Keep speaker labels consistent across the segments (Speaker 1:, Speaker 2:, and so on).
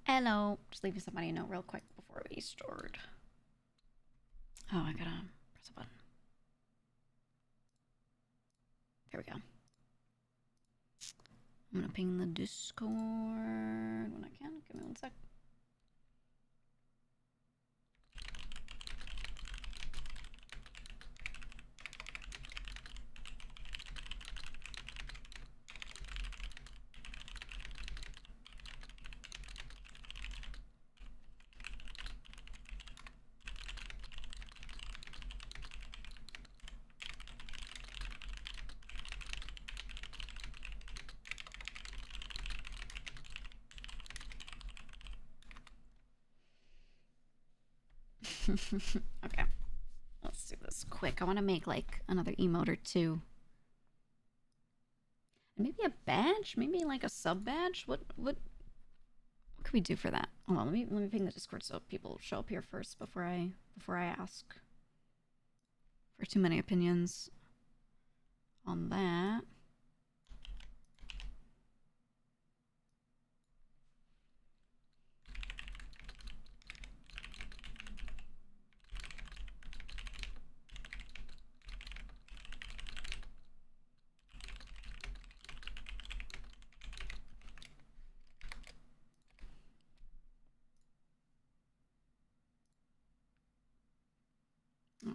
Speaker 1: Hello. Just leaving somebody a note real quick before we start. Oh, I gotta press a button. There we go. I'm gonna ping the Discord when I can. Give me one sec. Okay. Let's do this quick. I want to make like another emote or two. And maybe a badge? Maybe like a sub badge? What could we do for that? Hold on, let me ping the Discord so people show up here first before I ask for too many opinions on that.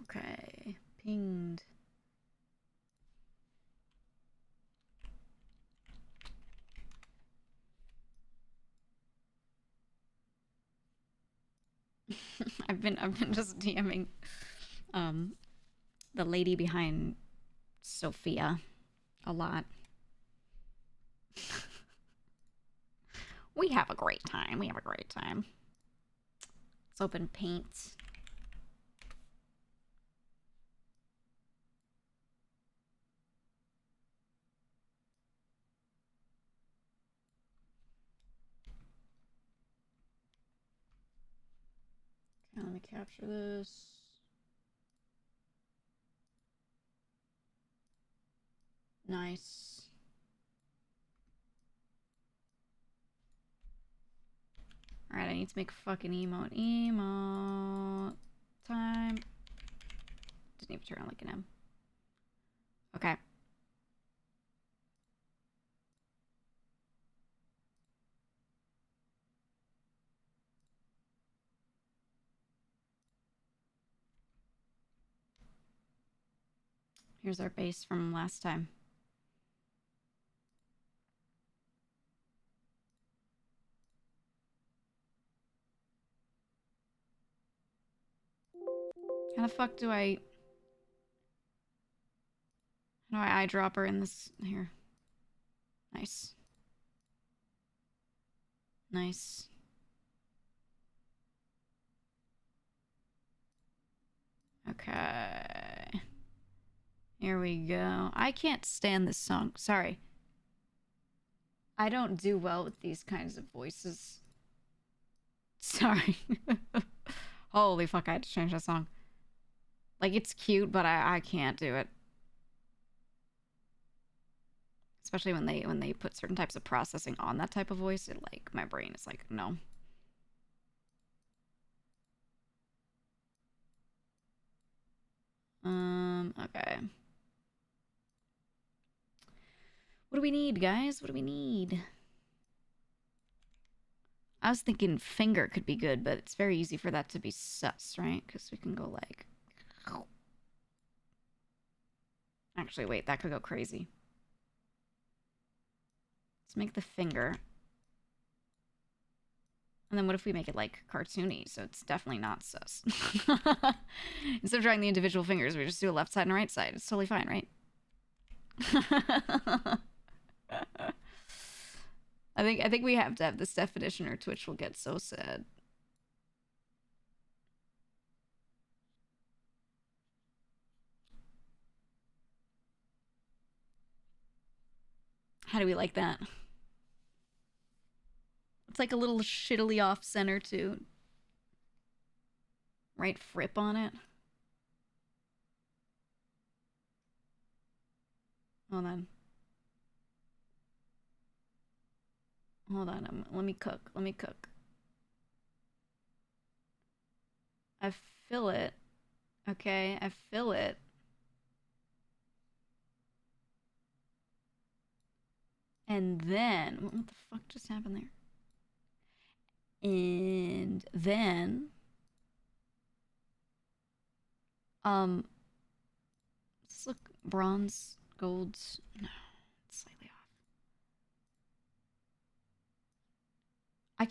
Speaker 1: Okay, pinged. I've been just DMing the lady behind Sophia a lot. We have a great time. We have a great time. Let's open paint. Okay, let me capture this. Nice. Alright, I need to make a fucking emote. Emote time. Didn't even turn on like an M. Okay. Here's our base from last time. How the fuck do I... How do I eyedropper in this... Here. Nice. Nice. Okay. Here we go. I can't stand this song. Sorry. I don't do well with these kinds of voices. Sorry. Holy fuck, I had to change that song. Like, it's cute, but I can't do it. Especially when they put certain types of processing on that type of voice, it like my brain is like, no. Okay. What do we need, guys? What do we need? I was thinking finger could be good, but it's very easy for that to be sus, right? Because we can go like... Actually, wait, that could go crazy. Let's make the finger. And then what if we make it like cartoony? So it's definitely not sus. Instead of drawing the individual fingers, we just do a left side and a right side. It's totally fine, right? I think we have to have this definition or Twitch will get so sad. How do we like that? It's like a little shittily off center too. Right frip on it. Hold on. Hold on. Let me cook. Let me cook. I fill it. Okay, I fill it. And then, what the fuck just happened there? And then, let's look, bronze, gold, no, it's slightly off. I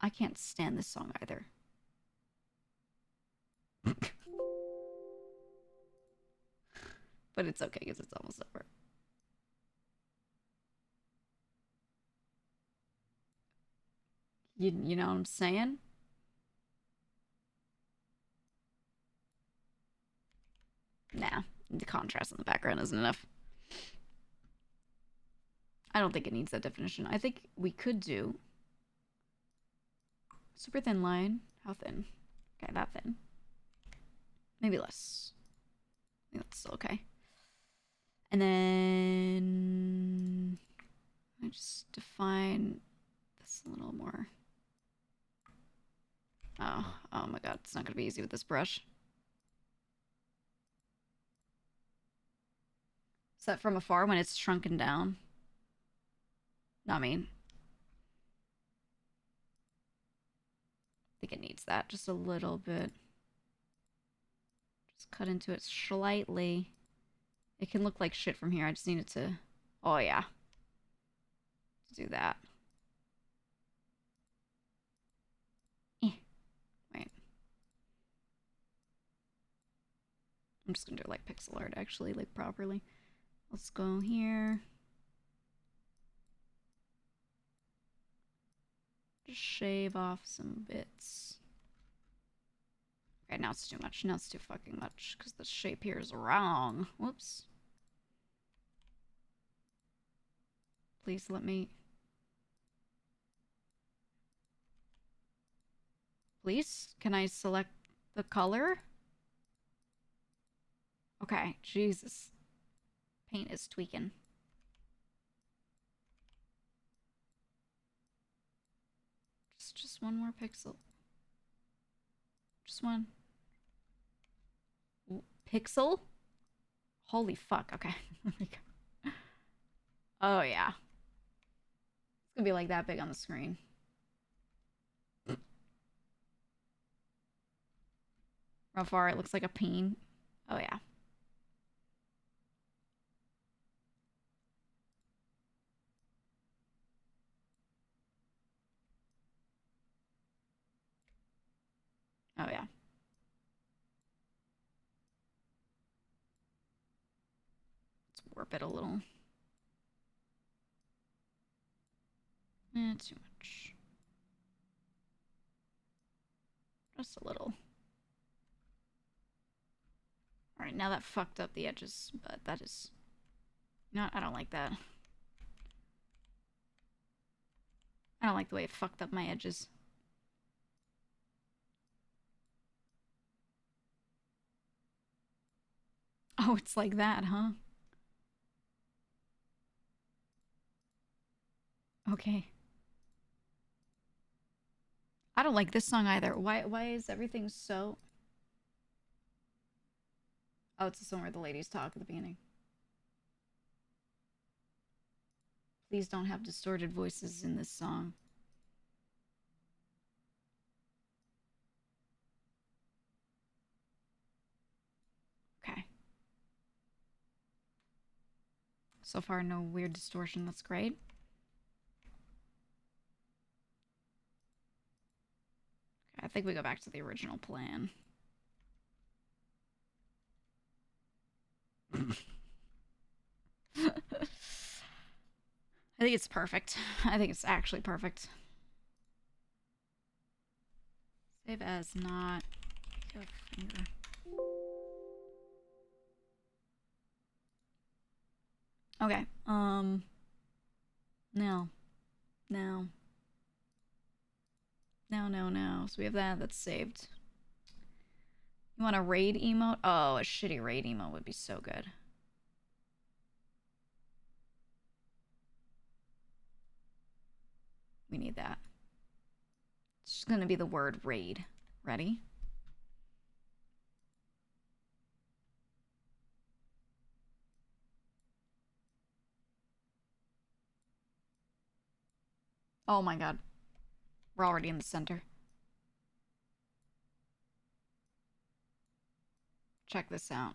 Speaker 1: can't stand this song either. But it's okay because it's almost over. You know what I'm saying? Nah, the contrast in the background isn't enough. I don't think it needs that definition. I think we could do super thin line. How thin? Okay, that thin. Maybe less. I think that's still okay. And then I just define this a little more. Oh my god, it's not gonna be easy with this brush. Is that from afar when it's shrunken down? Not me. I think it needs that just a little bit. Just cut into it slightly. It can look like shit from here. I just need it to... Oh, yeah. Let's do that. Wait. I'm just gonna do like pixel art, actually, like properly. Let's go here. Just shave off some bits. Okay, now it's too much. Now it's too fucking much, because the shape here is wrong. Whoops. Please let me... Please? Can I select the color? Okay, Jesus. Paint is tweaking. Just one more pixel. Just one. Pixel? Holy fuck, okay. Oh, yeah. It's gonna be like that big on the screen. How far it looks like a peen. Oh, yeah. Oh, yeah. Let's warp it a little. Too much. Just a little. Alright, now that fucked up the edges, but that is... No, I don't like that. I don't like the way it fucked up my edges. Oh, it's like that, huh? Okay. I don't like this song either. Why is everything so... Oh, it's the song where the ladies talk at the beginning. Please don't have distorted voices in this song. Okay. So far, no weird distortion. That's great. Okay, I think we go back to the original plan. I think it's perfect. I think it's actually perfect. Save as not a finger. Okay. No. No. No. So we have that. That's saved. You want a raid emote? Oh, a shitty raid emote would be so good. We need that. It's just gonna be the word raid. Ready? Oh my god. We're already in the center. Check this out.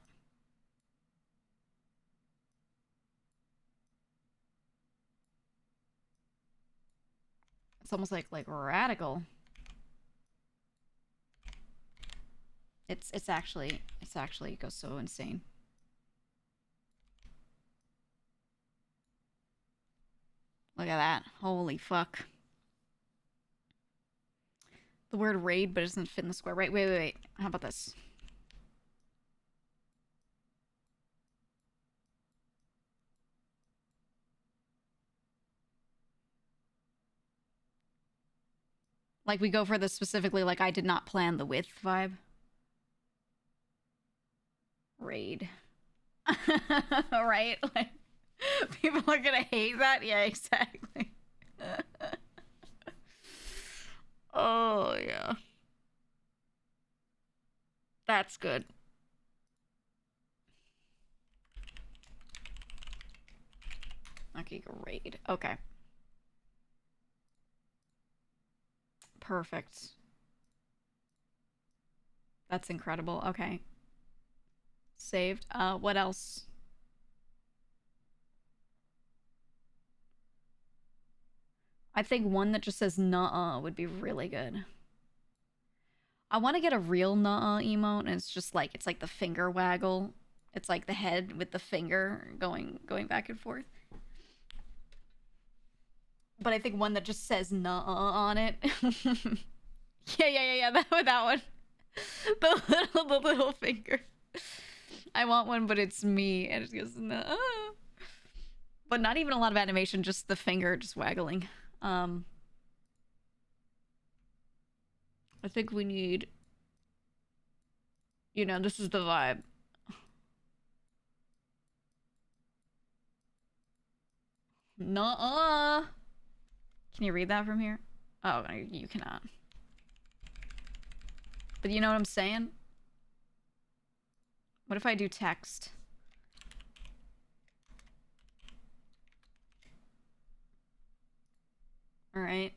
Speaker 1: It's almost like radical. It's actually it goes so insane. Look at that. Holy fuck. The word raid, but it doesn't fit in the square. Right, wait. How about this? Like, we go for this specifically, like, I did not plan the width vibe. Raid. Right? Like, people are gonna hate that? Yeah, exactly. Oh, yeah. That's good. Okay, raid. Okay. Perfect. That's incredible. Okay. Saved. What else? I think one that just says nuh-uh would be really good. I want to get a real nuh-uh emote, and it's like the finger waggle. It's like the head with the finger going back and forth. But I think one that just says nuh-uh on it. yeah. That one. The little finger. I want one, but it's me, and it goes nuh-uh. But not even a lot of animation, just the finger just waggling. I think we need, you know, this is the vibe. Nuh-uh. Can you read that from here? Oh, you cannot. But you know what I'm saying? What if I do text? All right.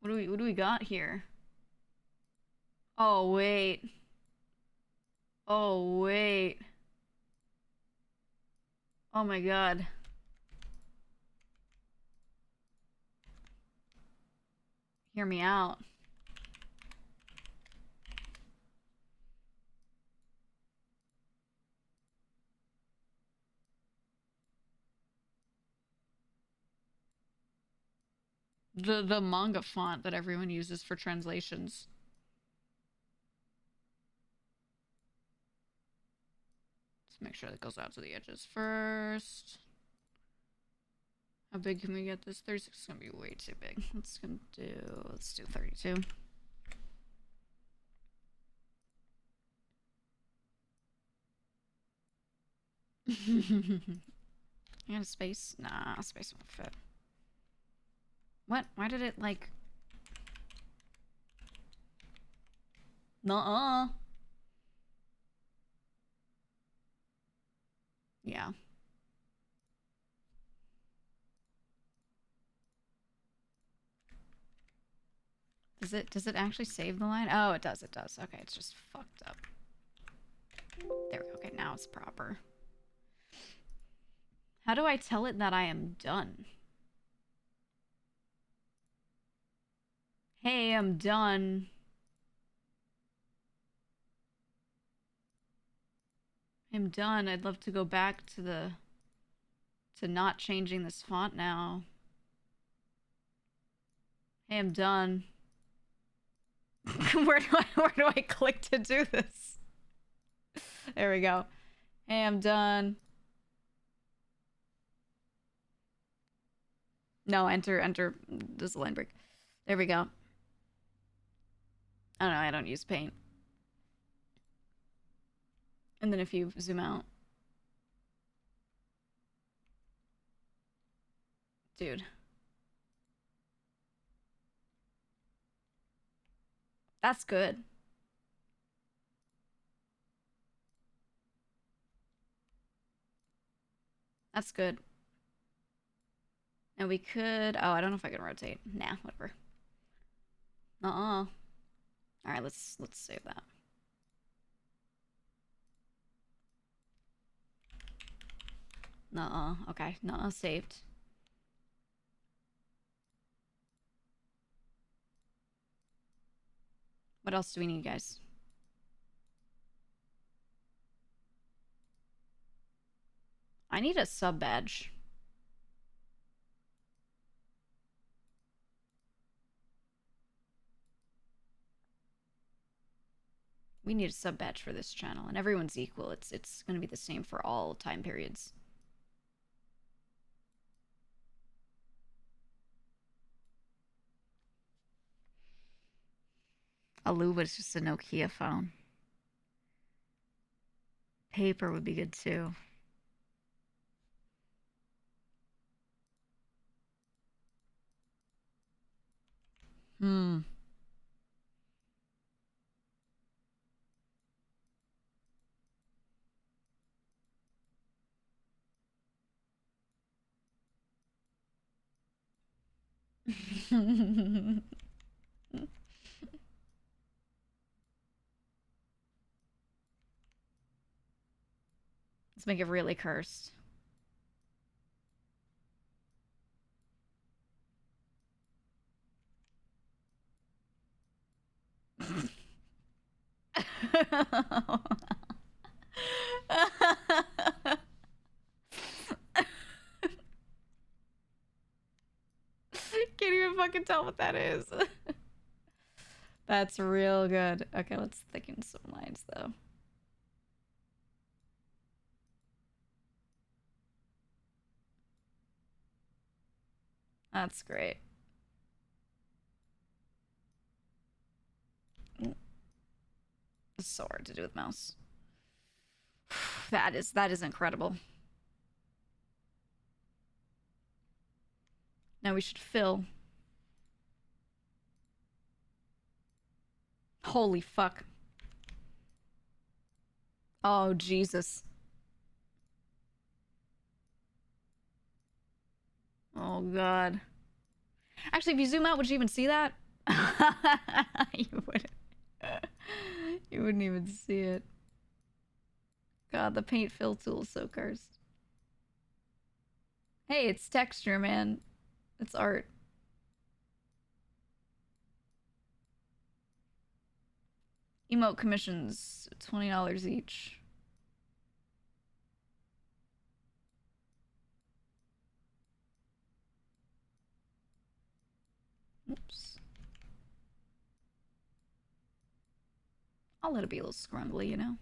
Speaker 1: What do we got here? Oh, wait. Oh, wait. Oh my god. Hear me out. The manga font that everyone uses for translations. Let's make sure that goes out to the edges first. How big can we get this? 36 is gonna be way too big. Let's do 32. You got a space? Nah, space won't fit. What? Why did it like? Nuh-uh. Yeah. Does it actually save the line? Oh, it does. Okay, it's just fucked up. There we go. Okay, now it's proper. How do I tell it that I am done? Hey, I'm done. I'm done. I'd love to go back to not changing this font now. Hey, I'm done. where do I click to do this? There we go. Hey, I'm done. No, enter. There's a line break. There we go. I don't know, I don't use paint. And then if you zoom out. Dude. That's good. That's good. Now we could... Oh, I don't know if I can rotate. Nah, whatever. Alright, let's save that. Okay. Saved. What else do we need, guys? I need a sub badge. We need a sub badge for this channel, and everyone's equal. It's going to be the same for all time periods. Aluba is just a Nokia phone. Paper would be good too. Let's make it really cursed. Can't even fucking tell what that is. That's real good. Okay, let's thicken some lines though. That's great. It's so hard to do with mouse. That is incredible. Now we should fill. Holy fuck. Oh, Jesus. Oh, God. Actually, if you zoom out, would you even see that? You wouldn't. You wouldn't even see it. God, the paint fill tool is so cursed. Hey, it's texture, man. It's art. Emote commissions, $20 each. Oops. I'll let it be a little scrumbly, you know?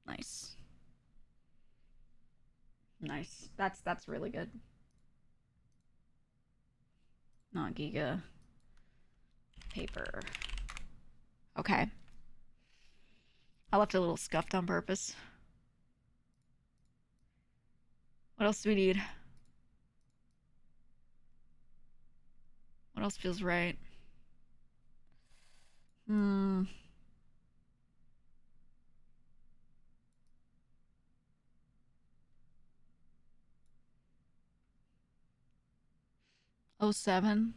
Speaker 1: Nice. Nice. That's really good. Not Giga. Paper. Okay. I left it a little scuffed on purpose. What else do we need? What else feels right? 07.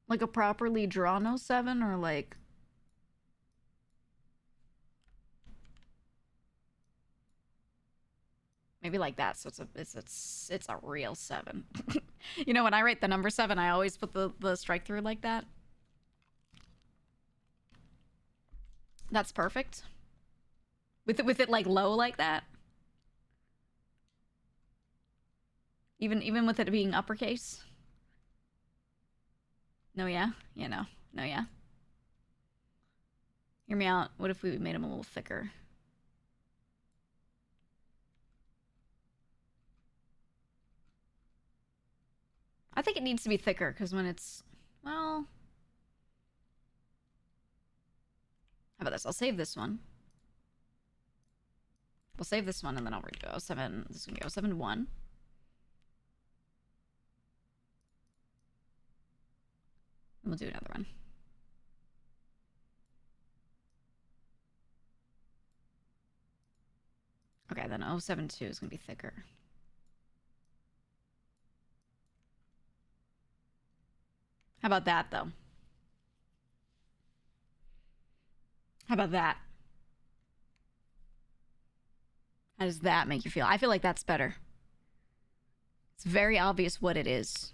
Speaker 1: Like a properly drawn 07 or like... Maybe like that, so it's a real 7. You know, when I write the number 7, I always put the strike through like that. That's perfect. With it like low like that. Even with it being uppercase. No, yeah? Yeah, no. No, yeah. Hear me out. What if we made him a little thicker? I think it needs to be thicker, because when it's... Well... How about this? I'll save this one. We'll save this one, and then I'll redo 07. This is going to be 07 to 1. And we'll do another one. Okay, then 072 is gonna be thicker. How about that, though? How about that? How does that make you feel? I feel like that's better. It's very obvious what it is.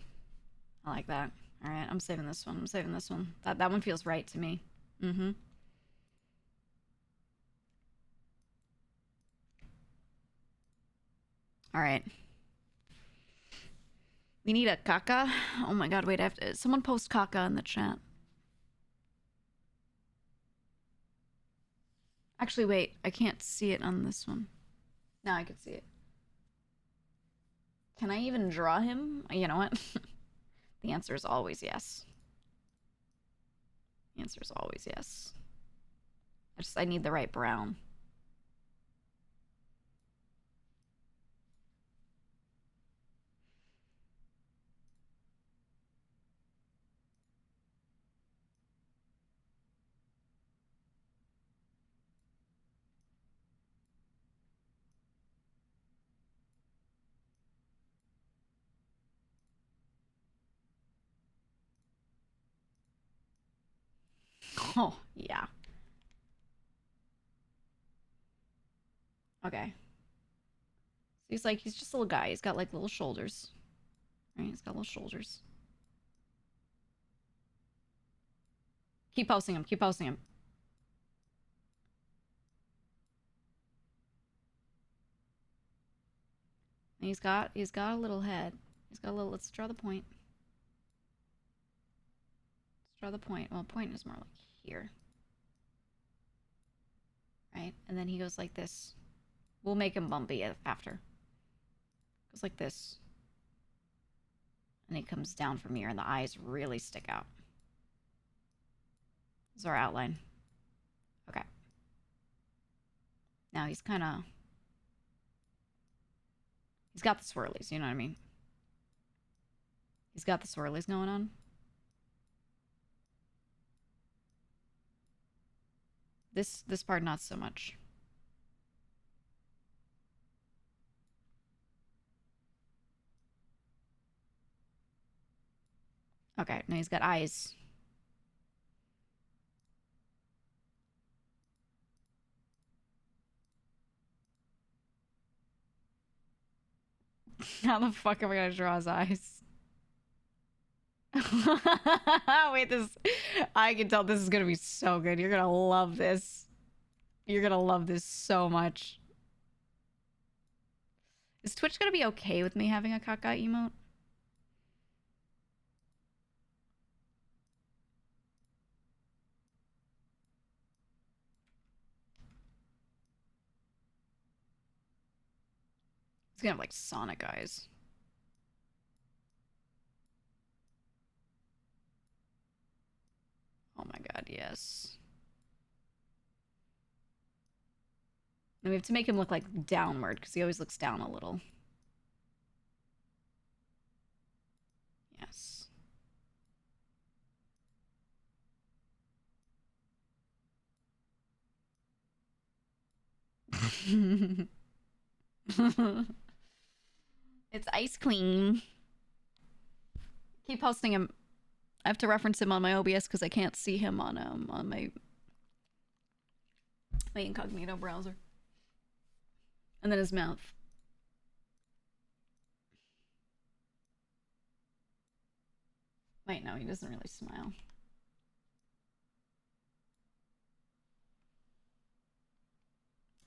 Speaker 1: I like that. All right, I'm saving this one. I'm saving this one. That one feels right to me. Mm-hmm. All right. We need a caca. Oh my god, wait, I have to... Someone post caca in the chat. Actually, wait. I can't see it on this one. Now I can see it. Can I even draw him? You know what? The answer is always yes. The answer is always yes. I need the right brown. Oh, yeah. Okay. So he's just a little guy. He's got like little shoulders. Right? He's got little shoulders. Keep posting him. Keep posting him. And he's got a little head. He's got a little. Let's draw the point. Let's draw the point. Well, point is more like here. Right? And then he goes like this. We'll make him bumpy after. Goes like this. And he comes down from here, and the eyes really stick out. This is our outline. Okay. Now he's kind of... He's got the swirlies, you know what I mean? He's got the swirlies going on. This part, not so much. Okay, now he's got eyes. How the fuck am I gonna draw his eyes? Wait, I can tell this is gonna be so good. You're gonna love this. You're gonna love this so much. Is Twitch gonna be okay with me having a caca emote? He's gonna have like Sonic eyes. Oh my god, yes. And we have to make him look like downward because he always looks down a little. Yes. It's ice cream. Keep posting him. I have to reference him on my OBS because I can't see him on my incognito browser. And then his mouth. Wait, no, he doesn't really smile.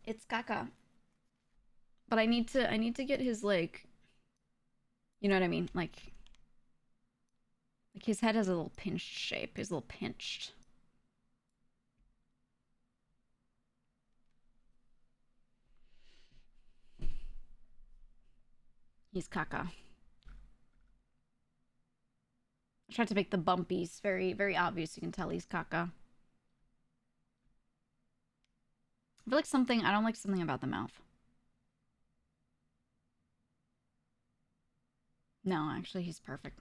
Speaker 1: It's caca. But I need to get his like, you know what I mean? Like his head has a little pinched shape. He's a little pinched. He's caca. I tried to make the bumpies very, very obvious. You can tell he's caca. I feel like I don't like something about the mouth. No, actually, he's perfect.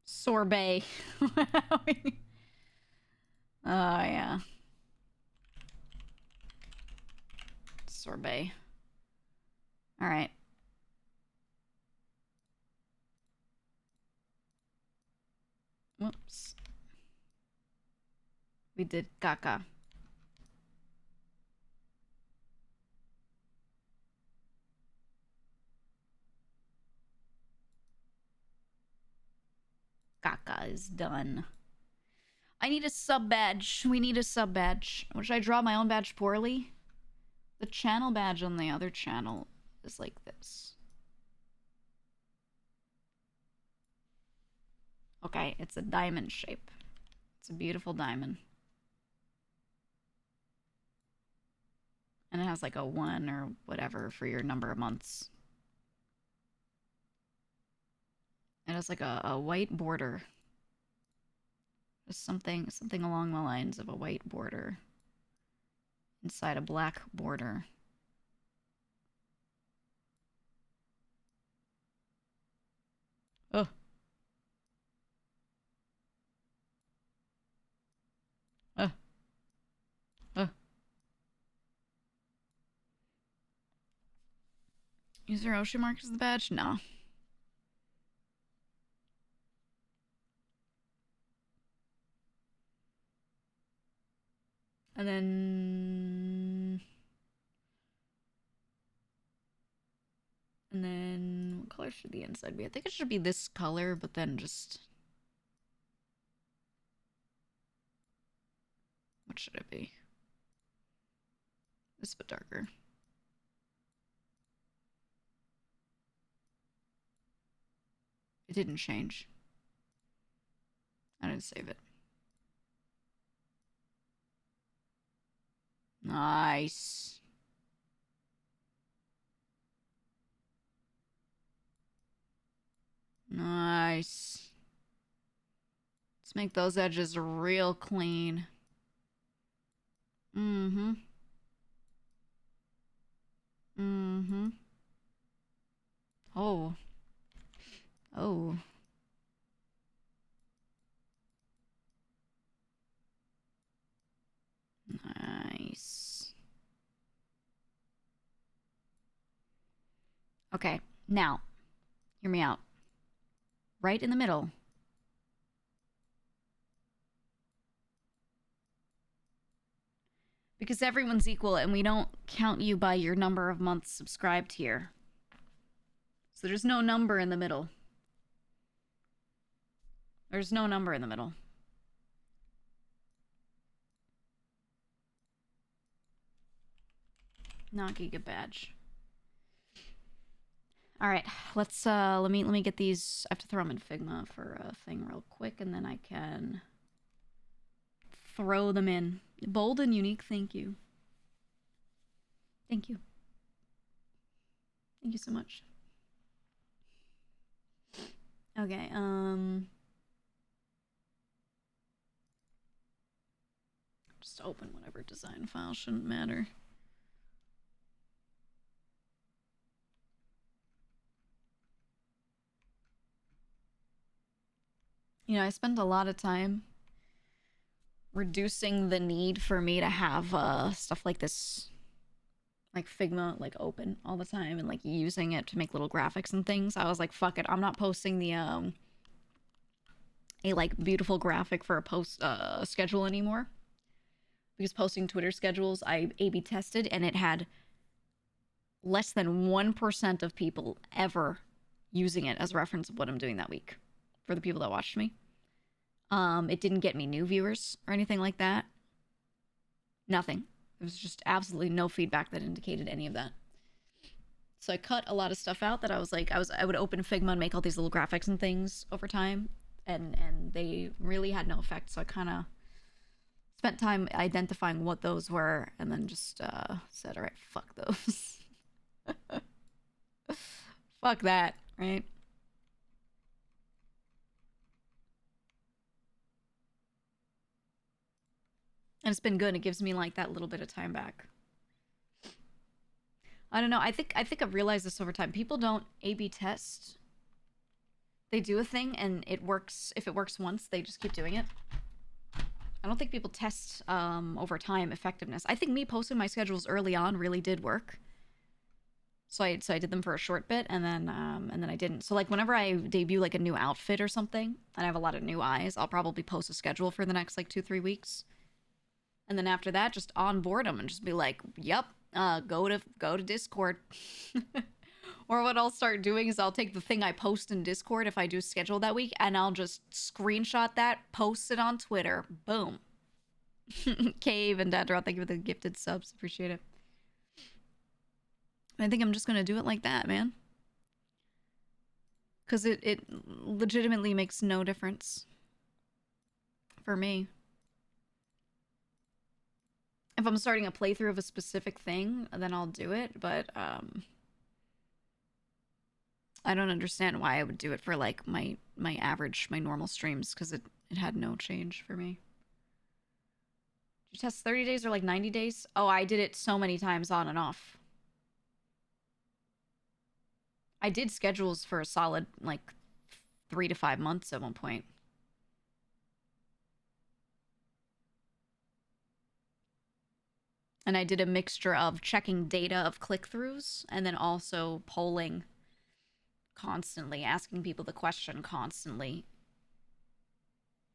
Speaker 1: Sorbet. Oh, yeah. sorbet. All right. Whoops. We did caca. Caca is done. I need a sub badge. We need a sub badge. Should I draw my own badge poorly? The channel badge on the other channel is like this. Okay, it's a diamond shape. It's a beautiful diamond. And it has like a 1 or whatever for your number of months. It has like a white border. Just something along the lines of a white border inside a black border. Oh. Oh. Oh. User ocean mark as the badge? No. And then what color should the inside be? I think it should be this color, but then just... What should it be? This bit darker. It didn't change. I didn't save it. Nice. Nice. Let's make those edges real clean. Mm-hmm. Mm-hmm. Oh. Oh. Nice. Okay, now, hear me out. Right in the middle. Because everyone's equal and we don't count you by your number of months subscribed here. So there's no number in the middle. There's no number in the middle. Not Giga badge. All right, let's let me get these. I have to throw them in Figma for a thing real quick, and then I can throw them in. Bold and unique. Thank you. Thank you. Thank you so much. Okay. Just open whatever design file. Shouldn't matter. You know, I spend a lot of time reducing the need for me to have stuff like this, like Figma, like open all the time and like using it to make little graphics and things. I was like, fuck it, I'm not posting the a like beautiful graphic for a post schedule anymore, because posting Twitter schedules I A/B tested and it had less than 1% of people ever using it as a reference of what I'm doing that week for the people that watched me. It didn't get me new viewers or anything like that. Nothing. There was just absolutely no feedback that indicated any of that. So I cut a lot of stuff out that I was like, I would open Figma and make all these little graphics and things over time, and they really had no effect. So I kind of spent time identifying what those were, and then just said, all right, fuck those. Fuck that, right? And it's been good. It gives me like that little bit of time back. I don't know. I think I've realized this over time. People don't A/B test. They do a thing and it works. If it works once, they just keep doing it. I don't think people test over time effectiveness. I think me posting my schedules early on really did work. So I did them for a short bit, and then I didn't. So like whenever I debut like a new outfit or something, and I have a lot of new eyes, I'll probably post a schedule for the next like 2-3 weeks, and then after that, just onboard them and just be like, "Yep, go to Discord." Or what I'll start doing is I'll take the thing I post in Discord if I do schedule that week, and I'll just screenshot that, post it on Twitter. Boom. Cave and Dadra, thank you for the gifted subs. Appreciate it. I think I'm just gonna do it like that, man. Because it legitimately makes no difference for me. If I'm starting a playthrough of a specific thing, then I'll do it, but I don't understand why I would do it for like my normal streams, because it had no change for me. Did you test 30 days or like 90 days? Oh, I did it so many times on and off. I did schedules for a solid like 3 to 5 months at one point. And I did a mixture of checking data of click-throughs and then also polling constantly, asking people the question constantly.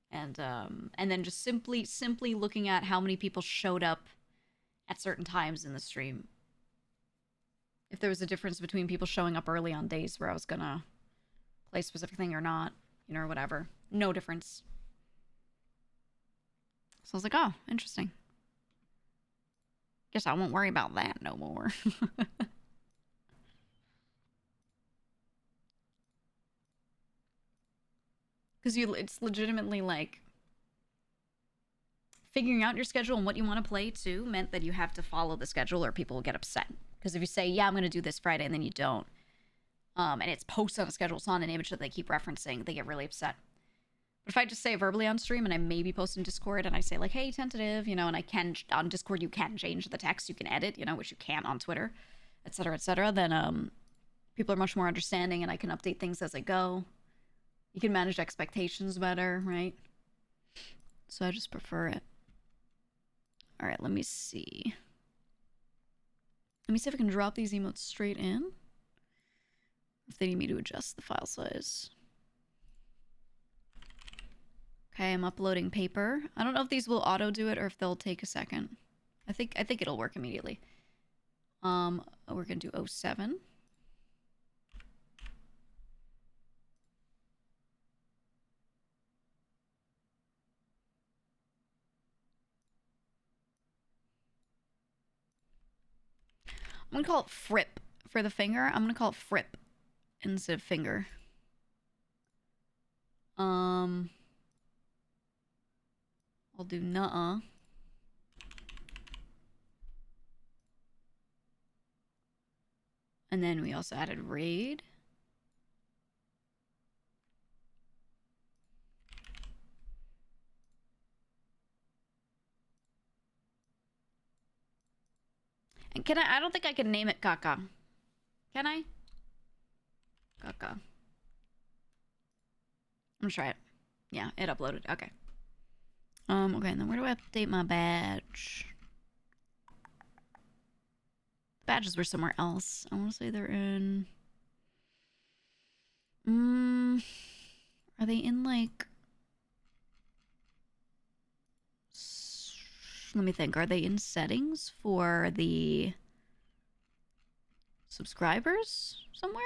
Speaker 1: And then just simply looking at how many people showed up at certain times in the stream. If there was a difference between people showing up early on days where I was gonna play a specific thing or not, you know, or whatever. No difference. So I was like, oh, interesting. Guess I won't worry about that no more. Because it's legitimately like figuring out your schedule and what you want to play too meant that you have to follow the schedule or people will get upset. Because if you say, yeah, I'm going to do this Friday, and then you don't, and it's posted on a schedule, it's on an image that they keep referencing, they get really upset. But if I just say it verbally on stream and I maybe post in Discord and I say like, hey, tentative, you know, and I can, on Discord, you can change the text, you can edit, you know, which you can't on Twitter, etc., then people are much more understanding and I can update things as I go. You can manage expectations better, right? So I just prefer it. All right, let me see. Let me see if I can drop these emotes straight in. If they need me to adjust the file size. Okay, I'm uploading paper. I don't know if these will auto do it or if they'll take a second. I think it'll work immediately. We're gonna do 07. I'm gonna call it Fripp for the finger. I'm gonna call it Fripp instead of finger. I'll do nuh-uh. And then we also added raid. And can I don't think I can name it Kaka. Can I? Kaka. I'm gonna try it. Yeah, it uploaded. Okay. Okay, and then where do I update my badge? Badges were somewhere else. I want to say they're in... Are they in, like... Let me think. Are they in settings for the subscribers somewhere?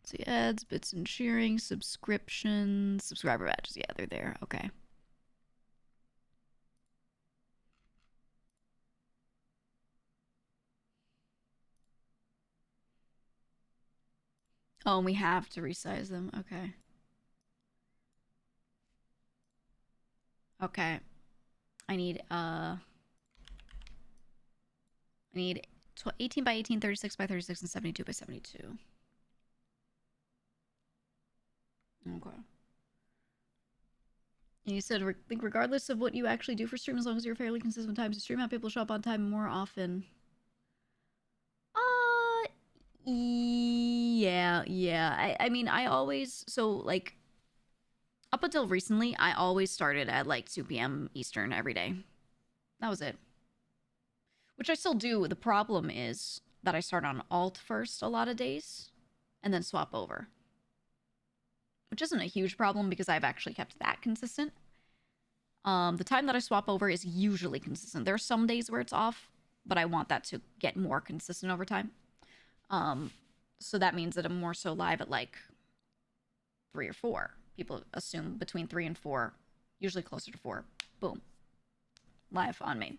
Speaker 1: Let's see, ads, bits and cheering, subscriptions, subscriber badges. Yeah, they're there. Okay. Oh, and we have to resize them. Okay. Okay. I need 18 by 18, 36 by 36, and 72 by 72. Okay. And you said, think regardless of what you actually do for stream, as long as you're fairly consistent with times to stream, have people show up on time more often. Yeah. I mean, I always, so, like, Up until recently, I always started at like 2 p.m. Eastern every day. That was it. Which I still do. The problem is that I start on alt first a lot of days and then swap over. Which isn't a huge problem because I've actually kept that consistent. The time that I swap over is usually consistent. There are some days where it's off, but I want that to get more consistent over time. So that means that I'm more so live at like 3 or 4. People assume between 3 and 4, usually closer to 4. Boom. Live on main.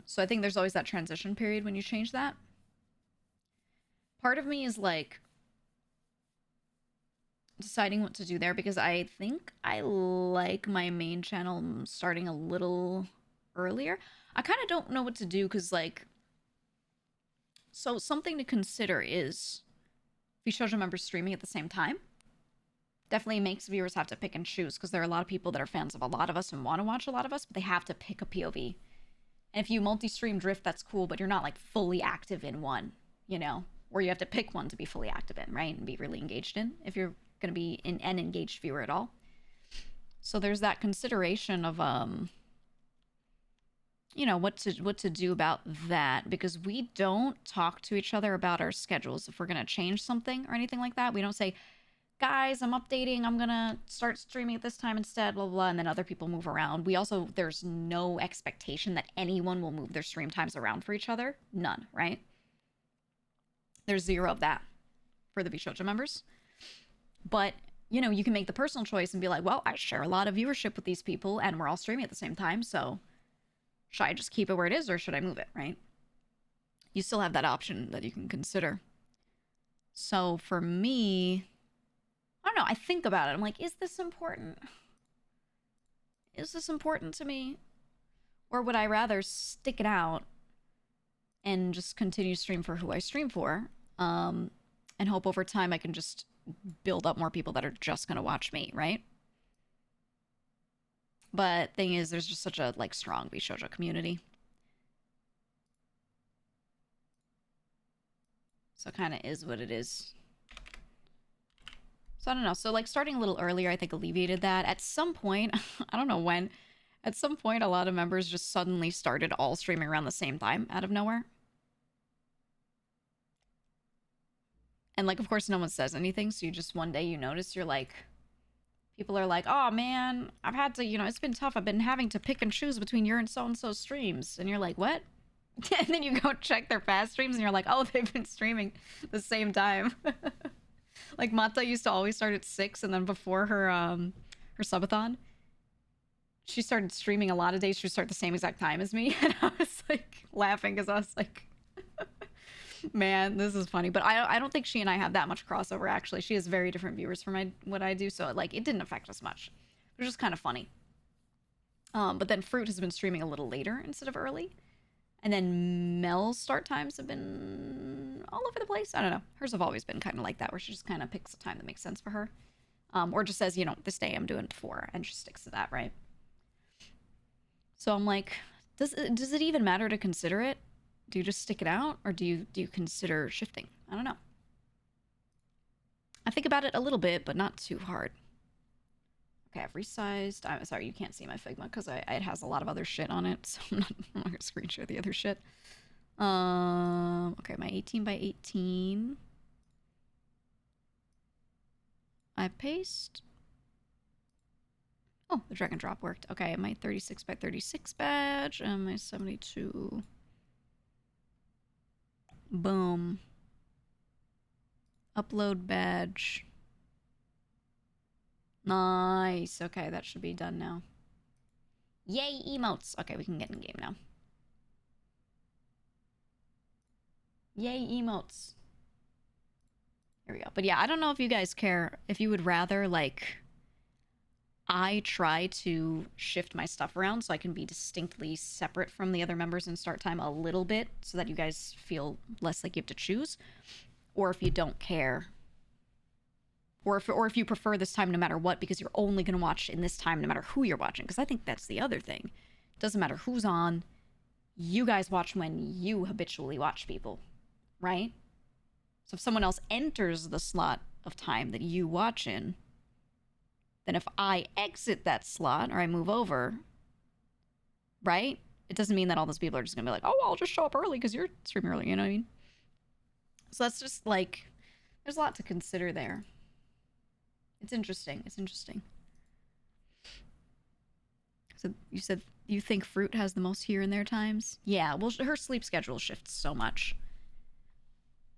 Speaker 1: So I think there's always that transition period when you change that. Part of me is like deciding what to do there because I think I like my main channel starting a little earlier. I kind of don't know what to do because like, so something to consider is vshojo members streaming at the same time. Definitely makes viewers have to pick and choose because there are a lot of people that are fans of a lot of us and want to watch a lot of us, but they have to pick a POV. And if you multi-stream drift, that's cool, but you're not like fully active in one, you know, or you have to pick one to be fully active in, right? And be really engaged in if you're going to be an engaged viewer at all. So there's that consideration of, you know, what to do about that because we don't talk to each other about our schedules. If we're going to change something or anything like that, we don't say, guys, I'm updating, I'm gonna start streaming at this time instead, blah, blah, blah, and then other people move around. We also, there's no expectation that anyone will move their stream times around for each other. None, right? There's 0 of that for the vshojo members. But, you know, you can make the personal choice and be like, well, I share a lot of viewership with these people and we're all streaming at the same time, so should I just keep it where it is or should I move it, right? You still have that option that you can consider. So for me, I don't know, I think about it. I'm like, is this important? Is this important to me? Or would I rather stick it out and just continue to stream for who I stream for? And hope over time I can just build up more people that are just going to watch me, right? But thing is, there's just such a like strong vshojo community. So it kind of is what it is. So I don't know. So like starting a little earlier, I think alleviated that. At some point, I don't know when, at some point a lot of members just suddenly started all streaming around the same time out of nowhere. And like, of course, no one says anything. So you just one day you notice you're like, people are like, oh man, I've had to, you know, it's been tough. I've been having to pick and choose between your and so-and-so streams. And you're like, what? And then you go check their past streams and you're like, oh, they've been streaming the same time. Like Mata used to always start at 6, and then before her subathon, she started streaming a lot of days. She would start the same exact time as me, and I was like laughing because I was like, "Man, this is funny." But I don't think she and I have that much crossover. Actually, she has very different viewers from what I do, so like it didn't affect us much. It was just kind of funny. But then Fruit has been streaming a little later instead of early. And then Mel's start times have been all over the place. I don't know. Hers have always been kind of like that, where she just kind of picks a time that makes sense for her. Or just says, you know, this day I'm doing 4, and she sticks to that, right? So I'm like, does it even matter to consider it? Do you just stick it out, or do you consider shifting? I don't know. I think about it a little bit, but not too hard. Okay, I've resized. I'm sorry, you can't see my Figma because it has a lot of other shit on it, so I'm not gonna screen share the other shit. Okay, my 18 by 18. I paste. Oh, the drag and drop worked. Okay, my 36 by 36 badge and my 72. Boom. Upload badge. Nice. Okay, that should be done now. Yay, emotes. Okay, we can get in game now. Yay, emotes. Here we go. But yeah, I don't know if you guys care. If you would rather, like, I try to shift my stuff around so I can be distinctly separate from the other members in start time a little bit so that you guys feel less like you have to choose. Or if you don't care. Or if you prefer this time no matter what, because you're only going to watch in this time no matter who you're watching. Because I think that's the other thing. It doesn't matter who's on. You guys watch when you habitually watch people, right? So if someone else enters the slot of time that you watch in, then if I exit that slot or I move over, right? It doesn't mean that all those people are just gonna be like, oh, I'll just show up early because you're streaming early, you know what I mean? So that's just like, there's a lot to consider there. It's interesting. It's interesting. So you said you think Fruit has the most here and there times? Yeah, well, her sleep schedule shifts so much.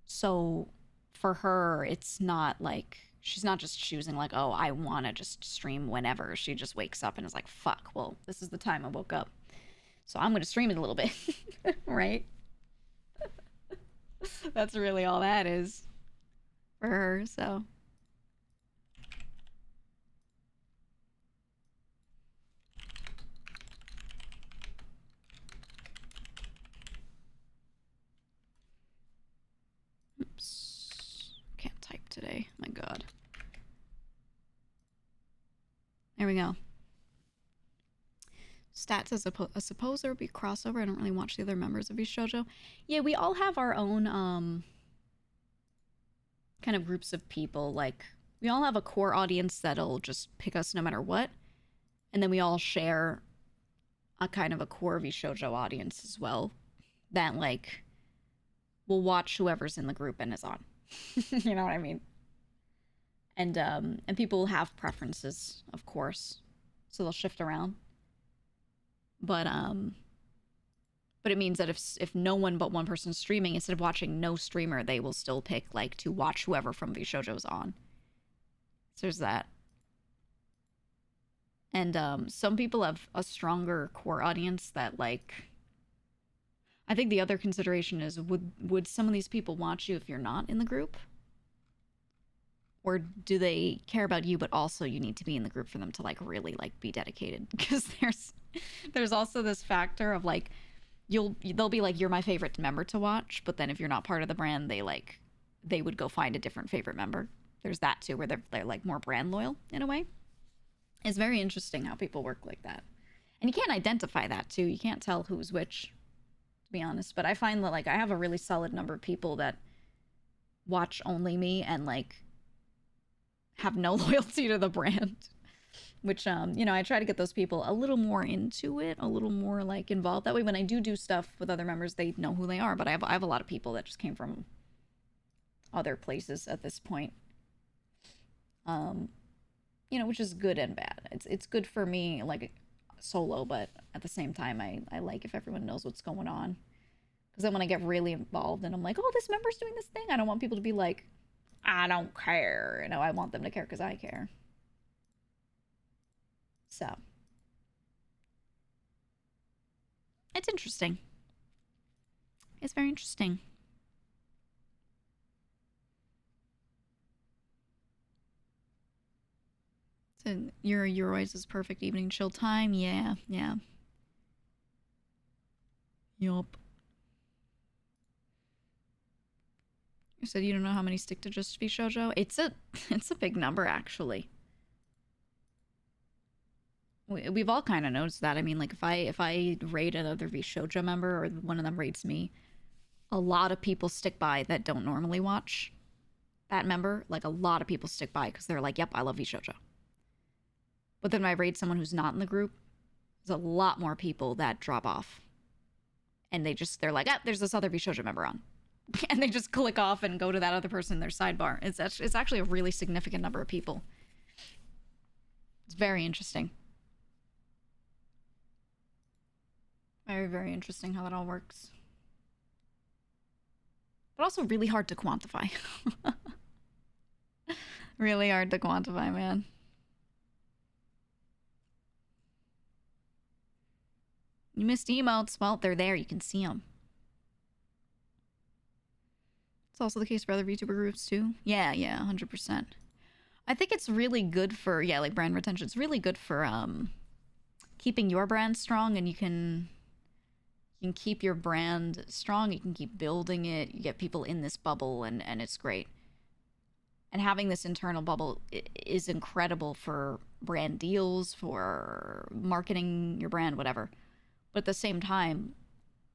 Speaker 1: So for her, it's not like, she's not just choosing like, oh, I want to just stream whenever. She just wakes up and is like, fuck, well, this is the time I woke up. So I'm going to stream it a little bit, right? That's really all that is for her, so. Oops. Can't type today. My God. There we go. Stat says, I suppose there would be crossover. I don't really watch the other members of vshojo. Yeah, we all have our own, kind of groups of people. Like, we all have a core audience that'll just pick us no matter what. And then we all share a kind of a core vshojo audience as well. That, like, will watch whoever's in the group and is on. You know what I mean? And people have preferences, of course. So they'll shift around. But it means that if no one but one person's streaming, instead of watching no streamer, they will still pick, like, to watch whoever from vshojo's on. So there's that. And some people have a stronger core audience that, like, I think the other consideration is, would some of these people watch you if you're not in the group? Or do they care about you, but also you need to be in the group for them to, like, really, like, be dedicated? Because there's also this factor of, like, they'll be like, you're my favorite member to watch, but then if you're not part of the brand, they would go find a different favorite member. There's that too, where they're like more brand loyal in a way. It's very interesting how people work like that. And you can't identify that too. You can't tell who's which, to be honest. But I find that, like, I have a really solid number of people that watch only me and, like, have no loyalty to the brand. Which, you know, I try to get those people a little more into it, a little more, like, involved. That way, when I do stuff with other members, they know who they are. But I have a lot of people that just came from other places at this point. You know, which is good and bad. It's good for me, like, solo, but at the same time, I like if everyone knows what's going on. Because then when I get really involved and I'm like, oh, this member's doing this thing, I don't want people to be like, I don't care. You know, I want them to care because I care. So, it's interesting. It's very interesting. So, your Oasis perfect evening chill time? Yeah, yeah. Yup. You said you don't know how many stick to just vshojo? It's a big number, actually. We've all kind of noticed that. I mean, like, if I raid another vshojo member or one of them raids me, a lot of people stick by that don't normally watch that member. Like, a lot of people stick by because they're like, yep, I love vshojo. But then when I raid someone who's not in the group, there's a lot more people that drop off. And they're like, ah, there's this other vshojo member on. And they just click off and go to that other person in their sidebar. It's actually a really significant number of people. It's very interesting. Very, very interesting how that all works. But also really hard to quantify. Really hard to quantify, man. You missed emotes. Well, they're there. You can see them. It's also the case for other VTuber groups, too. Yeah, 100%. I think it's really good for, yeah, like, brand retention. It's really good for keeping your brand strong, and you can keep your brand strong. You can keep building it. You get people in this bubble, and it's great. And having this internal bubble is incredible for brand deals, for marketing your brand, whatever. But at the same time,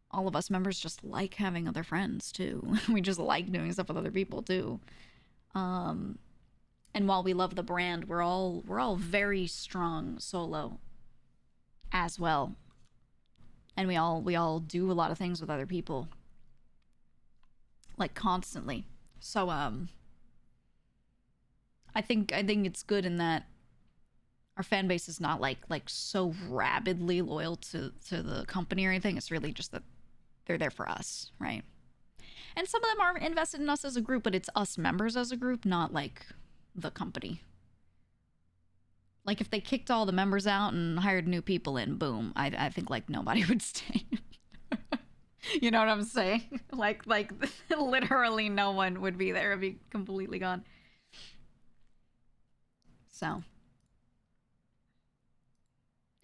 Speaker 1: all of us members just like having other friends, too. We just like doing stuff with other people, too. And while we love the brand, we're all very strong solo as well. And we all do a lot of things with other people, like constantly. So I think it's good in that our fan base is not like so rabidly loyal to the company or anything. It's really just that they're there for us, right? And some of them are invested in us as a group, but it's us members as a group, not like the company. Like if they kicked all the members out and hired new people in, boom, I think like nobody would stay. You know what I'm saying? Like literally no one would be there. It'd be completely gone. So,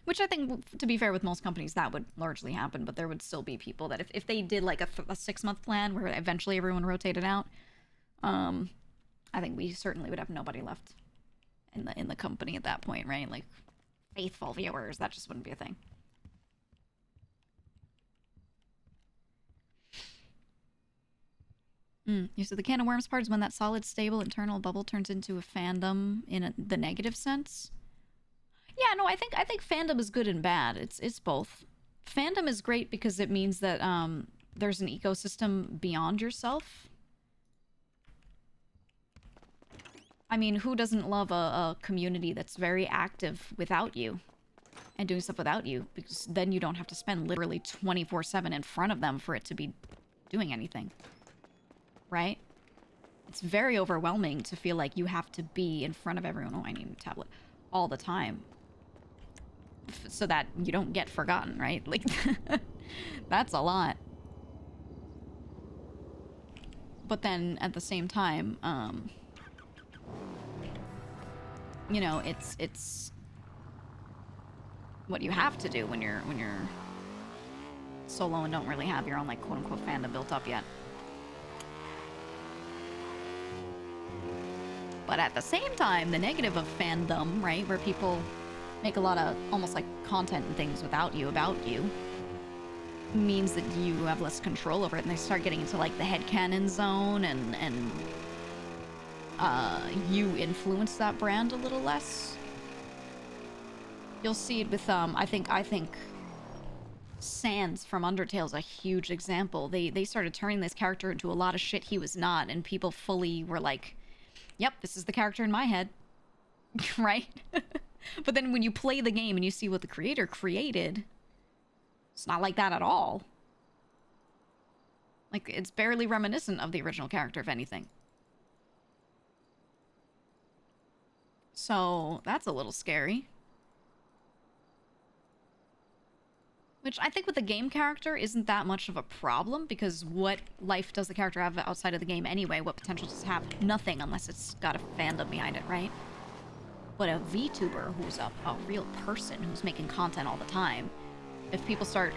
Speaker 1: which I think, to be fair, with most companies that would largely happen, but there would still be people that if they did like a 6-month plan where eventually everyone rotated out, I think we certainly would have nobody left in the company at that point, right? Like faithful viewers, that just wouldn't be a thing. You said the can of worms part is when that solid, stable, internal bubble turns into a fandom in the negative sense. Yeah, no, I think fandom is good and bad. It's both. Fandom is great because it means that there's an ecosystem beyond yourself. I mean, who doesn't love a community that's very active without you and doing stuff without you? Because then you don't have to spend literally 24/7 in front of them for it to be doing anything. Right? It's very overwhelming to feel like you have to be in front of everyone. Oh, I need a tablet. All the time. So that you don't get forgotten, right? Like, that's a lot. But then at the same time, you know, it's what you have to do when you're solo and don't really have your own like quote unquote fandom built up yet. But at the same time, the negative of fandom, right, where people make a lot of almost like content and things without you, about you, means that you have less control over it, and they start getting into like the headcanon zone, and you influence that brand a little less. You'll see it with I think Sans from Undertale's a huge example. They started turning this character into a lot of shit he was not, and people fully were like, yep, this is the character in my head. Right? But then when you play the game and you see what the creator created, it's not like that at all. Like, it's barely reminiscent of the original character, if anything. So, that's a little scary. Which I think with the game character isn't that much of a problem, because what life does the character have outside of the game anyway? What potential does it have? Nothing, unless it's got a fandom behind it, right? But a VTuber who's a real person who's making content all the time, if people start,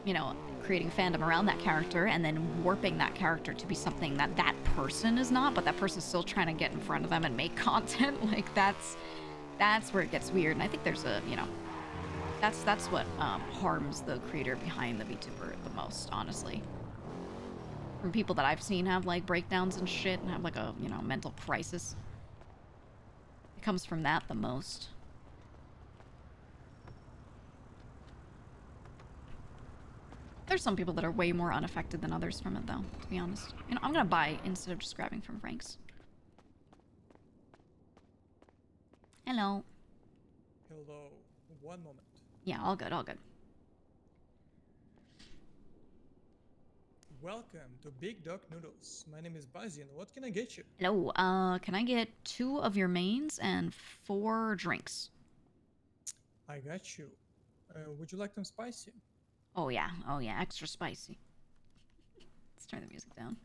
Speaker 1: you know, creating fandom around that character and then warping that character to be something that that person is not, but that person's still trying to get in front of them and make content, like that's where it gets weird. And I think there's a, you know, that's what harms the creator behind the VTuber the most, honestly. From people that I've seen have like breakdowns and shit and have like a, you know, mental crisis. It comes from that the most. There's some people that are way more unaffected than others from it, though, to be honest. You know, I'm gonna buy instead of just grabbing from Frank's. Hello.
Speaker 2: Hello. 1 moment.
Speaker 1: Yeah, all good, all good.
Speaker 2: Welcome to Big Dog Noodles. My name is Bazian. What can I get you?
Speaker 1: Hello, can I get 2 of your mains and 4 drinks?
Speaker 2: I got you. Would you like them spicy?
Speaker 1: Oh yeah, extra spicy. Let's turn the music down.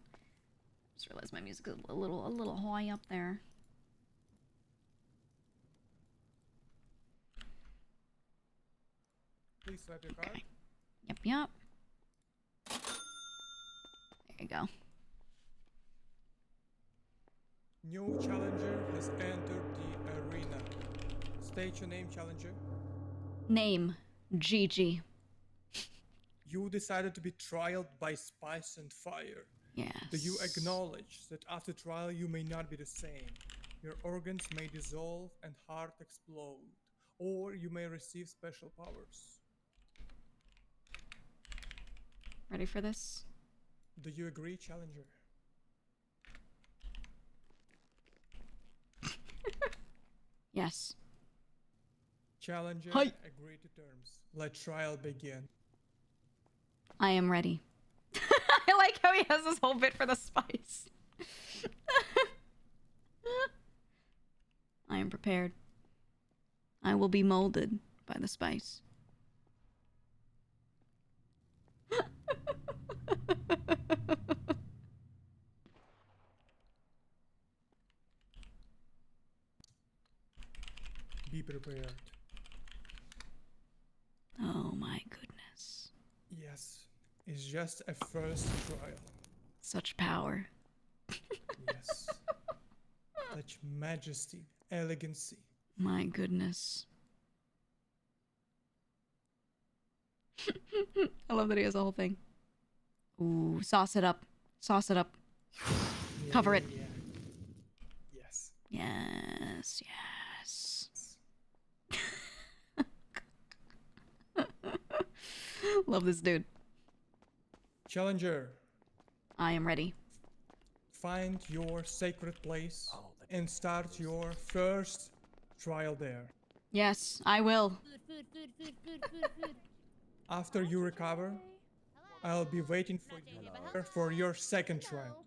Speaker 1: Just realized my music is a little high up there.
Speaker 2: Please swipe your card.
Speaker 1: Yep. There you go.
Speaker 2: New challenger has entered the arena. State your name, challenger.
Speaker 1: Name, Gigi.
Speaker 2: You decided to be trialed by spice and fire.
Speaker 1: Yes.
Speaker 2: Do you acknowledge that after trial you may not be the same? Your organs may dissolve and heart explode, or you may receive special powers.
Speaker 1: Ready for this?
Speaker 2: Do you agree, Challenger?
Speaker 1: Yes.
Speaker 2: Challenger,
Speaker 1: Hi.
Speaker 2: agree to terms. Let trial begin.
Speaker 1: I am ready. I like how he has this whole bit for the spice. I am prepared. I will be molded by the spice.
Speaker 2: Be prepared.
Speaker 1: Oh my goodness.
Speaker 2: Yes, it's just a first trial.
Speaker 1: Such power.
Speaker 2: Yes. Such majesty, elegancy.
Speaker 1: My goodness. I love that he has the whole thing. Ooh, sauce it up. Sauce it up.
Speaker 2: Yeah,
Speaker 1: Cover it.
Speaker 2: yeah. Yes.
Speaker 1: Yes, yes. Love this dude.
Speaker 2: Challenger,
Speaker 1: I am ready.
Speaker 2: find your sacred place and start your first trial there.
Speaker 1: Yes, I will.
Speaker 3: Food.
Speaker 2: After you recover, I'll be waiting for you here for your second trial.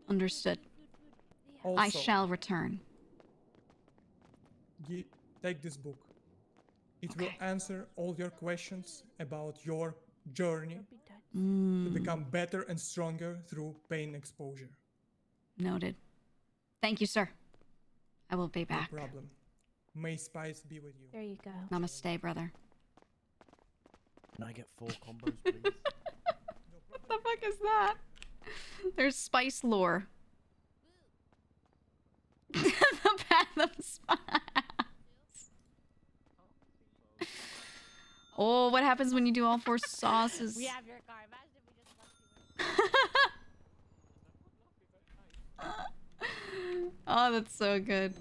Speaker 1: Understood.
Speaker 2: Also,
Speaker 1: I shall return.
Speaker 2: take this book. It will
Speaker 1: Okay.
Speaker 2: answer all your questions about your journey to
Speaker 1: Mm,
Speaker 2: become better and stronger through pain exposure.
Speaker 1: noted. Thank you, sir. I will be
Speaker 2: No
Speaker 1: back.
Speaker 2: problem. May spice be with you.
Speaker 3: There you go.
Speaker 1: Namaste, brother.
Speaker 4: Can I get 4 combos, please?
Speaker 1: What the fuck is that? There's spice lore. The path of spice. Oh, what happens when you do all 4 sauces?
Speaker 3: We have your car. Imagine if we just left you.
Speaker 1: Oh, that's so good.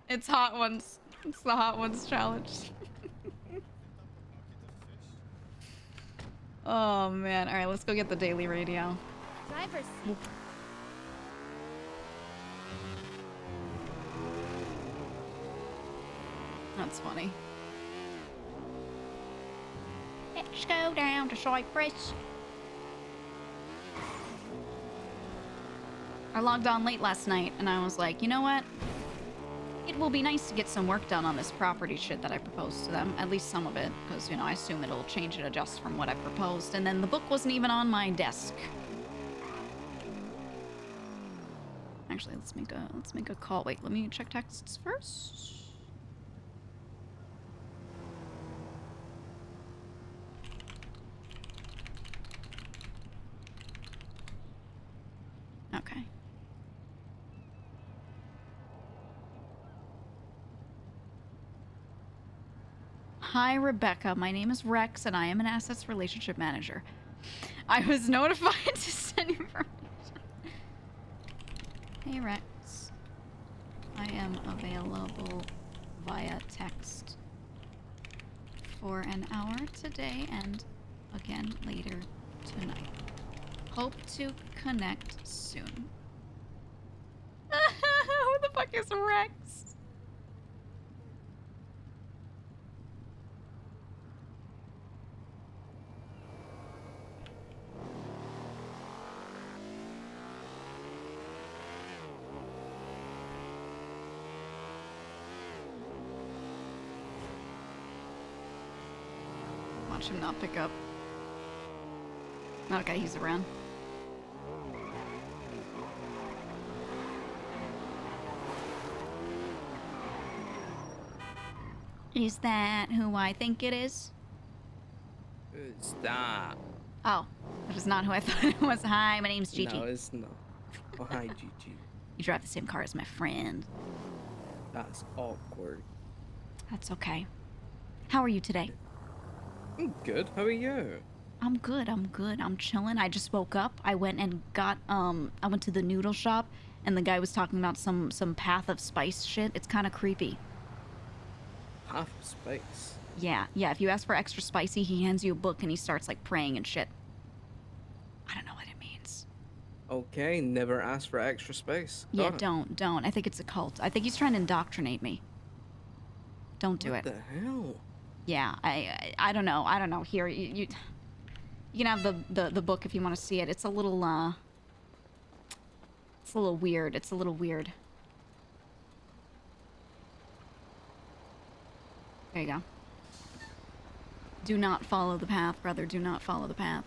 Speaker 1: It's hot ones. It's the hot ones challenge. Oh man. Alright, let's go get the daily radio.
Speaker 3: Driver's seat.
Speaker 1: That's funny. Let's go down to Cyprus. I logged on late last night and I was like, you know what? It will be nice to get some work done on this property shit that I proposed to them. At least some of it, because, you know, I assume it'll change and adjust from what I proposed. And then the book wasn't even on my desk. Actually, let's make a call. Wait, let me check texts first. Okay. Hi, Rebecca. My name is Rex, and I am an assets relationship manager. I was notified to send information. Hey, Rex. I am available via text for an hour today and again later tonight. Hope to connect soon. Who the fuck is Rex? Watch him not pick up. Okay, he's around. Is that who I think it is?
Speaker 5: It's that.
Speaker 1: Oh, that is not who I thought it was. Hi, my name's Gigi.
Speaker 5: No, it's not. Oh, hi, Gigi.
Speaker 1: You drive the same car as my friend.
Speaker 5: That's awkward.
Speaker 1: That's okay. How are you today?
Speaker 5: I'm good. How are you?
Speaker 1: I'm good. I'm good. I'm chilling. I just woke up. I went and got I went to the noodle shop and the guy was talking about some path of spice shit. It's kind of creepy.
Speaker 5: Half of space.
Speaker 1: Yeah. Yeah, if you ask for extra spicy, he hands you a book and he starts like praying and shit. I don't know what it means.
Speaker 5: Okay, never ask for extra space.
Speaker 1: Yeah,
Speaker 5: Got it.
Speaker 1: don't. I think it's a cult. I think he's trying to indoctrinate me. Don't do it.
Speaker 5: What the hell?
Speaker 1: Yeah, I don't know. I don't know. Here, you can have the book if you want to see it. It's a little weird. It's a little weird. There you go. Do not follow the path, brother. Do not follow the path.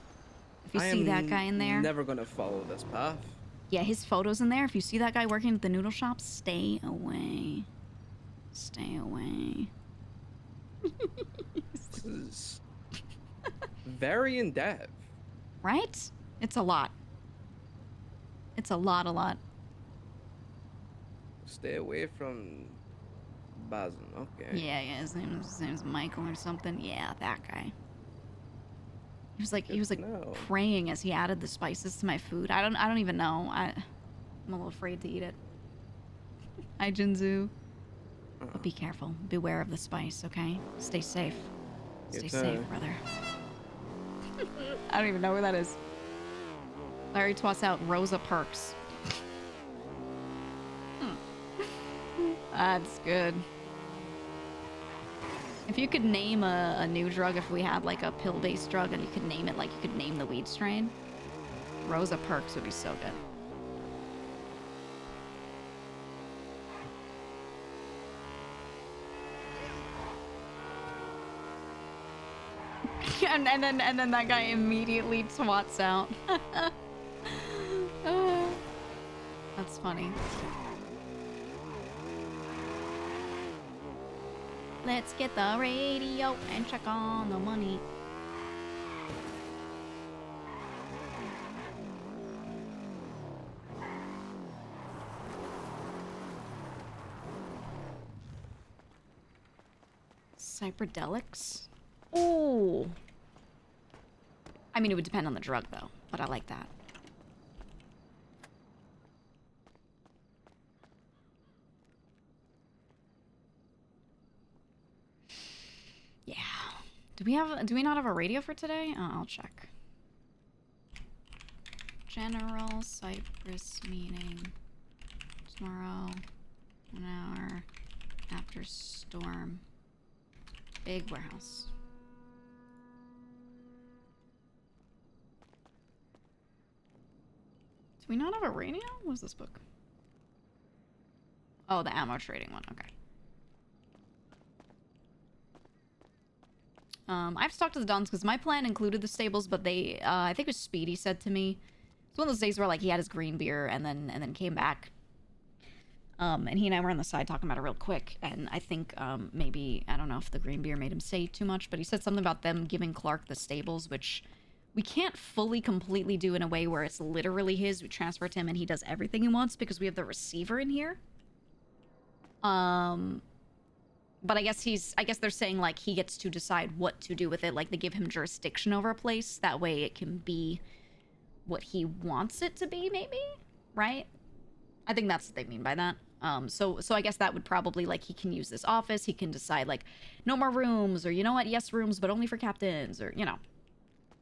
Speaker 1: If you see that guy in there,
Speaker 5: Never gonna follow this path.
Speaker 1: yeah, his photo's in there. If you see that guy working at the noodle shop, stay away. Stay away.
Speaker 5: This is very in depth.
Speaker 1: Right? It's a lot. It's a lot.
Speaker 5: Stay away from Bazin. Okay.
Speaker 1: Yeah, his name's Michael or something. Yeah, that guy. He was like
Speaker 5: No.
Speaker 1: praying as he added the spices to my food. I don't even know. I'm a little afraid to eat it. Hi, Jinzu. But be careful. Beware of the spice, okay? Stay safe. Stay safe, brother. I don't even know where that is. Larry twats out Rosa Perks. That's good. If you could name a new drug, if we had like a pill-based drug and you could name it like you could name the weed strain, Rosa Perks would be so good. and then that guy immediately twats out. That's funny. Let's get the radio and check on the money. Cyberdelics? Ooh. I mean, it would depend on the drug, though, but I like that. Yeah. Do we not have a radio for today? Oh, I'll check. General Cypress meeting tomorrow, 1 hour after storm. Big warehouse. Do we not have a radio? What's this book? Oh, the ammo trading one. Okay. I've talked to the Dons because my plan included the stables, but they, I think it was Speedy said to me, it's one of those days where like he had his green beer and then came back. And he and I were on the side talking about it real quick, and I think maybe, I don't know if the green beer made him say too much, but he said something about them giving Clark the stables, which we can't fully completely do in a way where it's literally his. We transfer it to him and he does everything he wants because we have the receiver in here. But I guess they're saying like he gets to decide what to do with it. Like they give him jurisdiction over a place. That way it can be what he wants it to be, maybe? Right? I think that's what they mean by that. So I guess that would probably, like, he can use this office. He can decide, like, no more rooms, or you know what, yes rooms, but only for captains, or, you know.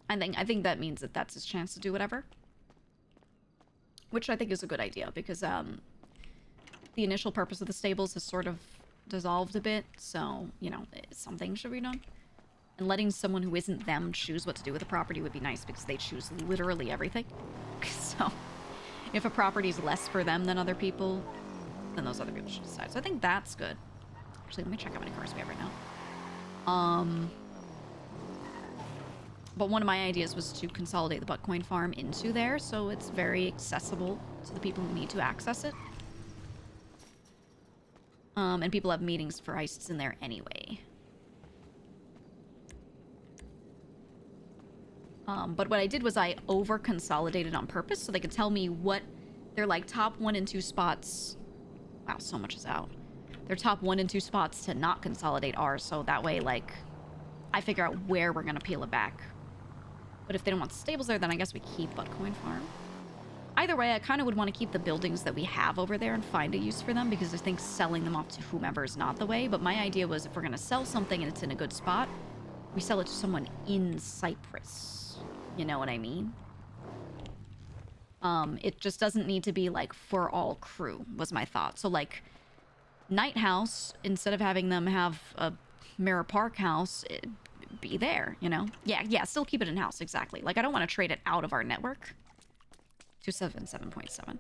Speaker 1: I think that means that that's his chance to do whatever. Which I think is a good idea, because, the initial purpose of the stables has sort of dissolved a bit, so, you know, something should be done. And letting someone who isn't them choose what to do with the property would be nice, because they choose literally everything. So, if a property's less for them than other people, then those other people should decide. So I think that's good. Actually, let me check how many cars we have right now. But one of my ideas was to consolidate the Buckcoin farm into there, so it's very accessible to the people who need to access it. And people have meetings for heists in there anyway. But what I did was I over-consolidated on purpose so they could tell me what their, like, top 1 and 2 spots... Wow, so much is out. Their top 1 and 2 spots to not consolidate are, so that way, like, I figure out where we're gonna peel it back. But if they don't want stables there, then I guess we keep Buttcoin Farm. Either way, I kind of would want to keep the buildings that we have over there and find a use for them, because I think selling them off to whomever is not the way. But my idea was, if we're going to sell something and it's in a good spot, we sell it to someone in Cyprus. You know what I mean? It just doesn't need to be, like, for all crew, was my thought. So, like, Night House, instead of having them have a Mirror Park house, be there, you know? Yeah, still keep it in-house, exactly. Like, I don't want to trade it out of our network. 277.7. I'm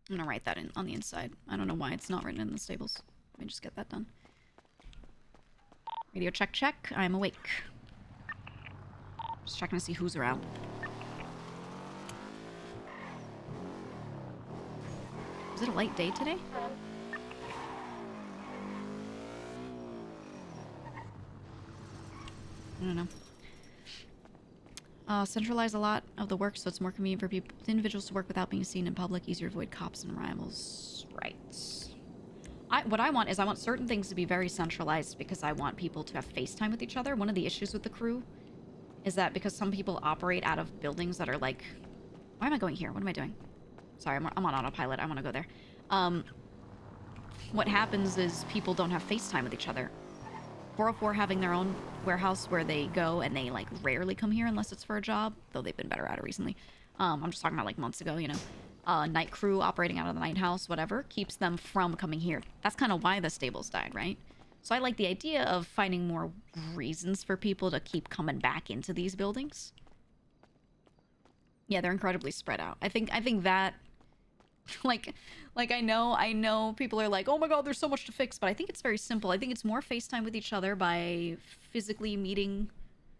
Speaker 1: gonna write that in on the inside. I don't know why it's not written in the stables. Let me just get that done. Radio check, check. I'm awake. Just checking to see who's around. Is it a light day today? I don't know. Centralize a lot of the work so it's more convenient for people, individuals to work without being seen in public, easier to avoid cops and rivals. Right. What I want is I want certain things to be very centralized because I want people to have FaceTime with each other. One of the issues with the crew is that because some people operate out of buildings that are like... Why am I going here? What am I doing? Sorry, I'm on autopilot. I want to go there. What happens is people don't have FaceTime with each other. 404 having their own warehouse where they go and they, like, rarely come here unless it's for a job, though they've been better at it recently. I'm just talking about, like, months ago, you know. Night crew operating out of the night house, whatever, keeps them from coming here. That's kind of why the stables died, right? So I like the idea of finding more reasons for people to keep coming back into these buildings. Yeah, they're incredibly spread out. I think that... like I know people are like, oh my god, there's so much to fix, but I think it's very simple. I think it's more FaceTime with each other by physically meeting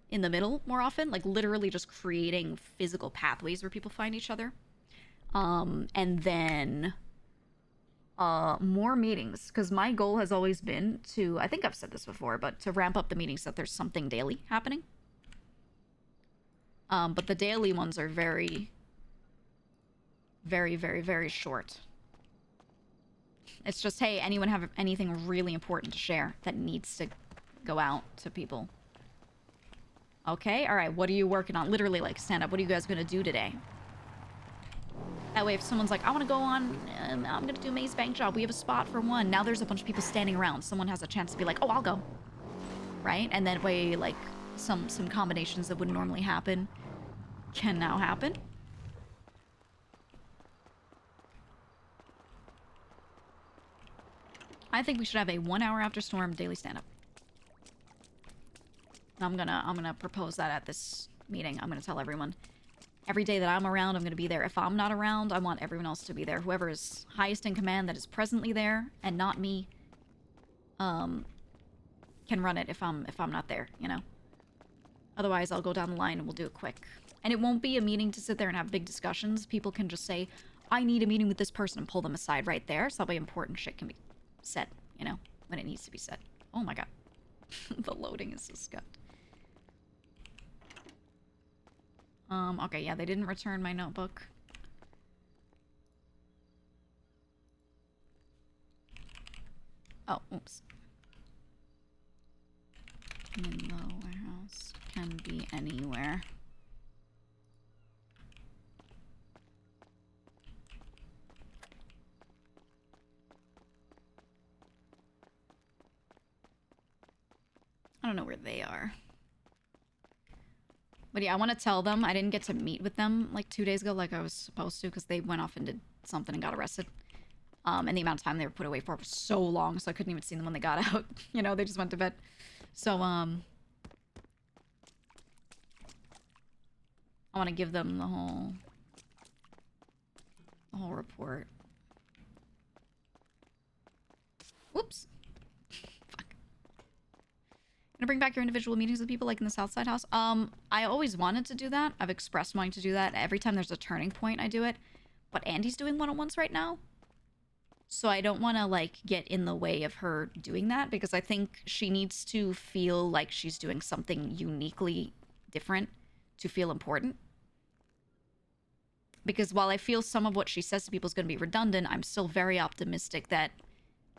Speaker 1: in the middle more often, like literally just creating physical pathways where people find each other. And then more meetings, because my goal has always been to, I think I've said this before, but to ramp up the meetings so that there's something daily happening. But the daily ones are very, very, very, very short. It's just, hey, anyone have anything really important to share that needs to go out to people? Okay, all right, what are you working on? Literally, like, stand up. What are you guys going to do today? That way, if someone's like, I want to go on, I'm going to do a maze bank job. We have a spot for one. Now there's a bunch of people standing around. Someone has a chance to be like, oh, I'll go. Right? And that way, like, some combinations that wouldn't normally happen can now happen. I think we should have a 1 hour after storm daily stand-up. I'm gonna propose that at this meeting. I'm gonna tell everyone. Every day that I'm around, I'm gonna be there. If I'm not around, I want everyone else to be there. Whoever is highest in command that is presently there, and not me, can run it if I'm not there, you know? Otherwise, I'll go down the line and we'll do it quick. And it won't be a meeting to sit there and have big discussions. People can just say, I need a meeting with this person, and pull them aside right there, so that way important shit can be said, you know, when it needs to be said. Oh my god. The loading is just scuffed. Okay, yeah, they didn't return my notebook. Oh, oops. In the warehouse can be anywhere. I don't know where they are. But yeah, I want to tell them. I didn't get to meet with them like 2 days ago like I was supposed to because they went off and did something and got arrested. And the amount of time they were put away for was so long, so I couldn't even see them when they got out. You know, they just went to bed. So, I want to give them the whole report. Whoops. Gonna bring back your individual meetings with people like in the Southside house. I always wanted to do that. I've expressed wanting to do that. Every time there's a turning point, I do it. But Andy's doing one-on-ones right now. So I don't want to, like, get in the way of her doing that because I think she needs to feel like she's doing something uniquely different to feel important. Because while I feel some of what she says to people is going to be redundant, I'm still very optimistic that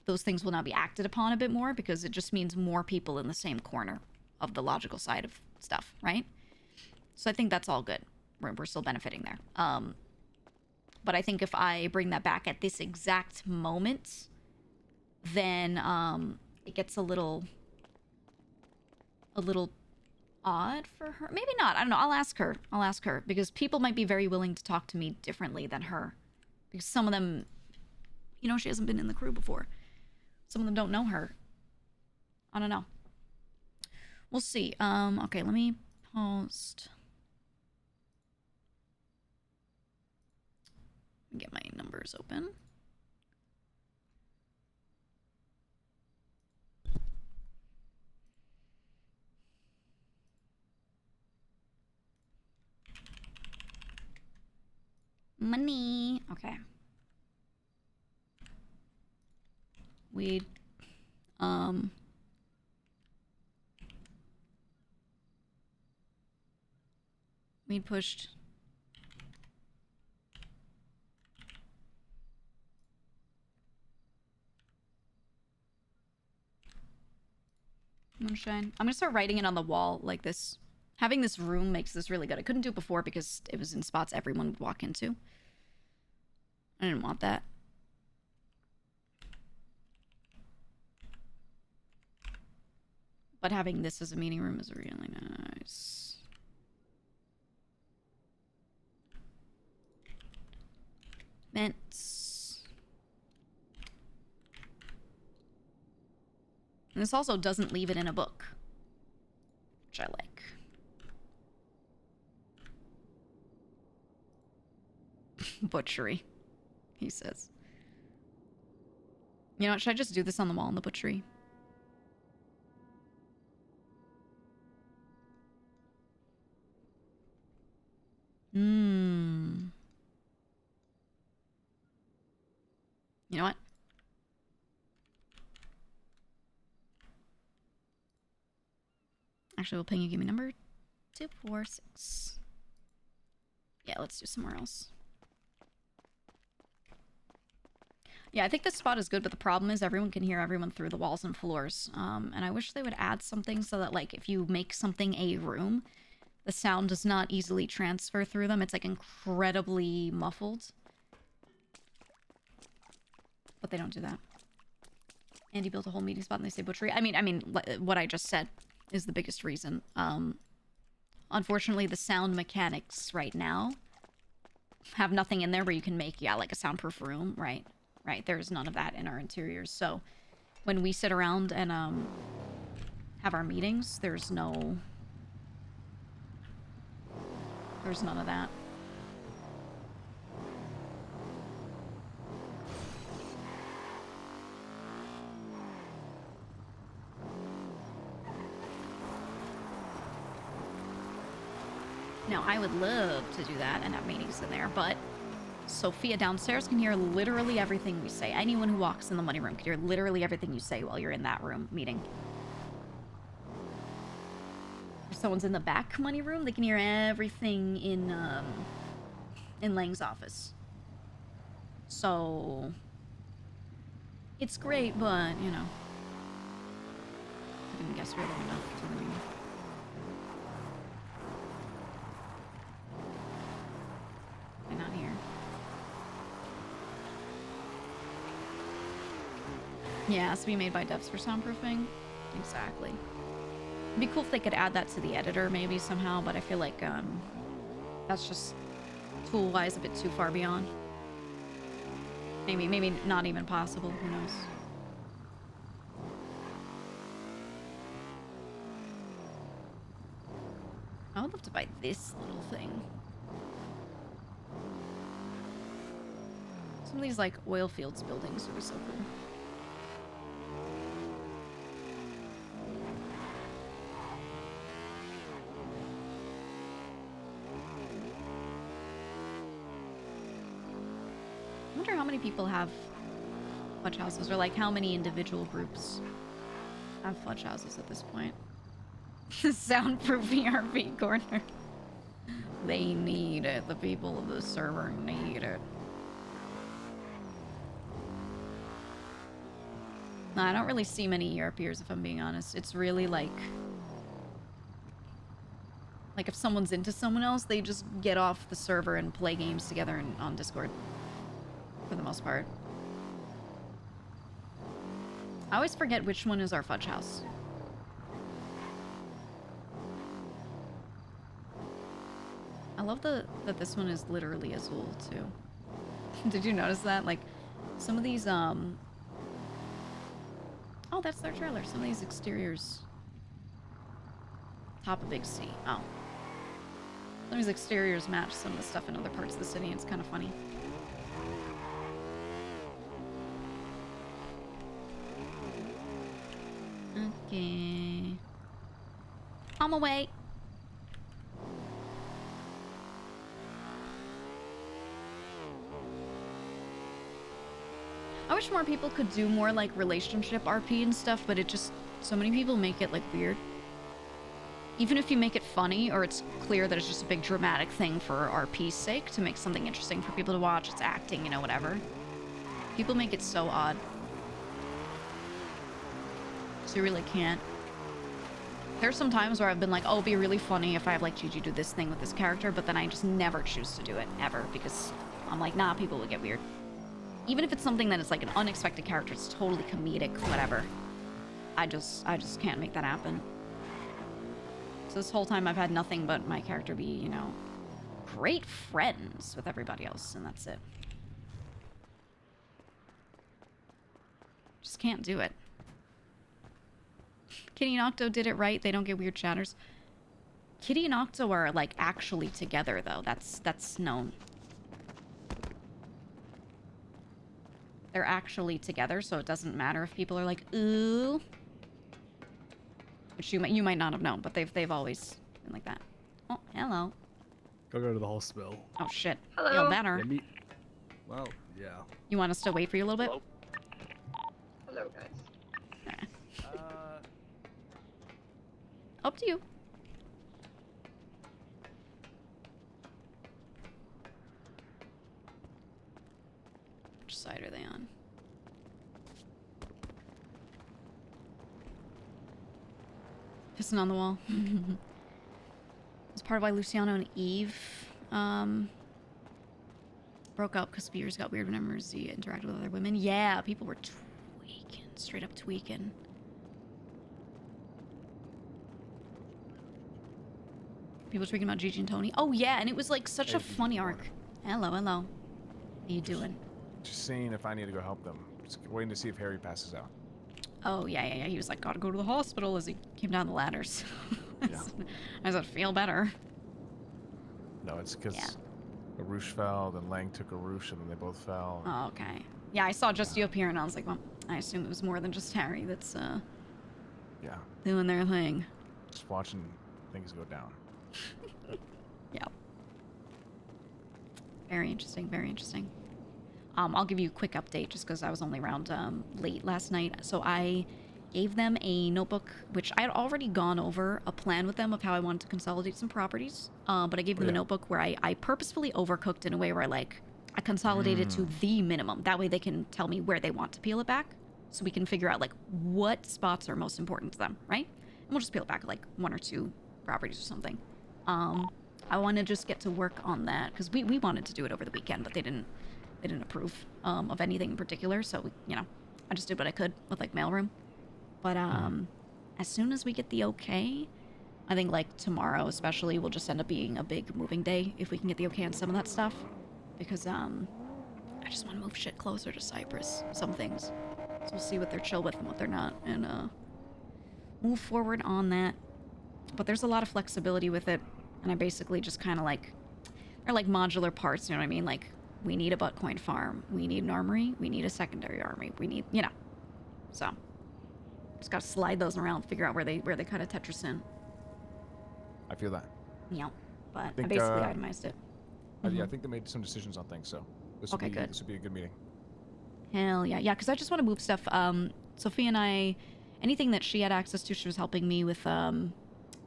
Speaker 1: those things will now be acted upon a bit more because it just means more people in the same corner of the logical side of stuff, right? So I think that's all good. We're still benefiting there. But I think if I bring that back at this exact moment, then it gets a little odd for her. Maybe not. I don't know. I'll ask her because people might be very willing to talk to me differently than her. Because some of them, you know, she hasn't been in the crew before. Some of them don't know her. I don't know. We'll see. Okay, let me post. Get my numbers open. Money. Okay. We'd pushed moonshine. I'm gonna start writing it on the wall like this. Having this room makes this really good. I couldn't do it before because it was in spots everyone would walk into. I didn't want that. But having this as a meeting room is really nice. Vents. And this also doesn't leave it in a book, which I like. Butchery, he says. You know what, should I just do this on the wall in the butchery? You know what? Actually, we'll ping you. Give me number 246. Yeah, let's do somewhere else. Yeah, I think this spot is good, but the problem is everyone can hear everyone through the walls and floors. And I wish they would add something so that, like, if you make something a room, the sound does not easily transfer through them. It's, like, incredibly muffled. But they don't do that. Andy built a whole meeting spot and they say butchery. I mean, what I just said is the biggest reason. Unfortunately, the sound mechanics right now have nothing in there where you can make, yeah, like a soundproof room, right? Right, there's none of that in our interiors. So when we sit around and have our meetings, there's none of that. Now, I would love to do that and have meetings in there, but Sophia downstairs can hear literally everything we say. Anyone who walks in the money room can hear literally everything you say while you're in that room meeting. If someone's in the back money room, they can hear everything in Lang's office. So it's great, but, you know, I didn't guess really enough to the meeting. I'm not here. Yeah, it has to be made by devs for soundproofing. Exactly. It'd be cool if they could add that to the editor maybe somehow, but I feel like that's just tool-wise a bit too far beyond. Maybe not even possible, who knows. I would love to buy this little thing. Some of these, like, oil fields buildings would be so cool. I wonder how many people have fudge houses, or, like, how many individual groups have fudge houses at this point. Soundproof ERP corner. They need it. The people of the server need it. No, I don't really see many ERPers if I'm being honest. It's really like if someone's into someone else, they just get off the server and play games together on Discord. For the most part. I always forget which one is our fudge house. I love that this one is literally Azul too. Did you notice that? Like, some of these, oh, that's their trailer. Some of these exteriors. Top of Big C. Oh. Some of these exteriors match some of the stuff in other parts of the city. It's kind of funny. Okay. On my way. I wish more people could do more like relationship RP and stuff, but it just, so many people make it like weird. Even if you make it funny or it's clear that it's just a big dramatic thing for RP's sake to make something interesting for people to watch, it's acting, you know, whatever. People make it so odd. So you really can't. There's some times where I've been like, oh, it'd be really funny if I have like Gigi do this thing with this character, but then I just never choose to do it, ever, because I'm like, nah, people would get weird. Even if it's something that is like an unexpected character, it's totally comedic, whatever. I just can't make that happen. So this whole time I've had nothing but my character be, you know, great friends with everybody else, and that's it. Just can't do it. Kitty and Octo did it right. They don't get weird chatters. Kitty and Octo are like actually together though. That's known. They're actually together, so it doesn't matter if people are like, ooh. Which you might not have known, but they've always been like that. Oh, hello.
Speaker 6: Go to the hospital.
Speaker 1: Oh shit.
Speaker 7: Hello.
Speaker 1: Feel better.
Speaker 6: Maybe. Well, yeah.
Speaker 1: You want us to wait for you a little bit?
Speaker 7: Hello, guys.
Speaker 1: Up to you. Which side are they on? Pissing on the wall. It's part of why Luciano and Eve broke up because Spears got weird whenever Z interacted with other women. Yeah, people were tweaking. Straight up tweaking. People tweaking about Gigi and Tony. Oh yeah, and it was like such a funny arc. Hello, hello. How you doing?
Speaker 6: Just seeing if I need to go help them. Just waiting to see if Harry passes out.
Speaker 1: Oh yeah. He was like, gotta go to the hospital as he came down the ladders.
Speaker 6: Yeah.
Speaker 1: I said, feel better.
Speaker 6: No, it's because
Speaker 1: Yeah.
Speaker 6: Arush fell, then Lang took Arush, and then they both fell.
Speaker 1: Oh, okay. Yeah, I saw just you up here, and I was like, well, I assume it was more than just Harry that's
Speaker 6: Yeah.
Speaker 1: doing their thing.
Speaker 6: Just watching things go down.
Speaker 1: Yeah. Very interesting, very interesting. I'll give you a quick update just because I was only around late last night. So I gave them a notebook, which I had already gone over a plan with them of how I wanted to consolidate some properties. But I gave them a notebook where I purposefully overcooked in a way where I consolidated to the minimum. That way they can tell me where they want to peel it back. So we can figure out what spots are most important to them, right? And we'll just peel it back one or two properties or something. I want to just get to work on that because we wanted to do it over the weekend, but they didn't approve of anything in particular. So I just did what I could with mailroom. But as soon as we get the okay, I think tomorrow especially will just end up being a big moving day if we can get the okay on some of that stuff, because I just want to move shit closer to Cyprus. Some things, so we'll see what they're chill with and what they're not, and move forward on that. But there's a lot of flexibility with it, and I basically just kind of they're modular parts, you know what I mean? We need a buttcoin farm, we need an armory, we need a secondary armory, we need, so just gotta slide those around, figure out where they kind of Tetris in.
Speaker 6: I feel that.
Speaker 1: Yeah, but I
Speaker 6: think,
Speaker 1: basically itemized it.
Speaker 6: Yeah, I think they made some decisions on things, so this
Speaker 1: Okay, good.
Speaker 6: This would be a good meeting.
Speaker 1: Hell yeah, because I just want to move stuff. Sophia and I, anything that she had access to, she was helping me with, kind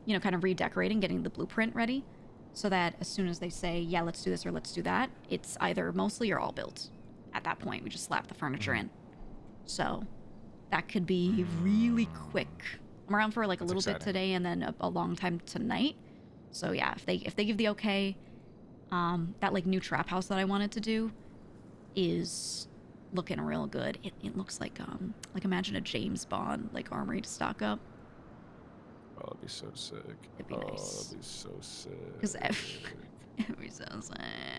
Speaker 1: of redecorating, getting the blueprint ready, so that as soon as they say, yeah, let's do this or let's do that, it's either mostly or all built. At that point, we just slap the furniture in. So, that could be really quick. I'm around for like a
Speaker 6: That's
Speaker 1: little bit
Speaker 6: exciting.
Speaker 1: today and then a long time tonight. So yeah, if they give the okay, that like new trap house that I wanted to do is looking real good. It looks like imagine a James Bond like armory to stock up.
Speaker 6: Oh, that'd be so sick.
Speaker 1: It'd be
Speaker 6: oh,
Speaker 1: nice.
Speaker 6: that'd be so sick.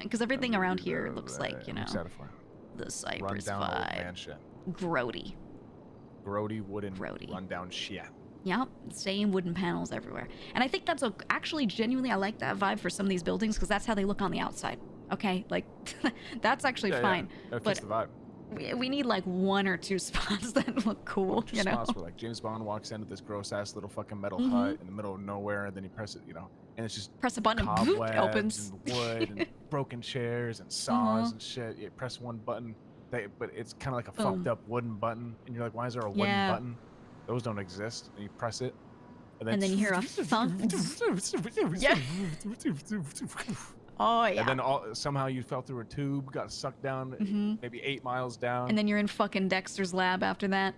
Speaker 1: Because everything around here looks like, you
Speaker 6: I'm
Speaker 1: know,
Speaker 6: excited for it.
Speaker 1: the
Speaker 6: Run
Speaker 1: Cypress
Speaker 6: down old
Speaker 1: vibe.
Speaker 6: man shit.
Speaker 1: Grody.
Speaker 6: Grody wooden
Speaker 1: Grody.
Speaker 6: run down shit.
Speaker 1: Yep, same wooden panels everywhere. And I think that's actually genuinely I like that vibe for some of these buildings because that's how they look on the outside. Okay, like that's actually fine.
Speaker 6: Yeah. It
Speaker 1: But
Speaker 6: fits the vibe.
Speaker 1: we need like 1 or 2 spots that look cool,
Speaker 6: Just
Speaker 1: you know.
Speaker 6: spots where like James Bond walks into this gross ass little fucking metal
Speaker 1: Mhm.
Speaker 6: hut in the middle of nowhere, and then you press it, you know, and it's just
Speaker 1: Press a button and boop,
Speaker 6: cobwebs
Speaker 1: it opens.
Speaker 6: and wood and broken chairs and saws and shit. You press one button, but it's kind of like a
Speaker 1: Boom.
Speaker 6: fucked up wooden button, and you're like, why is there a wooden
Speaker 1: Yeah.
Speaker 6: button? Those don't exist. And you press it,
Speaker 1: And then you hear a thump. Yeah. Oh yeah.
Speaker 6: And then somehow you fell through a tube, got sucked down,
Speaker 1: Mhm.
Speaker 6: maybe 8 miles down.
Speaker 1: And then you're in fucking Dexter's lab after that.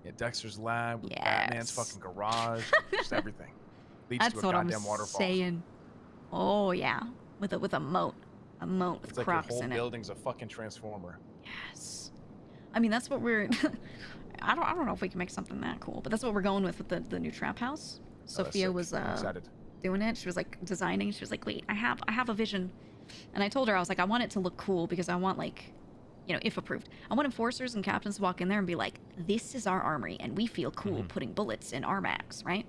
Speaker 6: Yeah, Dexter's lab, with Batman's
Speaker 1: Yes.
Speaker 6: fucking garage, just everything. Leads
Speaker 1: That's
Speaker 6: to a
Speaker 1: what I'm
Speaker 6: goddamn waterfall.
Speaker 1: saying. Oh yeah, with a moat, with
Speaker 6: It's like your
Speaker 1: Crocs
Speaker 6: whole
Speaker 1: in it.
Speaker 6: building's a fucking transformer.
Speaker 1: Yes. I mean that's what we're. I don't know if we can make something that cool, but that's what we're going with the new trap house.
Speaker 6: Oh, that's
Speaker 1: Sophia
Speaker 6: sick.
Speaker 1: was
Speaker 6: I'm excited.
Speaker 1: doing it. She was like designing. She was like, wait, I have a vision, and I told her I was like, I want it to look cool because I want like, you know, if approved, I want enforcers and captains to walk in there and be like, this is our armory, and we feel cool putting bullets in our mags, right?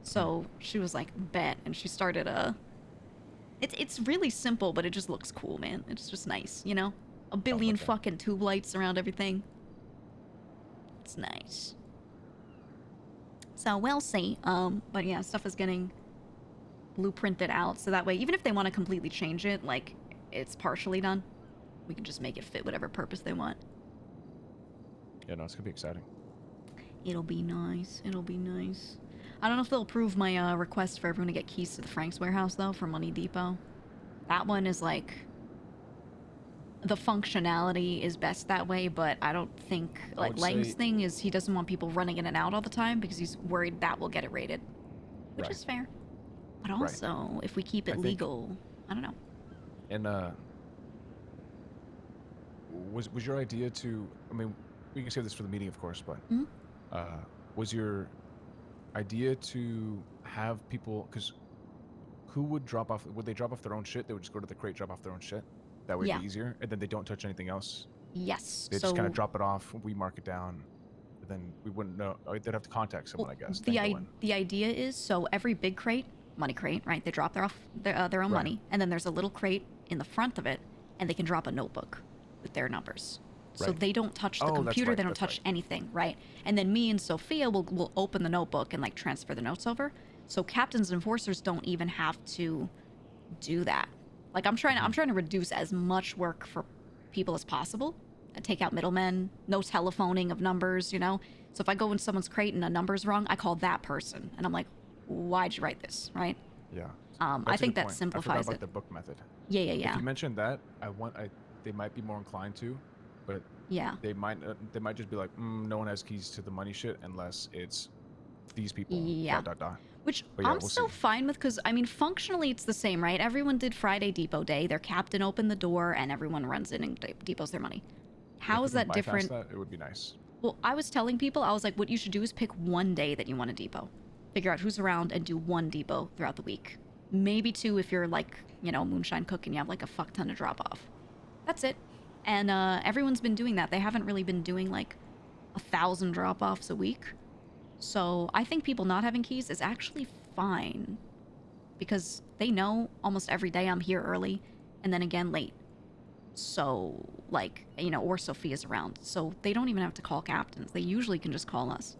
Speaker 1: So she was like, bet, and she started It's really simple, but it just looks cool, man. It's just nice, you know? A billion
Speaker 6: okay.
Speaker 1: fucking tube lights around everything. It's nice. So we'll see. But yeah, stuff is getting blueprinted out, so that way, even if they want to completely change it, like, it's partially done, we can just make it fit whatever purpose they want.
Speaker 6: Yeah, no, it's gonna be exciting.
Speaker 1: It'll be nice. It'll be nice. I don't know if they'll approve my request for everyone to get keys to the Frank's warehouse, though, for Money Depot. That one is, like... The functionality is best that way, but I don't think... Like,
Speaker 6: would
Speaker 1: Lang's
Speaker 6: say-
Speaker 1: thing is he doesn't want people running in and out all the time because he's worried that will get it rated. Which
Speaker 6: Right.
Speaker 1: is fair. But also, if we keep it
Speaker 6: I think-
Speaker 1: legal... I don't know.
Speaker 6: And was your idea to? I mean, we can save this for the meeting, of course, but
Speaker 1: Mhm.
Speaker 6: was your idea to have people? Because who would drop off? Would they drop off their own shit? They would just go to the crate, drop off their own shit. That way,
Speaker 1: Yeah.
Speaker 6: it'd be easier, and then they don't touch anything else.
Speaker 1: Yes.
Speaker 6: They
Speaker 1: so
Speaker 6: just kind of drop it off. We mark it down. But then we wouldn't know. They'd have to contact someone, I guess. then go in.
Speaker 1: the idea is, so every big crate, money crate, right? They drop their own
Speaker 6: Right.
Speaker 1: money, and then there's a little crate in the front of it, and they can drop a notebook with their numbers. So
Speaker 6: Right.
Speaker 1: they don't touch the
Speaker 6: Oh, that's
Speaker 1: computer,
Speaker 6: right,
Speaker 1: they don't
Speaker 6: that's
Speaker 1: touch
Speaker 6: right.
Speaker 1: anything, right? And then me and Sophia will open the notebook and like transfer the notes over. So captains and enforcers don't even have to do that. Like I'm trying to reduce as much work for people as possible. And take out middlemen, no telephoning of numbers, you know? So if I go in someone's crate and a number's wrong, I call that person. And I'm like, why'd you write this, right?
Speaker 6: Yeah.
Speaker 1: I
Speaker 6: That's a
Speaker 1: think
Speaker 6: good
Speaker 1: that
Speaker 6: point. I
Speaker 1: simplifies
Speaker 6: forgot about
Speaker 1: it.
Speaker 6: the book method.
Speaker 1: Yeah.
Speaker 6: If you mentioned that, they might be more inclined to, but
Speaker 1: Yeah.
Speaker 6: they might just be like, no one has keys to the money shit unless it's these people.
Speaker 1: Yeah.
Speaker 6: Dot, dot, dot.
Speaker 1: Which
Speaker 6: But yeah,
Speaker 1: I'm
Speaker 6: we'll
Speaker 1: still
Speaker 6: see.
Speaker 1: fine with because, I mean, functionally it's the same, right? Everyone did Friday Depot Day. Their captain opened the door and everyone runs in and depots their money. How
Speaker 6: If
Speaker 1: is
Speaker 6: we can
Speaker 1: that
Speaker 6: bypass
Speaker 1: different?
Speaker 6: that, it would be nice.
Speaker 1: Well, I was telling people, I was like, what you should do is pick one day that you want to depot. Figure out who's around and do one depot throughout the week. Maybe 2 if you're like, you know, moonshine cook and you have like a fuck ton to drop off. That's it. And everyone's been doing that. They haven't really been doing like 1,000 drop-offs a week. So I think people not having keys is actually fine. Because they know almost every day I'm here early and then again late. So, like, you know, or Sophia's around. So they don't even have to call captains. They usually can just call us.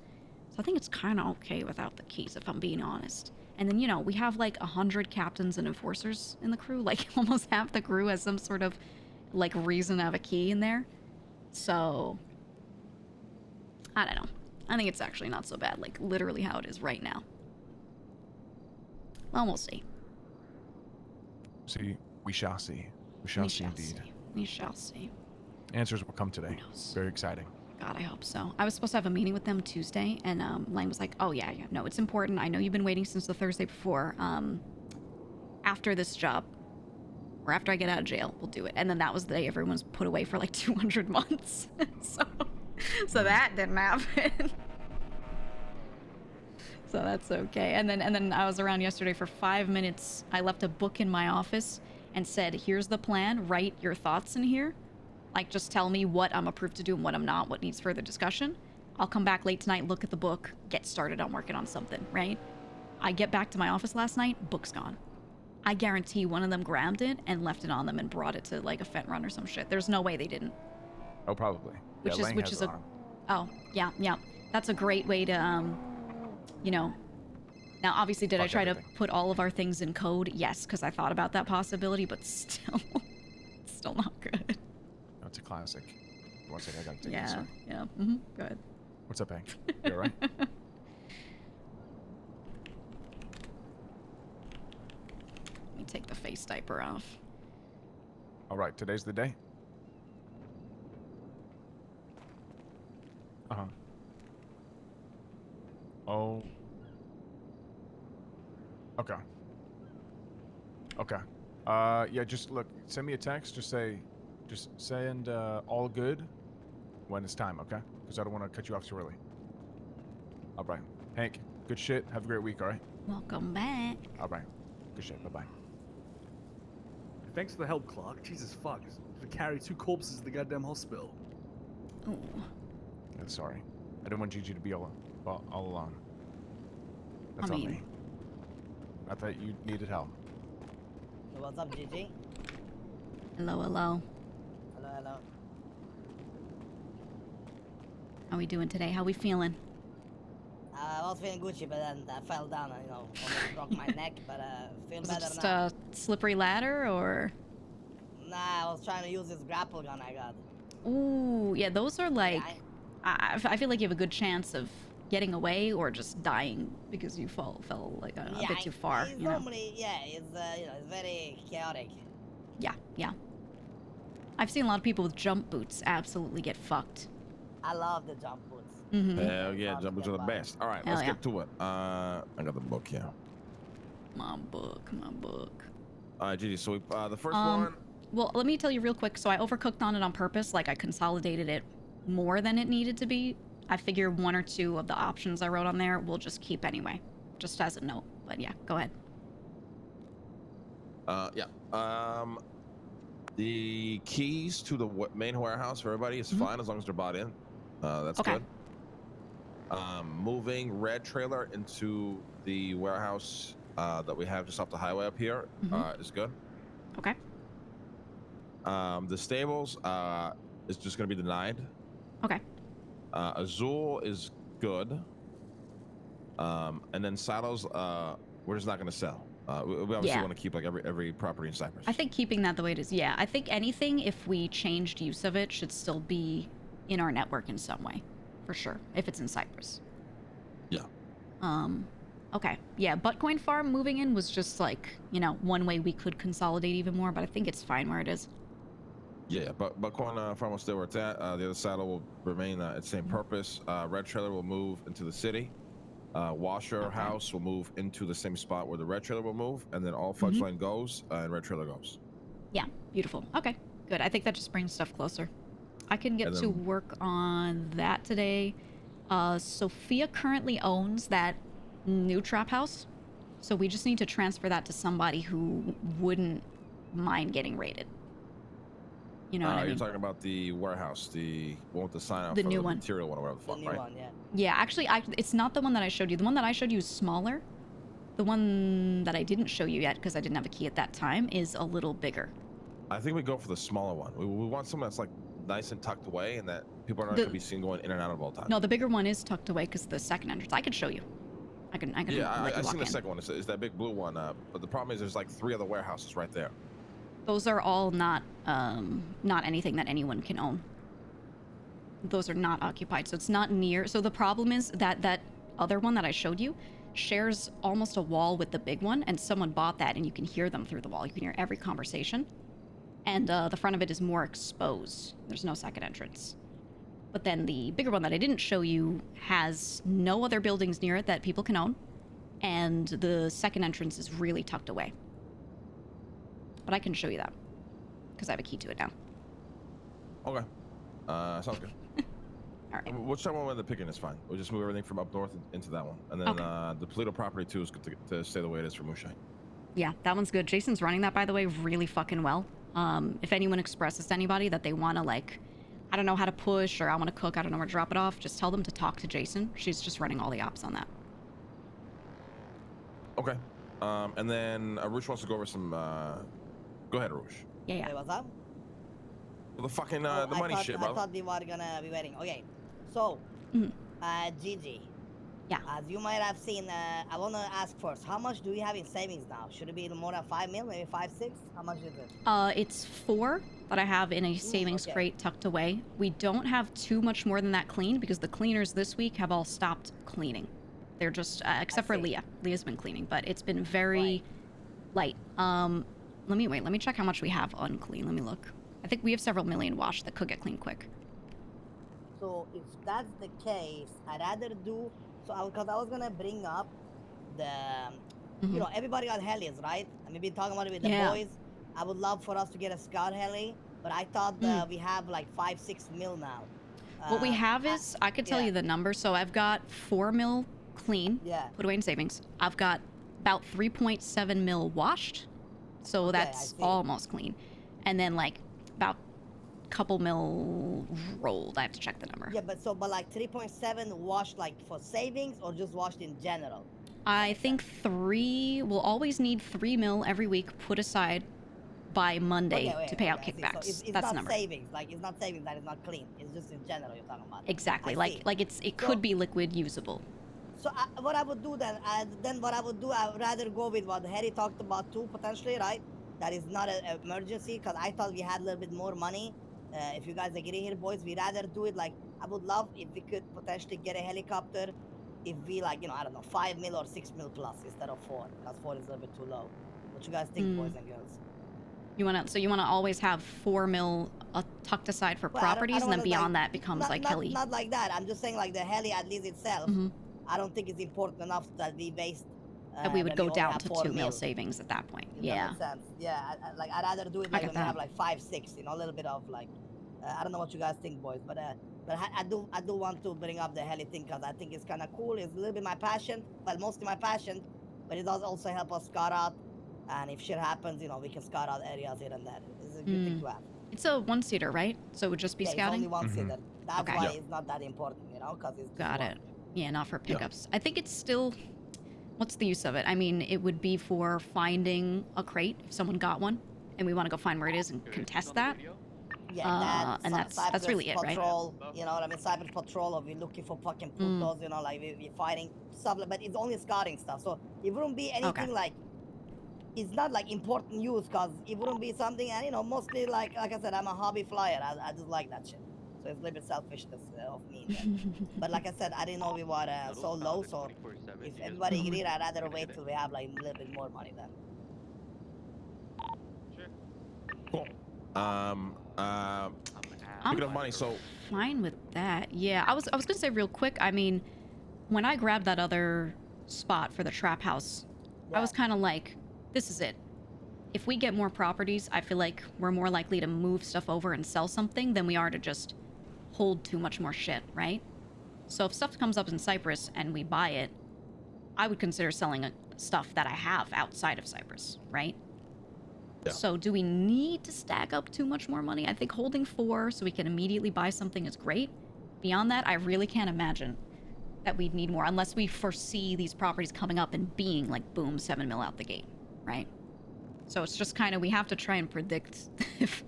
Speaker 1: So I think it's kind of okay without the keys, if I'm being honest. And then, you know, we have like 100 captains and enforcers in the crew. Like, almost half the crew has some sort of, like, reason to have a key in there. So, I don't know. I think it's actually not so bad. Like, literally how it is right now. Well, we'll see.
Speaker 6: See, we shall see. We shall see indeed.
Speaker 1: See. We shall see.
Speaker 6: Answers will come today.
Speaker 1: Who knows?
Speaker 6: Very exciting.
Speaker 1: God, I hope so. I was supposed to have a meeting with them Tuesday, and Lang was like, "Oh yeah, no, it's important. I know you've been waiting since the Thursday before. After this job, or after I get out of jail, we'll do it." And then that was the day everyone was put away for like 200 months. so that didn't happen. So that's okay. And then I was around yesterday for 5 minutes. I left a book in my office and said, "Here's the plan. Write your thoughts in here. Like, just tell me what I'm approved to do and what I'm not, what needs further discussion. I'll come back late tonight, look at the book, get started on working on something," right? I get back to my office last night, book's gone. I guarantee one of them grabbed it and left it on them and brought it to, like, a Fent run or some shit. There's no way they didn't.
Speaker 6: Oh, probably.
Speaker 1: Which
Speaker 6: Yeah,
Speaker 1: is,
Speaker 6: Lang
Speaker 1: which
Speaker 6: has
Speaker 1: is
Speaker 6: it
Speaker 1: a...
Speaker 6: on him.
Speaker 1: Oh, yeah, yeah. That's a great way to, you know... Now, obviously, did I
Speaker 6: Fuck
Speaker 1: try
Speaker 6: everything.
Speaker 1: to put all of our things in code? Yes, because I thought about that possibility, but still... still not good.
Speaker 6: That's a classic. One second, I gotta take this
Speaker 1: Yeah,
Speaker 6: one.
Speaker 1: yeah. Go ahead.
Speaker 6: What's up, Hank? You alright?
Speaker 1: Let me take the face diaper off.
Speaker 6: Alright, today's the day. Uh-huh. Oh. Okay. Okay. Yeah, just look, send me a text, just send all good when it's time, okay? Because I don't want to cut you off too early. Alright. Hank, good shit. Have a great week, alright?
Speaker 1: Welcome back.
Speaker 6: Alright. Good shit. Bye-bye.
Speaker 8: Thanks for the help, Clark. Jesus fuck. To carry 2 corpses to the goddamn hospital.
Speaker 1: Ooh.
Speaker 6: I'm sorry. I didn't want Gigi to be all alone. That's
Speaker 1: I
Speaker 6: on
Speaker 1: mean-
Speaker 6: me. I thought you needed help.
Speaker 9: So what's up, Gigi?
Speaker 1: Hello, hello.
Speaker 9: Hello, hello.
Speaker 1: How we doing today? How we feeling?
Speaker 9: I was feeling Gucci, but then I fell down and, almost broke my neck, but feel
Speaker 1: Was it
Speaker 9: better
Speaker 1: just
Speaker 9: now.
Speaker 1: a slippery ladder, or?
Speaker 9: Nah, I was trying to use this grapple gun I got.
Speaker 1: Ooh, yeah, those are like...
Speaker 9: Yeah,
Speaker 1: I feel like you have a good chance of getting away or just dying because you fell like a bit too far,
Speaker 9: It's
Speaker 1: you know?
Speaker 9: normally, yeah, it's, it's very chaotic.
Speaker 1: Yeah, yeah. I've seen a lot of people with jump boots absolutely get fucked.
Speaker 9: I love the jump boots.
Speaker 1: Mm-hmm.
Speaker 10: Hell yeah,
Speaker 9: Sounds
Speaker 10: jumpers
Speaker 9: good,
Speaker 10: are the
Speaker 9: bud.
Speaker 10: best. All right,
Speaker 1: Hell
Speaker 10: let's
Speaker 1: yeah.
Speaker 10: get to it. I got the book here.
Speaker 1: My book, my book.
Speaker 10: All right, Gigi. So we, the first
Speaker 1: Um,
Speaker 10: one.
Speaker 1: Well, let me tell you real quick. So I overcooked on it on purpose. Like, I consolidated it more than it needed to be. I figure 1 or 2 of the options I wrote on there we'll just keep anyway. Just as a note. But yeah, go ahead.
Speaker 10: Yeah. The keys to the main warehouse for everybody is
Speaker 1: Mhm.
Speaker 10: fine as long as they're bought in. That's
Speaker 1: Okay.
Speaker 10: good. Moving red trailer into the warehouse that we have just off the highway up here is good.
Speaker 1: Okay.
Speaker 10: The stables is just going to be denied.
Speaker 1: Okay.
Speaker 10: Azul is good. And then saddles, we're just not going to sell. We obviously
Speaker 1: Yeah.
Speaker 10: want to keep like every property in Cyprus.
Speaker 1: I think keeping that the way it is, yeah. I think anything, if we changed use of it, should still be in our network in some way. For sure. If it's in Cyprus.
Speaker 10: Yeah.
Speaker 1: Okay. Yeah, Buttcoin Farm moving in was just like, you know, one way we could consolidate even more, but I think it's fine where it is.
Speaker 10: Yeah, but Buckhorn Farm will stay where it's at. The other saddle will remain its same purpose. Red trailer will move into the city. Washer house will move into the same spot where the red trailer will move, and then all Fudge Line goes and red trailer goes.
Speaker 1: Yeah, beautiful. Okay, good. I think that just brings stuff closer. I can get
Speaker 10: And
Speaker 1: to
Speaker 10: then-
Speaker 1: work on that today. Sophia currently owns that new trap house, so we just need to transfer that to somebody who wouldn't mind getting raided. You know what I
Speaker 10: You're
Speaker 1: mean?
Speaker 10: talking about the warehouse, the one with the sign out
Speaker 1: The
Speaker 10: for
Speaker 1: new
Speaker 10: the
Speaker 1: one.
Speaker 10: material one, or whatever the
Speaker 9: The
Speaker 10: fuck,
Speaker 9: new
Speaker 10: right?
Speaker 9: one, yeah.
Speaker 1: Yeah, actually, it's not the one that I showed you. The one that I showed you is smaller. The one that I didn't show you yet because I didn't have a key at that time is a little bigger.
Speaker 10: I think we go for the smaller one. We want something that's like nice and tucked away, and that people are not going to be seen going in and out of all the time.
Speaker 1: No, the bigger one is tucked away because the second entrance. I could show you. I can.
Speaker 10: Yeah,
Speaker 1: let you
Speaker 10: I
Speaker 1: walk
Speaker 10: seen the
Speaker 1: in.
Speaker 10: second one. It's that big blue one. But the problem is there's like 3 other warehouses right there.
Speaker 1: Those are all not anything that anyone can own. Those are not occupied, so it's not near. So the problem is that other one that I showed you shares almost a wall with the big one, and someone bought that, and you can hear them through the wall. You can hear every conversation, and the front of it is more exposed. There's no second entrance. But then the bigger one that I didn't show you has no other buildings near it that people can own. And the second entrance is really tucked away. But I can show you that. Because I have a key to it now.
Speaker 10: Okay. Sounds good.
Speaker 1: All right.
Speaker 10: Whichever one we're picking is fine. We'll just move everything from up north into that one. And then the Polito property, too, is good to stay the way it is for Mushai.
Speaker 1: Yeah, that one's good. Jason's running that, by the way, really fucking well. If anyone expresses to anybody that they want to, like, I don't know how to push or I want to cook, I don't know where to drop it off, just tell them to talk to Jason. She's just running all the ops on that.
Speaker 10: Okay. And then Arush wants to go over some... Go ahead, Arush.
Speaker 1: Yeah.
Speaker 9: Wait, what's up?
Speaker 10: The fucking,
Speaker 9: Oh,
Speaker 10: the money shit,
Speaker 9: I
Speaker 10: bro.
Speaker 9: thought we were gonna be waiting. Okay, so, Gigi.
Speaker 1: Yeah.
Speaker 9: As you might have seen, I wanna ask first, how much do we have in savings now? Should it be more than 5 mil, maybe 5, 6? How much is it?
Speaker 1: It's 4 that I have in a savings
Speaker 9: okay.
Speaker 1: crate tucked away. We don't have too much more than that clean because the cleaners this week have all stopped cleaning. They're just, except for Leah. Leah's been cleaning, but it's been very light. Let me check how much we have unclean. Let me look. I think we have several million washed that could get cleaned quick.
Speaker 9: So if that's the case, I'd rather do, because I was gonna bring up the, you know, everybody got helis, right? And we've been talking about it with the boys. I would love for us to get a Scout heli, but I thought we have like 5, 6 mil now.
Speaker 1: What we have is, I could tell you the number. So I've got 4 mil clean, put away in savings. I've got about 3.7 mil washed. So that's almost clean. And then like about a couple mil rolled. I have to check the number.
Speaker 9: Yeah, but like 3.7 washed like for savings or just washed in general?
Speaker 1: I think 3, we'll always need 3 mil every week put aside by Monday to pay out kickbacks.
Speaker 9: So it's
Speaker 1: that's
Speaker 9: not
Speaker 1: the number.
Speaker 9: Savings. Like it's not savings that is not clean. It's just in general you're talking about.
Speaker 1: Exactly. Like it could be liquid usable.
Speaker 9: So what I would do then, I would rather go with what Harry talked about too, potentially, right? That is not an emergency, because I thought we had a little bit more money. If you guys agree here, boys, we rather do it like, I would love if we could potentially get a helicopter if we like, you know, I don't know, 5 mil or 6 mil plus instead of 4, because 4 is a little bit too low. What you guys think, boys and girls?
Speaker 1: You wanna always have 4 mil tucked aside for properties, and then beyond that becomes like heli.
Speaker 9: Not like that. I'm just saying like the heli at least itself. I don't think it's important enough that we waste.
Speaker 1: That we would go down to 2 mil
Speaker 9: mil
Speaker 1: savings at that point.
Speaker 9: That makes sense. Yeah, like I'd rather do it like when we have like 5, 6, you know, a little bit of like, I don't know what you guys think, boys, but I do want to bring up the heli thing because I think it's kind of cool. It's a little bit my passion, well, mostly my passion, but it does also help us scout out. And if shit happens, you know, we can scout out areas here and there. It's a good thing to have.
Speaker 1: It's a 1-seater, right? So it would just be scouting?
Speaker 9: It's only 1-seater. That's why it's not that important, you know, because it's just
Speaker 1: Got it. Yeah, not for pickups. I think it's still... What's the use of it? I mean, it would be for finding a crate if someone got one, and we want to go find where it is and contest that.
Speaker 9: Yeah,
Speaker 1: and that's really it, right?
Speaker 9: You know what I mean? Cyber patrol, or we're looking for fucking Plutos, you know, like we're fighting stuff, but it's only scouting stuff. So it wouldn't be anything like, it's not like important use, because it wouldn't be something, and you know, mostly like I said, I'm a hobby flyer. I just like that shit. So it's a little bit selfishness of me. But like I said, I didn't know we were so low, so if everybody agreed, I'd rather wait till we have like a little bit more money then.
Speaker 10: Cool. Speaking of money, so
Speaker 1: fine with that. Yeah, I was gonna say real quick. I mean, when I grabbed that other spot for the trap house, I was kind of like, this is it. If we get more properties, I feel like we're more likely to move stuff over and sell something than we are to just hold too much more shit, right? So if stuff comes up in Cyprus and we buy it, I would consider selling stuff that I have outside of Cyprus, right? Yeah. So do we need to stack up too much more money? I think holding 4 so we can immediately buy something is great. Beyond that, I really can't imagine that we'd need more unless we foresee these properties coming up and being like, boom, 7 mil out the gate, right? So it's just kind of, we have to try and predict if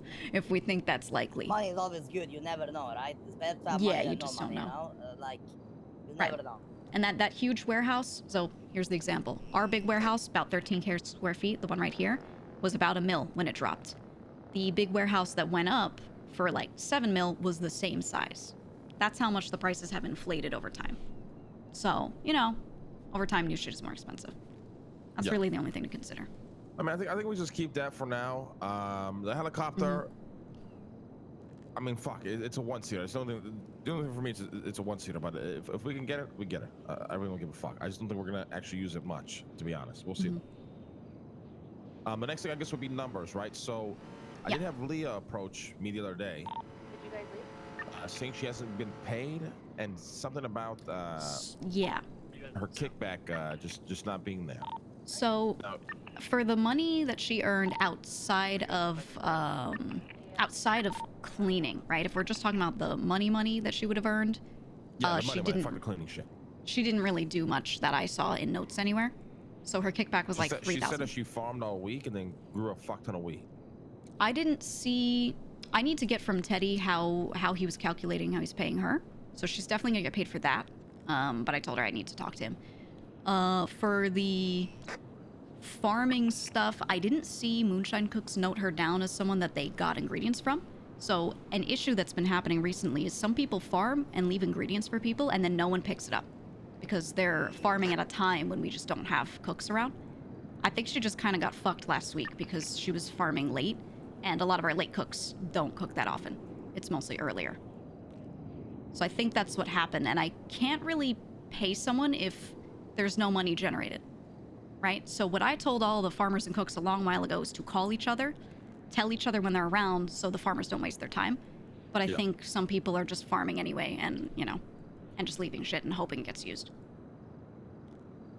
Speaker 1: we think that's likely.
Speaker 9: Money is always good. You never know, right? It's better to have
Speaker 1: money
Speaker 9: than
Speaker 1: you just
Speaker 9: no money,
Speaker 1: don't know.
Speaker 9: You know? Like, you never know.
Speaker 1: And that huge warehouse, so here's the example. Our big warehouse, about 13K square feet, the one right here, was about 1 mil when it dropped. The big warehouse that went up for like 7 mil was the same size. That's how much the prices have inflated over time. So, you know, over time, new shit is more expensive. That's really the only thing to consider.
Speaker 10: I mean, I think we just keep that for now. The helicopter, I mean, fuck, it's a one-seater. It's the only thing for me, it's a one-seater. But if we can get it, we get it. I really don't give a fuck. I just don't think we're gonna actually use it much, to be honest. We'll see. The next thing I guess would be numbers, right? So I did have Leah approach me the other day.
Speaker 3: Did you guys leave?
Speaker 10: Saying she hasn't been paid and something about
Speaker 1: Yeah.
Speaker 10: her kickback just not being there.
Speaker 1: So for the money that she earned outside of cleaning, right? If we're just talking about the money that she would have earned,
Speaker 10: Yeah,
Speaker 1: she
Speaker 10: fuck
Speaker 1: didn't.
Speaker 10: the cleaning shit.
Speaker 1: She didn't really do much that I saw in notes anywhere. So her kickback was like 3,000.
Speaker 10: She said that she farmed all week and then grew a fuck ton of wheat.
Speaker 1: I didn't see. I need to get from Teddy how he was calculating how he's paying her. So she's definitely gonna get paid for that. But I told her I need to talk to him. For the farming stuff, I didn't see Moonshine Cooks note her down as someone that they got ingredients from. So an issue that's been happening recently is some people farm and leave ingredients for people and then no one picks it up because they're farming at a time when we just don't have cooks around. I think she just kind of got fucked last week because she was farming late and a lot of our late cooks don't cook that often. It's mostly earlier. So I think that's what happened, and I can't really pay someone if there's no money generated, right? So what I told all the farmers and cooks a long while ago is to call each other, tell each other when they're around so the farmers don't waste their time. But I think some people are just farming anyway and, you know, and just leaving shit and hoping it gets used.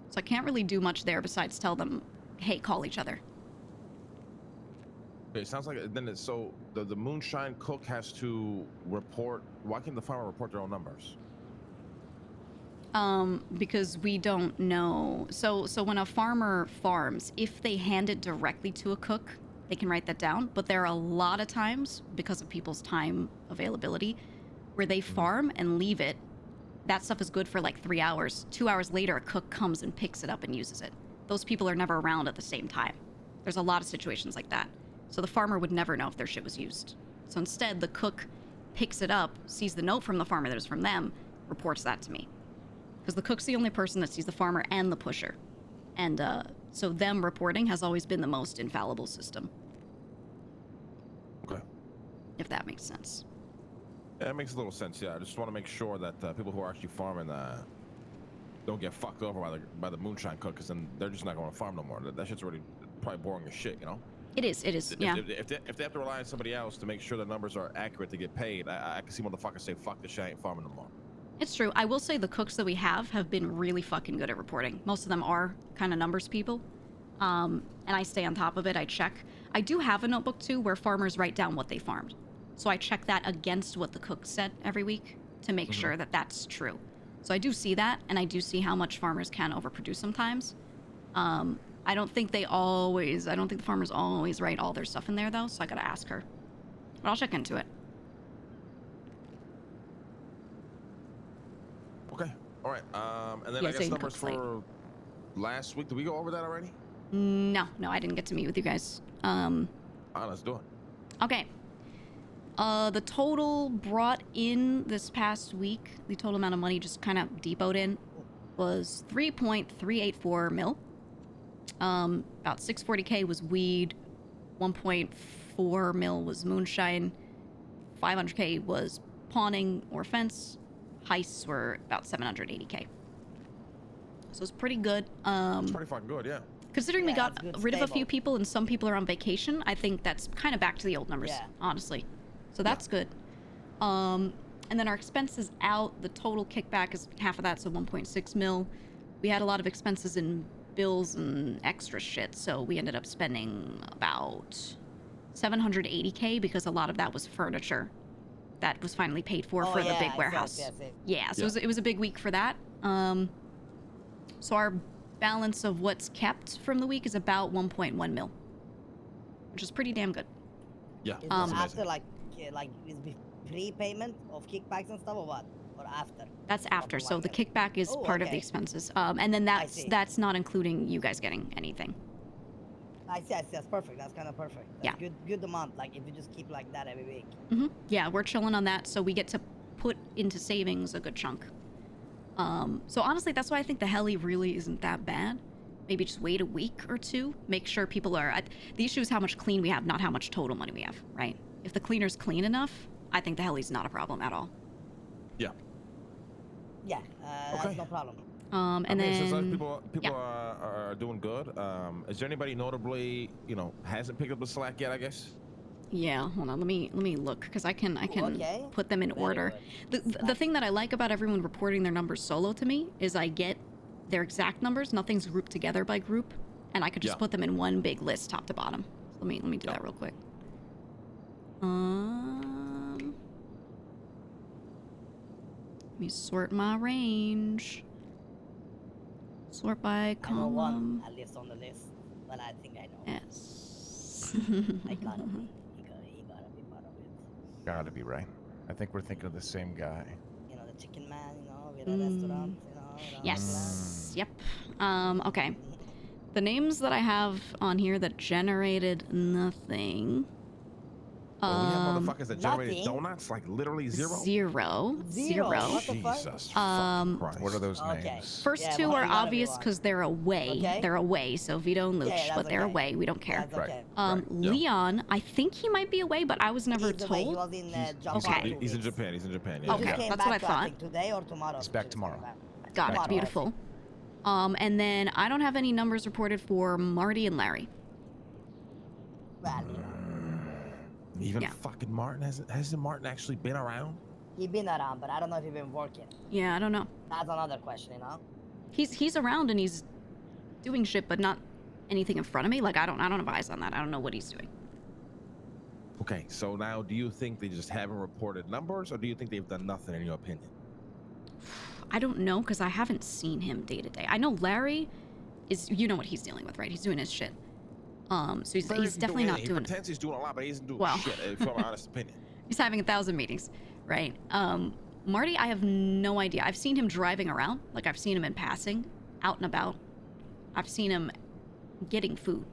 Speaker 1: So I can't really do much there besides tell them, hey, call each other.
Speaker 10: Okay, it sounds like then it's so the Moonshine Cook has to report. Why can't the farmer report their own numbers?
Speaker 1: Because we don't know. So when a farmer farms, if they hand it directly to a cook, they can write that down. But there are a lot of times, because of people's time availability, where they farm and leave it. That stuff is good for like 3 hours. 2 hours later, a cook comes and picks it up and uses it. Those people are never around at the same time. There's a lot of situations like that. So the farmer would never know if their shit was used. So instead, the cook picks it up, sees the note from the farmer that is from them, reports that to me. Because the cook's the only person that sees the farmer and the pusher. And so them reporting has always been the most infallible system.
Speaker 10: Okay.
Speaker 1: If that makes sense.
Speaker 10: Yeah, it makes a little sense. Yeah, I just want to make sure that people who are actually farming don't get fucked over by the Moonshine Cook, because then they're just not going to farm no more. That shit's already probably boring as shit, you know?
Speaker 1: It is, yeah.
Speaker 10: If they have to rely on somebody else to make sure the numbers are accurate to get paid, I can see motherfuckers say, fuck this shit, I ain't farming no more.
Speaker 1: It's true. I will say the cooks that we have been really fucking good at reporting. Most of them are kind of numbers people. And I stay on top of it. I check. I do have a notebook too where farmers write down what they farmed. So I check that against what the cook said every week to make sure that that's true. So I do see that, and I do see how much farmers can overproduce sometimes. I don't think the farmers always write all their stuff in there though, so I gotta ask her. But I'll check into it.
Speaker 10: Okay. All right. And then I guess numbers for last week. Did we go over that already?
Speaker 1: No, I didn't get to meet with you guys.
Speaker 10: Let's do it.
Speaker 1: Okay. The total brought in this past week, the total amount of money just kind of depoted in, was 3.384 mil. About 640K was weed, 1.4 mil was moonshine, 500K was pawning or fence, heists were about 780K. So it's pretty good.
Speaker 10: It's pretty fucking good, yeah.
Speaker 1: Considering we got rid of a few people and some people are on vacation, I think that's kind of back to the old numbers, honestly. So that's good. And then our expenses out, the total kickback is half of that, so 1.6 mil. We had a lot of expenses in bills and extra shit, so we ended up spending about 780K because a lot of that was furniture that was finally paid for the big warehouse. So it was a big week for that. So our balance of what's kept from the week is about 1.1 mil, which is pretty damn good.
Speaker 10: Yeah.
Speaker 9: After like is prepayment of kickbacks and stuff, or what? Or after?
Speaker 1: That's after. So the kickback is part of the expenses, and then that's not including you guys getting anything.
Speaker 9: I see. That's perfect. That's kind of perfect. That's good amount. Like if you just keep like that every week.
Speaker 1: Yeah, we're chilling on that, so we get to put into savings a good chunk. So honestly, that's why I think the heli really isn't that bad. Maybe just wait a week or two, make sure people are. The issue is how much clean we have, not how much total money we have, right? If the cleaner's clean enough, I think the heli's not a problem at all.
Speaker 10: Yeah.
Speaker 9: Yeah, that's no problem.
Speaker 1: And
Speaker 10: I mean, since
Speaker 1: then
Speaker 10: people are doing good. Is there anybody notably, hasn't picked up the slack yet? I guess.
Speaker 1: yeah, hold on. Let me look because I can
Speaker 9: Okay.
Speaker 1: put them in
Speaker 9: Very
Speaker 1: order. The thing that I like about everyone reporting their numbers solo to me is I get their exact numbers. Nothing's grouped together by group, and I could just put them in one big list, top to bottom. So let me do that real quick. Let me sort my range. Sort by
Speaker 9: I know one,
Speaker 1: column.
Speaker 9: at least on the list. Well, I think I know.
Speaker 1: Yes.
Speaker 9: I gotta be. He gotta be part of it.
Speaker 6: Gotta be right. I think we're thinking of the same guy.
Speaker 9: You know, the chicken man, with a restaurant,
Speaker 1: Yes. Yep. Okay. The names that I have on here that generated nothing.
Speaker 10: Well, we have motherfuckers that generated
Speaker 9: nothing.
Speaker 10: donuts, like literally zero.
Speaker 1: Zero.
Speaker 9: What the fuck?
Speaker 10: Jesus fucking Christ.
Speaker 6: What are those
Speaker 9: Okay.
Speaker 6: names?
Speaker 1: First
Speaker 9: Yeah,
Speaker 1: two
Speaker 9: well,
Speaker 1: are
Speaker 9: you gotta be
Speaker 1: obvious
Speaker 9: one.
Speaker 1: because they're away.
Speaker 9: Okay.
Speaker 1: They're away, so Vito and Luch,
Speaker 9: Yeah,
Speaker 1: but they're
Speaker 9: that's okay.
Speaker 1: away. We don't care.
Speaker 9: That's okay.
Speaker 6: Right.
Speaker 1: Leon, I think he might be away, but I was never
Speaker 9: He's away. He
Speaker 1: told.
Speaker 9: was in
Speaker 1: Okay.
Speaker 9: Japan 2
Speaker 10: He's in
Speaker 9: weeks.
Speaker 10: Japan. He's in Japan.
Speaker 9: He
Speaker 10: Yeah.
Speaker 9: just
Speaker 1: Okay,
Speaker 9: came
Speaker 1: that's
Speaker 9: back,
Speaker 1: what I
Speaker 9: I
Speaker 1: thought.
Speaker 9: think today or tomorrow.
Speaker 6: He's back
Speaker 9: Just
Speaker 6: tomorrow.
Speaker 9: came back.
Speaker 1: Got
Speaker 9: Tomorrow,
Speaker 1: it. Beautiful. And then I don't have any numbers reported for Marty and Larry.
Speaker 9: Well,
Speaker 10: Even
Speaker 1: Yeah.
Speaker 10: fucking Martin hasn't Martin actually been around?
Speaker 9: he been around, but I don't know if he been working.
Speaker 1: Yeah, I don't know.
Speaker 9: That's another question,
Speaker 1: He's around and he's doing shit, but not anything in front of me. Like I don't have eyes on that. I don't know what he's doing.
Speaker 10: Okay, so now do you think they just haven't reported numbers, or do you think they've done nothing in your opinion?
Speaker 1: I don't know because I haven't seen him day to day. I know Larry is, you know what he's dealing with, right? He's doing his shit. So he's definitely not
Speaker 10: He
Speaker 1: doing.
Speaker 10: pretends he's doing a lot, but he isn't doing
Speaker 1: Well.
Speaker 10: shit. From my honest opinion.
Speaker 1: He's having 1,000 meetings, right? Marty, I have no idea. I've seen him driving around. Like I've seen him in passing, out and about. I've seen him getting food.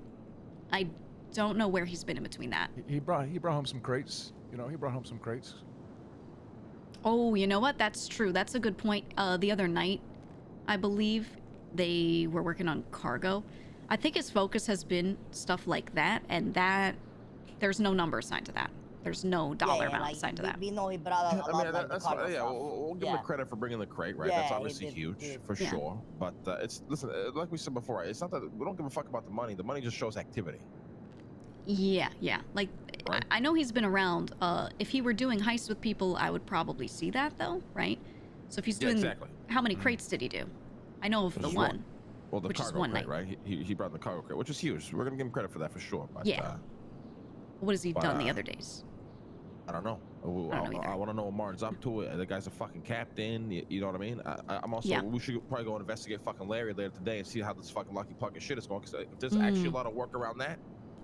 Speaker 1: I don't know where he's been in between that.
Speaker 6: He brought home some crates. He brought home some crates.
Speaker 1: Oh, you know what? That's true. That's a good point. The other night, I believe they were working on cargo. I think his focus has been stuff like that, and that there's no number assigned to that. There's no dollar amount assigned to that.
Speaker 9: We know he brought out a lot like the cargo stuff.
Speaker 10: We'll give him the credit for bringing the crate, right?
Speaker 9: Yeah,
Speaker 10: That's
Speaker 9: he
Speaker 10: obviously
Speaker 9: did-
Speaker 10: huge,
Speaker 9: did.
Speaker 10: for
Speaker 1: Yeah.
Speaker 10: sure. But listen, like we said before, it's not that we don't give a fuck about the money. The money just shows activity.
Speaker 1: Yeah. Like,
Speaker 10: Right.
Speaker 1: I know he's been around. If he were doing heists with people, I would probably see that, though, right? So if he's
Speaker 10: Yeah,
Speaker 1: doing...
Speaker 10: exactly.
Speaker 1: How many crates did he do? I know of the
Speaker 10: Just
Speaker 1: one.
Speaker 10: Well, the
Speaker 1: Which is
Speaker 10: cargo
Speaker 1: one
Speaker 10: crate,
Speaker 1: night.
Speaker 10: right? He brought the cargo crate, which is huge. We're gonna give him credit for that for sure. But,
Speaker 1: Yeah. What has he
Speaker 10: but,
Speaker 1: done the other days?
Speaker 10: I don't know.
Speaker 1: I don't know either.
Speaker 10: I want to know what Martin's up to. The guy's a fucking captain. You know what I mean? I'm also.
Speaker 1: Yeah.
Speaker 10: We should probably go investigate fucking Larry later today and see how this fucking lucky puck of shit is going. Because if there's actually a lot of work around that.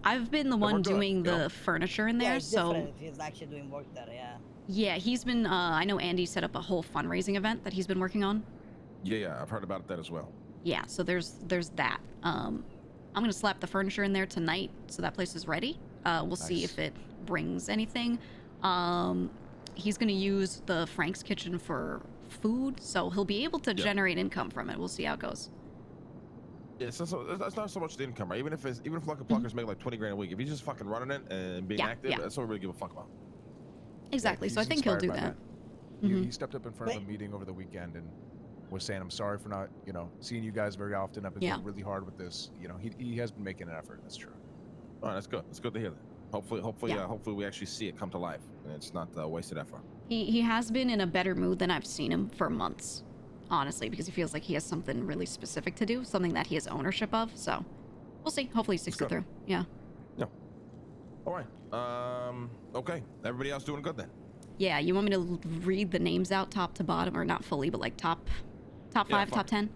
Speaker 1: I've been the
Speaker 10: we're
Speaker 1: one
Speaker 10: good,
Speaker 1: doing
Speaker 10: you
Speaker 1: the
Speaker 10: know?
Speaker 1: furniture in there,
Speaker 9: Yeah, it's
Speaker 1: so...
Speaker 9: different if he's actually doing work there, yeah.
Speaker 1: Yeah, he's been... I know Andy set up a whole fundraising event that he's been working on.
Speaker 10: Yeah, I've heard about that as well.
Speaker 1: Yeah, so there's that. I'm gonna slap the furniture in there tonight, so that place is ready. We'll see
Speaker 6: Nice.
Speaker 1: if it brings anything. He's gonna use the Frank's Kitchen for food, so he'll be able to generate income from it. We'll see how it goes.
Speaker 10: Yeah, that's not so much the income, right? Even if Lucky Pluckers make like 20 grand a week, if he's just fucking running it and being
Speaker 1: Yeah,
Speaker 10: active,
Speaker 1: yeah.
Speaker 10: that's what we really give a fuck about.
Speaker 1: Exactly. So I
Speaker 6: he's
Speaker 1: think he'll
Speaker 6: inspired
Speaker 1: do
Speaker 6: by
Speaker 1: that.
Speaker 6: He stepped up in front of a meeting over the weekend and was saying, "I'm sorry for not, seeing you guys very often. I've been working really hard with this." He has been making an effort. That's true.
Speaker 10: All right, that's good. That's good to hear that. Hopefully we actually see it come to life and it's not wasted effort.
Speaker 1: He has been in a better mood than I've seen him for months, honestly, because he feels like he has something really specific to do, something that he has ownership of. So we'll see. Hopefully he sticks it through. Yeah.
Speaker 10: Yeah. All right. Okay. Everybody else doing good then?
Speaker 1: Yeah. You want me to read the names out top to bottom, or not fully, but like top 5,
Speaker 10: fuck
Speaker 1: top
Speaker 10: it.
Speaker 1: 10?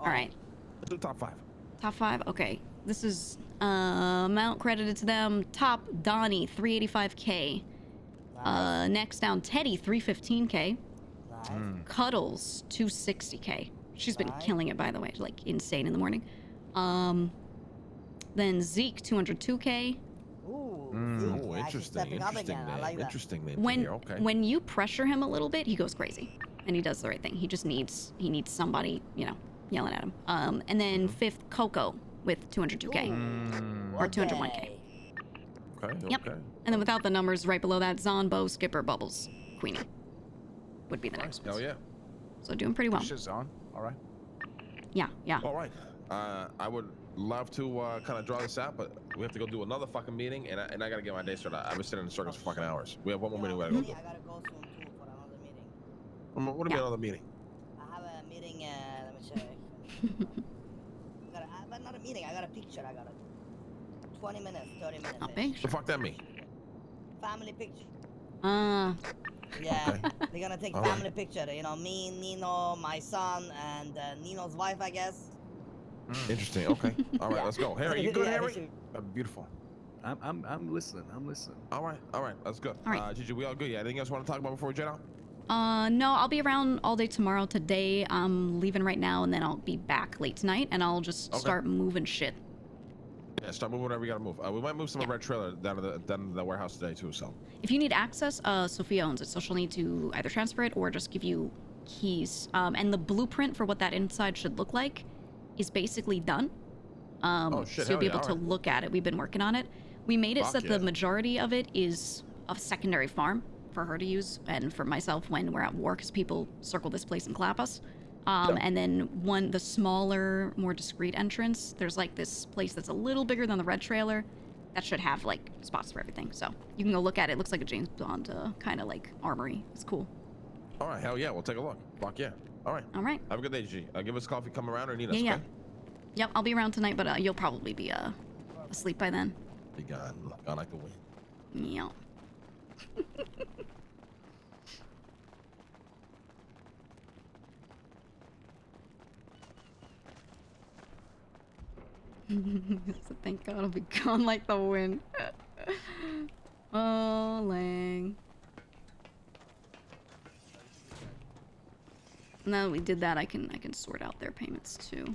Speaker 1: All right.
Speaker 10: Let's do top 5.
Speaker 1: Top 5. Okay. This is amount credited to them. Top Donnie, 385K. Next down Teddy, 315K.
Speaker 9: Nice.
Speaker 1: Cuddles, 260K. She's been
Speaker 9: Nice.
Speaker 1: killing it, by the way, like insane in the morning. Then Zeke, 202K.
Speaker 9: Ooh,
Speaker 10: Oh,
Speaker 9: actually
Speaker 10: interesting.
Speaker 9: stepping up
Speaker 10: Interesting
Speaker 9: again. I
Speaker 10: name.
Speaker 9: like that.
Speaker 10: Interesting name. to
Speaker 1: When
Speaker 10: hear. Okay.
Speaker 1: when you pressure him a little bit, he goes crazy, and he does the right thing. He just needs somebody, yelling at him. And then fifth, Coco with 202K or 201K.
Speaker 9: Okay.
Speaker 10: Okay.
Speaker 1: Yep.
Speaker 10: Okay.
Speaker 1: And then without the numbers, right below that, Zonbo, Skipper, Bubbles, Queenie would be the next one.
Speaker 10: Hell yeah.
Speaker 1: So doing pretty well.
Speaker 6: Good shit, Zon. All right.
Speaker 1: Yeah, yeah.
Speaker 10: All right. I would love to kind of draw this out, but we have to go do another fucking meeting, and I gotta get my day started. I've been sitting in circles for fucking hours. We have one more meeting we gotta go do.
Speaker 9: I gotta go soon too for another meeting.
Speaker 10: What do you mean another meeting?
Speaker 9: I have a meeting. Let me check. But not a meeting. I got a picture. I got a 20 minutes, 30 minutes.
Speaker 1: A picture?
Speaker 10: The fuck that mean?
Speaker 9: Family picture.
Speaker 1: Ah.
Speaker 9: Yeah,
Speaker 10: Okay.
Speaker 9: they're gonna take
Speaker 10: All
Speaker 9: family picture. You know, me, Nino, my son, and Nino's wife, I guess.
Speaker 10: Interesting. Okay. All right.
Speaker 9: Yeah.
Speaker 10: Let's go. Harry, you good,
Speaker 9: Yeah, they
Speaker 10: Harry?
Speaker 9: should-
Speaker 6: Beautiful.
Speaker 8: I'm listening. I'm listening.
Speaker 10: All right. That's good.
Speaker 1: All right.
Speaker 10: Gigi, we all good? Yeah. Anything else you want to talk about before we jet out?
Speaker 1: No, I'll be around all day tomorrow. Today, I'm leaving right now, and then I'll be back late tonight, and I'll just start moving shit.
Speaker 10: Yeah, start moving whatever you gotta move. We might move some of the red trailer down to the warehouse today too. So.
Speaker 1: If you need access, Sophia owns it, so she'll need to either transfer it or just give you keys. And the blueprint for what that inside should look like is basically done.
Speaker 10: Oh shit!
Speaker 1: So you'll be
Speaker 10: hell
Speaker 1: able
Speaker 10: yeah,
Speaker 1: to look at it. We've been working on it. We made it so
Speaker 10: Fuck
Speaker 1: that the
Speaker 10: yeah.
Speaker 1: majority of it is a secondary farm for her to use and for myself when we're at war, because people circle this place and clap us. And then the smaller, more discreet entrance, there's like this place that's a little bigger than the red trailer that should have like spots for everything. So you can go look at it. It looks like a James Bond kind of like armory. It's cool.
Speaker 10: All right. Hell yeah. We'll take a look. Fuck yeah. All right.
Speaker 1: All right.
Speaker 10: Have a good day, G. Give us a call if you come around or need us.
Speaker 1: Yeah.
Speaker 10: Okay?
Speaker 1: Yep, I'll be around tonight, but you'll probably be asleep by then.
Speaker 10: Be gone. Gone like the wind.
Speaker 1: Yeah. So thank God I'll be gone like the wind. Oh, Lang. Now that we did that, I can sort out their payments too.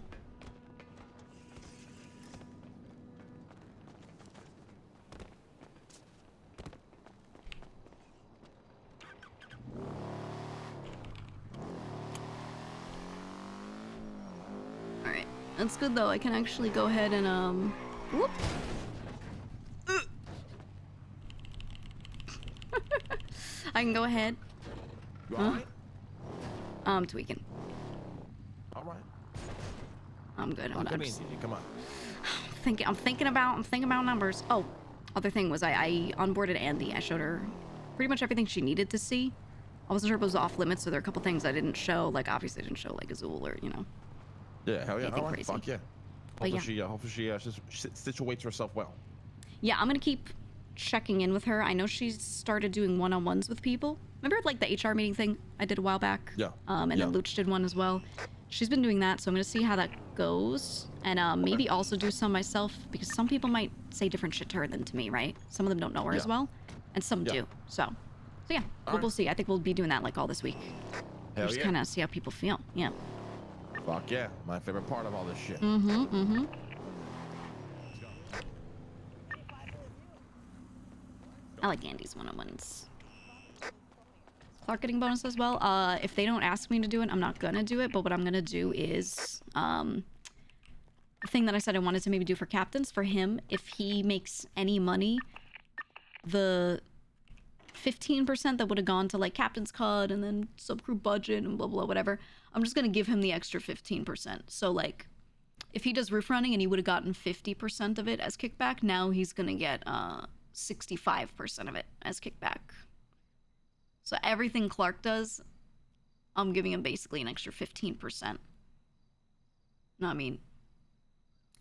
Speaker 1: Alright. That's good though. I can actually go ahead and whoop. I can go ahead.
Speaker 10: You all right?
Speaker 1: I'm tweaking.
Speaker 10: All right.
Speaker 1: I'm good.
Speaker 10: Lock it in, Gigi. Come on.
Speaker 1: I'm thinking about numbers. Oh, other thing was I onboarded Andy. I showed her pretty much everything she needed to see. I wasn't sure if it was off limits, so there are a couple things I didn't show. Like obviously I didn't show like Azul or
Speaker 10: Yeah. Hell yeah.
Speaker 1: anything
Speaker 10: All right.
Speaker 1: crazy.
Speaker 10: Fuck yeah.
Speaker 1: But
Speaker 10: Hopefully she situates herself well.
Speaker 1: Yeah, I'm gonna keep checking in with her. I know she's started doing one-on-ones with people. Remember like the HR meeting thing I did a while back?
Speaker 10: Yeah.
Speaker 1: And then Luch did one as well. She's been doing that, so I'm gonna see how that goes. And maybe also do some myself, because some people might say different shit to her than to me, right? Some of them don't know her as well, and some do. So yeah, we'll see. I think we'll be doing that like all this week.
Speaker 10: Hell
Speaker 1: Just
Speaker 10: yeah.
Speaker 1: kind of see how people feel. Yeah.
Speaker 10: Fuck yeah. My favorite part of all this shit.
Speaker 1: Mm-hmm. I like Andy's one-on-ones. Clark getting bonus as well. If they don't ask me to do it, I'm not gonna do it. But what I'm gonna do is the thing that I said I wanted to maybe do for captains. For him, if he makes any money, the 15% that would have gone to like captain's cut and then subcrew budget and blah blah whatever, I'm just gonna give him the extra 15%. So like, if he does roof running and he would have gotten 50% of it as kickback, now he's gonna get 65% of it as kickback. So everything Clark does, I'm giving him basically an extra 15%. No, I mean,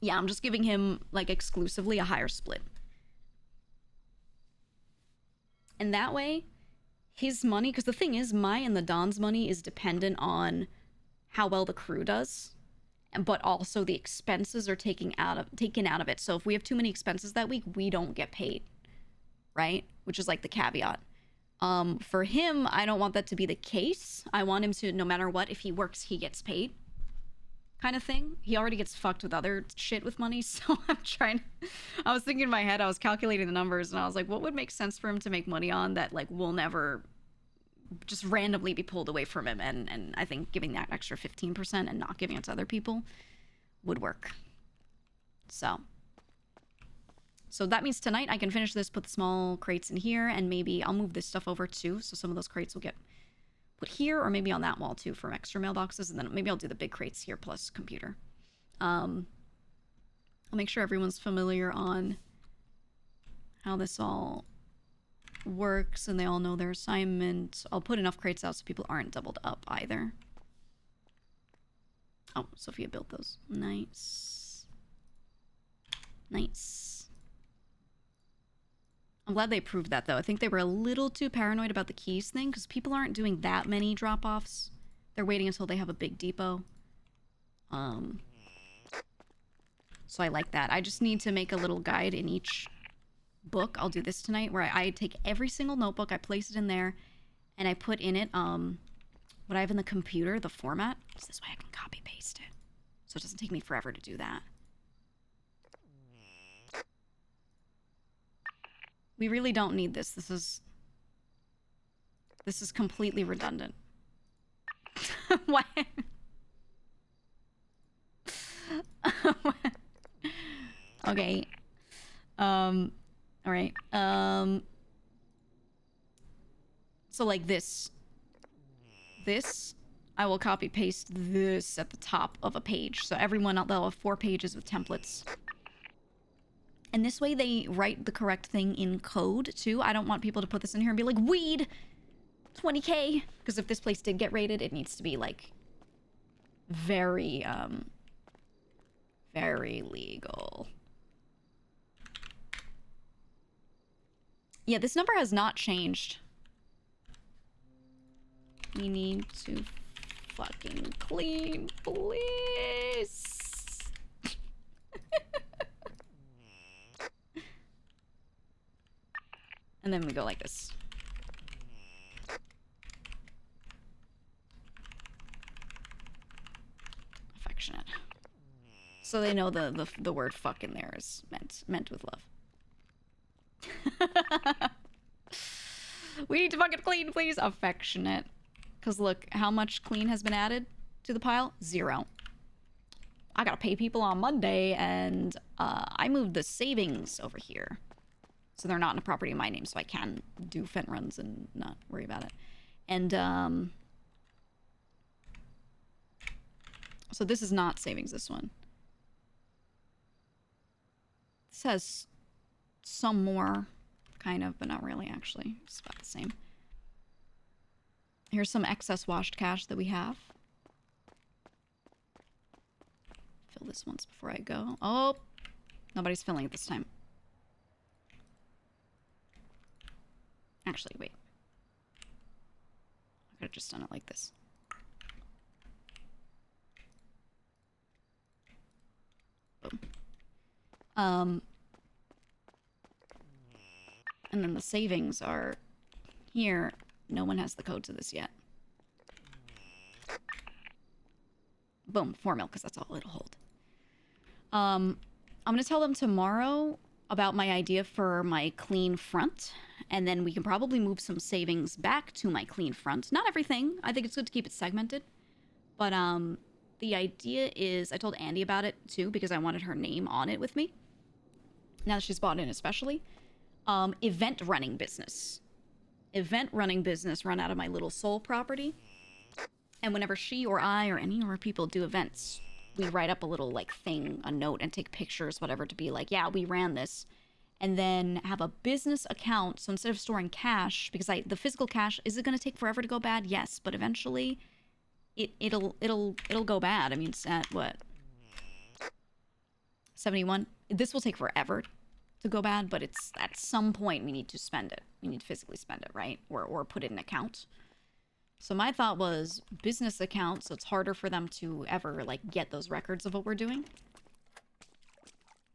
Speaker 1: yeah, I'm just giving him like exclusively a higher split. And that way, his money, because the thing is, my and the Don's money is dependent on how well the crew does, but also the expenses are taken out of it. So if we have too many expenses that week, we don't get paid, right? Which is like the caveat. For him, I don't want that to be the case. I want him to, no matter what, if he works, he gets paid, kind of thing. He already gets fucked with other shit with money, so I was thinking in my head, I was calculating the numbers, and I was like, what would make sense for him to make money on that, like, will never just randomly be pulled away from him? And I think giving that extra 15% and not giving it to other people would work. So, So that means tonight I can finish this, put the small crates in here, and maybe I'll move this stuff over too, so some of those crates will get put here, or maybe on that wall too for extra mailboxes, and then maybe I'll do the big crates here plus computer. I'll make sure everyone's familiar on how this all works and they all know their assignment. I'll put enough crates out so people aren't doubled up either. Oh, Sophia built those. Nice. Nice. I'm glad they proved that, though. I think they were a little too paranoid about the keys thing, because people aren't doing that many drop-offs. They're waiting until they have a big depot. So I like that. I just need to make a little guide in each book. I'll do this tonight, where I take every single notebook, I place it in there, and I put in it what I have in the computer, the format. So this way I can copy-paste it. So it doesn't take me forever to do that. We really don't need this. This is completely redundant. What? Okay. All right. So like this, I will copy paste this at the top of a page. So everyone, they'll have 4 pages with templates. And this way they write the correct thing in code too. I don't want people to put this in here and be like, weed, 20K. Because if this place did get raided, it needs to be like very, very legal. Yeah, this number has not changed. We need to fucking clean, please. And then we go like this. Affectionate. So they know the word fuck in there is meant with love. We need to fucking clean, please. Affectionate. Because look, how much clean has been added to the pile? 0. I gotta pay people on Monday, and I moved the savings over here. So they're not in a property in my name, so I can do fent runs and not worry about it. And, so this is not savings, this one. This has some more, kind of, but not really, actually. It's about the same. Here's some excess washed cash that we have. Fill this once before I go. Oh! Nobody's filling it this time. Actually, wait. I could have just done it like this. Boom. And then the savings are here. No one has the code to this yet. Boom, 4 mil, because that's all it'll hold. I'm gonna tell them tomorrow about my idea for my clean front, and then we can probably move some savings back to my clean front. Not everything. I think it's good to keep it segmented. But the idea is, I told Andy about it too, because I wanted her name on it with me. Now that she's bought in especially. Event running business. Event running business run out of my little soul property. And whenever she or I or any of our people do events, we write up a little like thing, a note, and take pictures, whatever, to be like, yeah, we ran this. And then have a business account. So instead of storing cash, because the physical cash, is it going to take forever to go bad? Yes, but eventually it'll go bad. I mean, it's at what? 71? This will take forever to go bad, but it's at some point we need to spend it. We need to physically spend it, right? Or put it in an account. So my thought was business account, so it's harder for them to ever like get those records of what we're doing.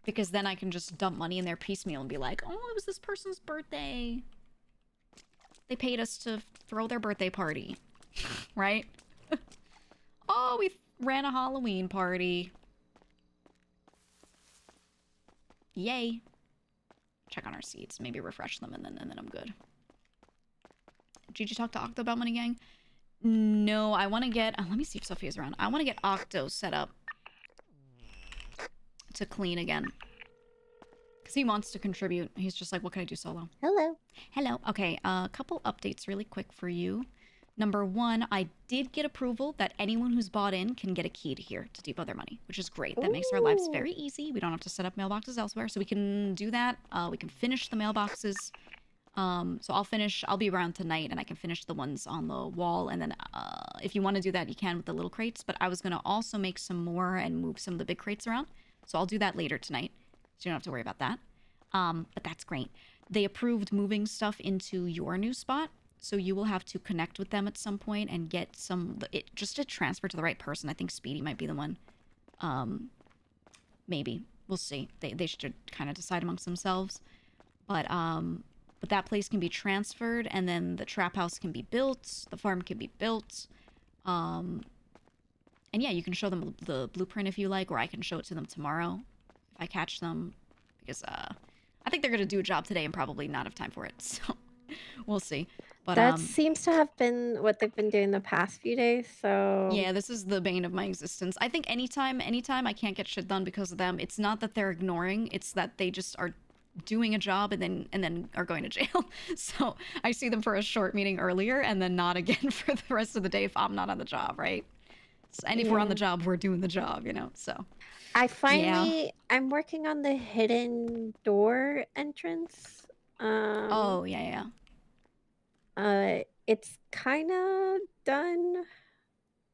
Speaker 1: Because then I can just dump money in there piecemeal and be like, oh, it was this person's birthday. They paid us to throw their birthday party. Right? Oh, we ran a Halloween party. Yay. Check on our seats. Maybe refresh them and then I'm good. Gigi talk to Octo about Money Gang? No, I want to get... let me see if Sophia's around. I want to get Octo set up to clean again. Because So he wants to contribute. He's just like, what can I do solo?
Speaker 11: Hello.
Speaker 1: Hello. Okay, a couple updates really quick for you. Number one, I did get approval that anyone who's bought in can get a key to here to depot their money, which is great. That makes our lives very easy. We don't have to set up mailboxes elsewhere, so we can do that. We can finish the mailboxes. So I'll be around tonight, and I can finish the ones on the wall, and then if you want to do that, you can with the little crates, but I was going to also make some more and move some of the big crates around, so I'll do that later tonight, so you don't have to worry about that. But that's great. They approved moving stuff into your new spot, so you will have to connect with them at some point and get just to transfer to the right person. I think Speedy might be the one. Maybe. We'll see. They should kind of decide amongst themselves. But that place can be transferred, and then the trap house can be built, the farm can be built. And yeah, you can show them the blueprint if you like, or I can show it to them tomorrow if I catch them. Because I think they're going to do a job today and probably not have time for it. So we'll see. But
Speaker 11: that seems to have been what they've been doing the past few days, so...
Speaker 1: Yeah, this is the bane of my existence. I think anytime I can't get shit done because of them, it's not that they're ignoring, it's that they just are doing a job and then are going to jail. So I see them for a short meeting earlier and then not again for the rest of the day if I'm not on the job, right? And if we're on the job, we're doing the job, you know, so...
Speaker 11: I'm working on the hidden door entrance.
Speaker 1: Oh, yeah.
Speaker 11: It's kind of done.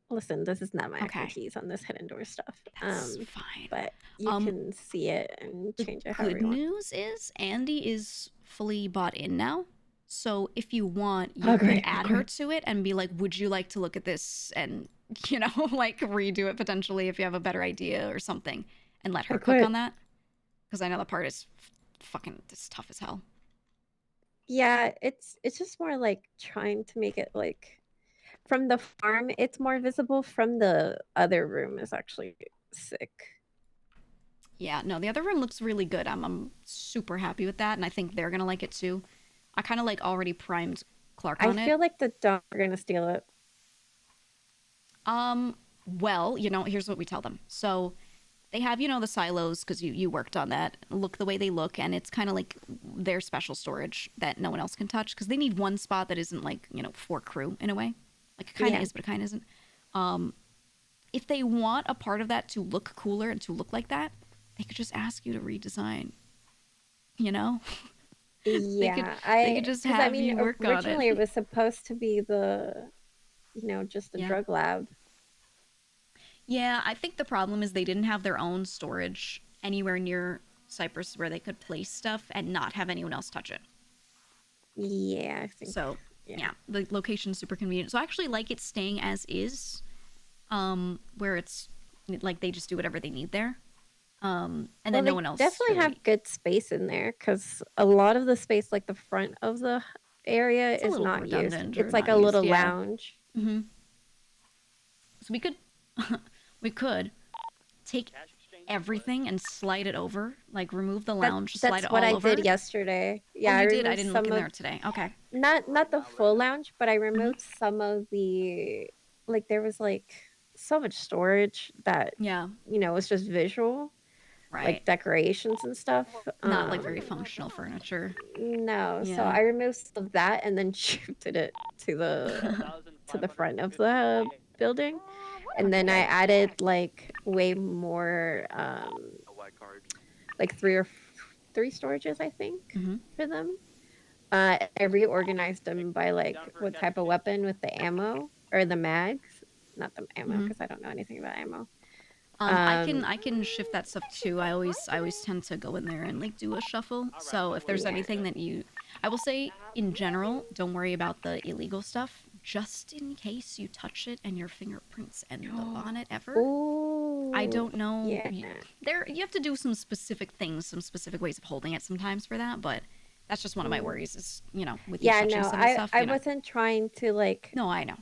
Speaker 11: Listen, this is not my
Speaker 1: Okay.
Speaker 11: expertise on this hidden door stuff.
Speaker 1: That's fine.
Speaker 11: But you can see it and change it however
Speaker 1: Good
Speaker 11: you want.
Speaker 1: news is Andy is fully bought in now. So if you want, you
Speaker 11: Oh,
Speaker 1: could
Speaker 11: great,
Speaker 1: add her to it and be like, would you like to look at this and, you know, like redo it potentially if you have a better idea or something, and let her cook on that? Because I know that part is fucking tough as hell.
Speaker 11: Yeah, it's just more like trying to make it like from the farm, it's more visible. From the other room is actually sick.
Speaker 1: Yeah, no, the other room looks really good. I'm super happy with that, and I think they're gonna like it too. I kind of like already primed Clark on it.
Speaker 11: I feel like the dog are gonna steal it.
Speaker 1: Well, you know, here's what we tell them. So they have, you know, the silos, because you worked on that, look the way they look, and it's kind of like their special storage that no one else can touch, because they need one spot that isn't like, you know, for crew in a way. Like it kind of is, but it kind of isn't. If they want a part of that to look cooler and to look like that, they could just ask you to redesign, you know?
Speaker 11: Yeah,
Speaker 1: they could just have you work on it.
Speaker 11: Originally, it was supposed to be the, you know, just the drug lab.
Speaker 1: Yeah, I think the problem is they didn't have their own storage anywhere near Cyprus where they could place stuff and not have anyone else touch it.
Speaker 11: Yeah, I think
Speaker 1: so. Yeah, the location's super convenient. So I actually like it staying as is, where it's like they just do whatever they need there. And then no one else.
Speaker 11: Definitely have good space in there, because a lot of the space, like the front of the area, is not used. It's like a little lounge.
Speaker 1: Mm-hmm. So we could take everything and slide it over, like remove the lounge, slide it all over.
Speaker 11: That's what I did yesterday. Yeah,
Speaker 1: I
Speaker 11: did.
Speaker 1: I didn't look in there today. Okay.
Speaker 11: Not the full lounge, but I removed some of the, like there was like so much storage that you know was just visual, like decorations and stuff.
Speaker 1: Not like very functional furniture.
Speaker 11: No, so I removed some of that and then shifted it to the front of the building. And then I added like way more, like three storages, I think, for them. I reorganized them by like what type of weapon with the ammo or the mags, not the ammo because I don't know anything about ammo.
Speaker 1: I can shift that stuff too. I always tend to go in there and like do a shuffle. So if there's anything that I will say in general, don't worry about the illegal stuff. Just in case you touch it and your fingerprints end up on it ever.
Speaker 11: Ooh,
Speaker 1: I don't know.
Speaker 11: Yeah.
Speaker 1: You have to do some specific things, some specific ways of holding it sometimes for that, but that's just one of my worries is, you know, with you touching some of the stuff.
Speaker 11: I wasn't trying to like
Speaker 1: I know.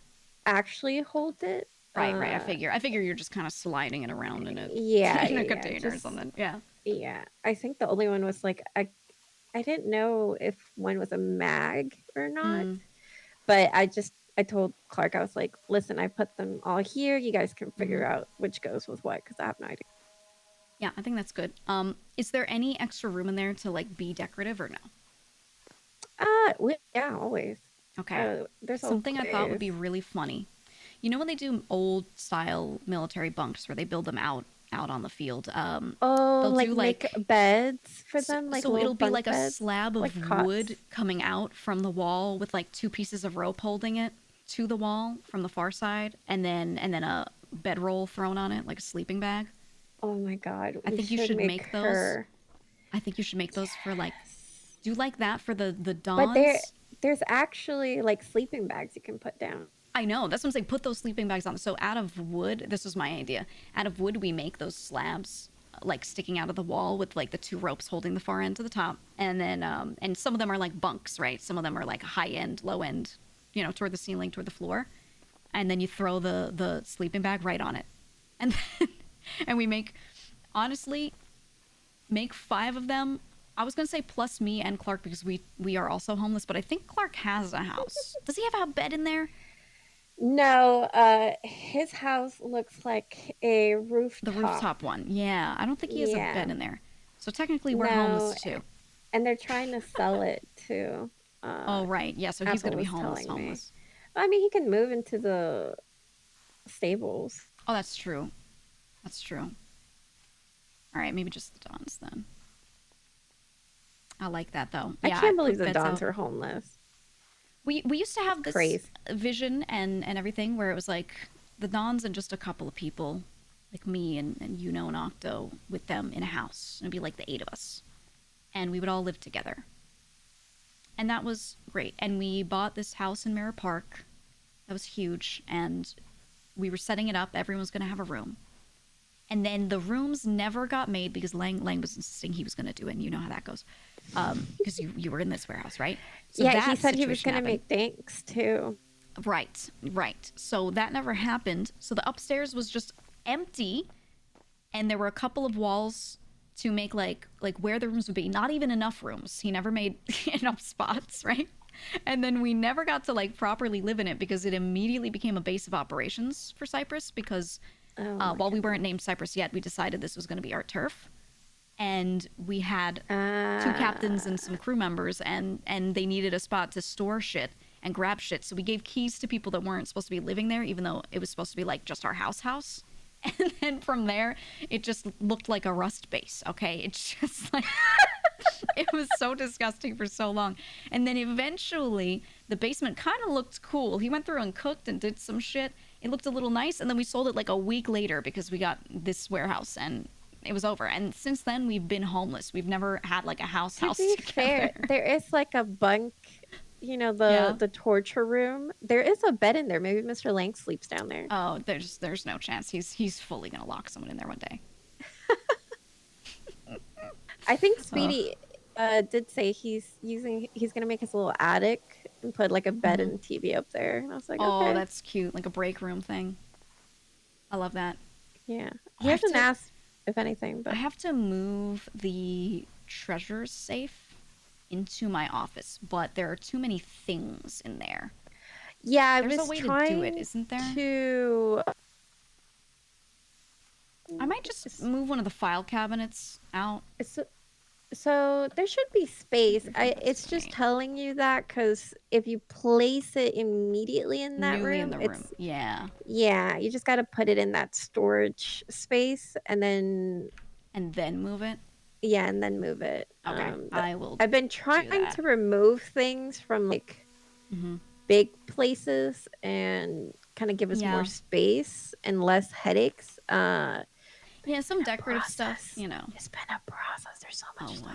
Speaker 11: Actually hold it.
Speaker 1: Right. I figure you're just kind of sliding it around in a in a container or something. Yeah.
Speaker 11: Yeah. I think the only one was like I didn't know if one was a mag or not. But I told Clark, I was like, listen, I put them all here. You guys can figure out which goes with what, because I have no idea.
Speaker 1: Yeah, I think that's good. Is there any extra room in there to like be decorative or no?
Speaker 11: Yeah, always.
Speaker 1: Okay.
Speaker 11: There's
Speaker 1: Something I thought would be
Speaker 11: always.
Speaker 1: really funny. You know when they do old style military bunks where they build them out on the field?
Speaker 11: Oh,
Speaker 1: They'll
Speaker 11: like
Speaker 1: do
Speaker 11: make
Speaker 1: like
Speaker 11: beds for them, like
Speaker 1: so
Speaker 11: little
Speaker 1: it'll be
Speaker 11: bunk
Speaker 1: like a
Speaker 11: beds,
Speaker 1: slab of
Speaker 11: like cots.
Speaker 1: wood coming out from the wall with like two pieces of rope holding it to the wall from the far side, and then a bedroll thrown on it like a sleeping bag.
Speaker 11: Oh my God,
Speaker 1: I
Speaker 11: we
Speaker 1: think you
Speaker 11: should
Speaker 1: should
Speaker 11: make
Speaker 1: make those.
Speaker 11: her.
Speaker 1: I think you should make those for like
Speaker 11: Yes.
Speaker 1: do like that for the
Speaker 11: But
Speaker 1: dawns.
Speaker 11: there's actually like sleeping bags you can put down.
Speaker 1: I know. That's what I'm saying. Put those sleeping bags on. So out of wood, this was my idea. Out of wood, we make those slabs like sticking out of the wall with like the two ropes holding the far end to the top, and then and some of them are like bunks, right? Some of them are like high end, low end, you know, toward the ceiling, toward the floor, and then you throw the sleeping bag right on it, and then, and we make, honestly, make 5 of them. I was gonna say plus me and Clark because we are also homeless, but I think Clark has a house. Does he have a bed in there?
Speaker 11: No, his house looks like a
Speaker 1: The
Speaker 11: rooftop.
Speaker 1: rooftop one. Yeah, I don't think he has a
Speaker 11: Yeah.
Speaker 1: bed in there. So technically we're
Speaker 11: No,
Speaker 1: homeless too.
Speaker 11: and they're trying to sell it too.
Speaker 1: Oh, right. Yeah, so he's
Speaker 11: Apple
Speaker 1: going to be
Speaker 11: was
Speaker 1: homeless,
Speaker 11: telling me.
Speaker 1: homeless.
Speaker 11: I mean, he can move into the stables.
Speaker 1: Oh, that's true. That's true. All right, maybe just the Dons then. I like that though.
Speaker 11: I
Speaker 1: Yeah,
Speaker 11: can't
Speaker 1: put
Speaker 11: believe the
Speaker 1: beds
Speaker 11: Dons
Speaker 1: out.
Speaker 11: are homeless.
Speaker 1: We used to have this
Speaker 11: Crazy.
Speaker 1: vision and everything where it was like the Dons and just a couple of people like me and and Octo with them in a house. It'd be like the 8 of us. And we would all live together. And that was great. And we bought this house in Mirror Park. That was huge. And we were setting it up. Everyone was going to have a room. And then the rooms never got made because Lang was insisting he was going to do it. And you know how that goes. Because you were in this warehouse, right? So
Speaker 11: Yeah,
Speaker 1: that
Speaker 11: he said he was
Speaker 1: situation
Speaker 11: going to
Speaker 1: happened.
Speaker 11: make tanks too.
Speaker 1: Right, right. So that never happened. So the upstairs was just empty, and there were a couple of walls to make like where the rooms would be. Not even enough rooms. He never made enough spots, right? And then we never got to like properly live in it because it immediately became a base of operations for Cyprus because while we weren't named Cyprus yet, we decided this was going to be our turf. And we had 2 captains and some crew members, and they needed a spot to store shit and grab shit. So we gave keys to people that weren't supposed to be living there, even though it was supposed to be like just our house. And then from there, it just looked like a rust base. Okay, it's just like it was so disgusting for so long. And then eventually, the basement kind of looked cool. He went through and cooked and did some shit. It looked a little nice, and then we sold it like a week later because we got this warehouse and it was over. And since then we've been homeless. We've never had like a house
Speaker 11: To be
Speaker 1: together.
Speaker 11: fair, there is like a bunk, you know, the torture room. There is a bed in there. Maybe Mr. Lang sleeps down there.
Speaker 1: Oh, there's no chance. He's fully gonna lock someone in there one day.
Speaker 11: I think Speedy did say he's gonna make his little attic and put like a bed and TV up there. And I was like,
Speaker 1: Oh,
Speaker 11: okay.
Speaker 1: that's cute, like a break room thing. I love that.
Speaker 11: Yeah.
Speaker 1: Oh,
Speaker 11: He hasn't asked if anything, but
Speaker 1: I have to move the treasure safe into my office, but there are too many things in there.
Speaker 11: yeah, I
Speaker 1: There's
Speaker 11: was
Speaker 1: a way
Speaker 11: trying
Speaker 1: to do it, isn't there?
Speaker 11: to.
Speaker 1: I might just move one of the file cabinets out.
Speaker 11: So there should be space. It's just telling you that because if you place it immediately in that
Speaker 1: Newly
Speaker 11: room,
Speaker 1: in the room. Yeah.
Speaker 11: Yeah, you just got to put it in that storage space and then
Speaker 1: move it.
Speaker 11: Yeah, and then move it.
Speaker 1: Okay, I will.
Speaker 11: I've been trying
Speaker 1: that.
Speaker 11: to remove things from like big places and kind of give us
Speaker 1: Yeah.
Speaker 11: more space and less headaches.
Speaker 1: Yeah, some decorative stuff, you know.
Speaker 11: It's been a process. There's so much stuff.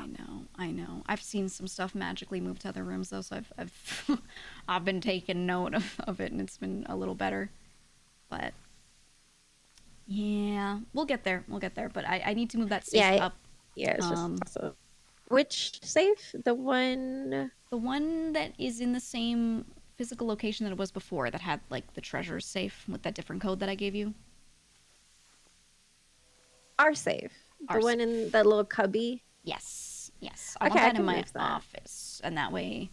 Speaker 1: I know. I've seen some stuff magically move to other rooms though, so I've I've been taking note of it, and it's been a little better. But yeah, we'll get there. But I need to move that safe up.
Speaker 11: Yeah, it's just awesome. Which safe? The one
Speaker 1: that is in the same physical location that it was before, that had like the treasure safe with that different code that I gave you.
Speaker 11: Our safe. The one in that little cubby.
Speaker 1: Yes. I'll
Speaker 11: Okay,
Speaker 1: have
Speaker 11: I
Speaker 1: that in
Speaker 11: can
Speaker 1: my
Speaker 11: move that.
Speaker 1: office, and that way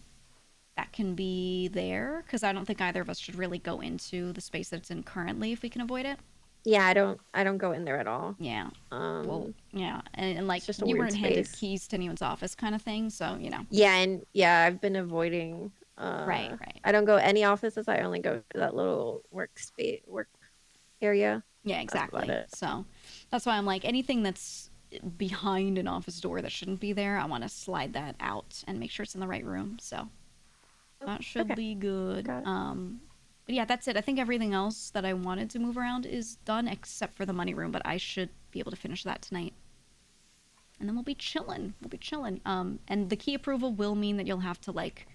Speaker 1: that can be there, because I don't think either of us should really go into the space that it's in currently if we can avoid it.
Speaker 11: Yeah, I don't go in there at all.
Speaker 1: Yeah. Well, yeah, and like
Speaker 11: it's just a
Speaker 1: you
Speaker 11: weird
Speaker 1: weren't handed
Speaker 11: space.
Speaker 1: keys to anyone's office, kind of thing. So you know.
Speaker 11: Yeah, and yeah, I've been avoiding.
Speaker 1: Right.
Speaker 11: I don't go any offices. I only go to that little work area.
Speaker 1: Yeah,
Speaker 11: That's about
Speaker 1: exactly.
Speaker 11: it.
Speaker 1: So that's why I'm like anything that's behind an office door that shouldn't be there, I want to slide that out and make sure it's in the right room. So that should
Speaker 11: Okay.
Speaker 1: be good.
Speaker 11: Got it.
Speaker 1: But yeah, that's it. I think everything else that I wanted to move around is done except for the money room, but I should be able to finish that tonight. And then we'll be chilling. We'll be chilling. And the key approval will mean that you'll have to like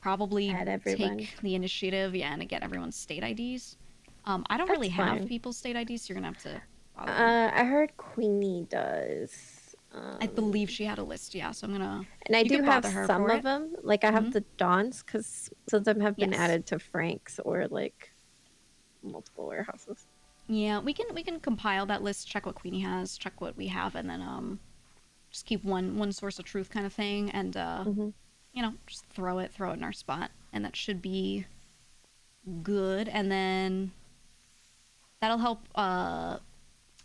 Speaker 1: probably
Speaker 11: Add everyone.
Speaker 1: take the initiative, yeah, and get everyone's state IDs. I don't
Speaker 11: That's
Speaker 1: really have
Speaker 11: fine.
Speaker 1: people's state IDs, so you're gonna have to bother them.
Speaker 11: I heard Queenie does.
Speaker 1: I believe she had a list, yeah. So I'm gonna.
Speaker 11: And I
Speaker 1: you
Speaker 11: do
Speaker 1: can
Speaker 11: have
Speaker 1: bother her
Speaker 11: some
Speaker 1: for
Speaker 11: of
Speaker 1: it.
Speaker 11: them. Like I have the Dawns, because some of them have been
Speaker 1: Yes.
Speaker 11: added to Frank's or like multiple warehouses.
Speaker 1: Yeah, we can compile that list, check what Queenie has, check what we have, and then just keep one source of truth kind of thing, and you know, just throw it in our spot, and that should be good. And then that'll help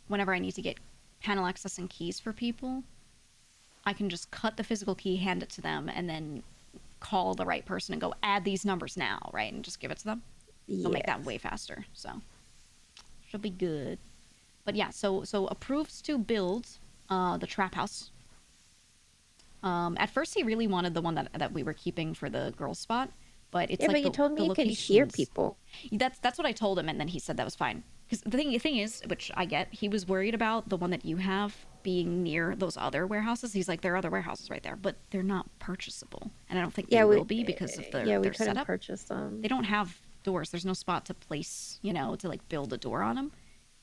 Speaker 1: whenever I need to get panel access and keys for people. I can just cut the physical key, hand it to them, and then call the right person and go add these numbers now, right, and just give it to them. It'll make that way faster. So should be good. But yeah, so approves to build the trap house. At first he really wanted the one that we were keeping for the girl spot, but it's
Speaker 11: yeah,
Speaker 1: like
Speaker 11: but you told me you could hear people.
Speaker 1: That's what I told him, and then he said that was fine. Because the thing is, which I get, he was worried about the one that you have being near those other warehouses. He's like, there are other warehouses right there, but they're not purchasable, and I don't think they will be because of
Speaker 11: we
Speaker 1: their
Speaker 11: couldn't
Speaker 1: setup.
Speaker 11: purchase them.
Speaker 1: They don't have doors. There's no spot to place, you know, to like build a door on them.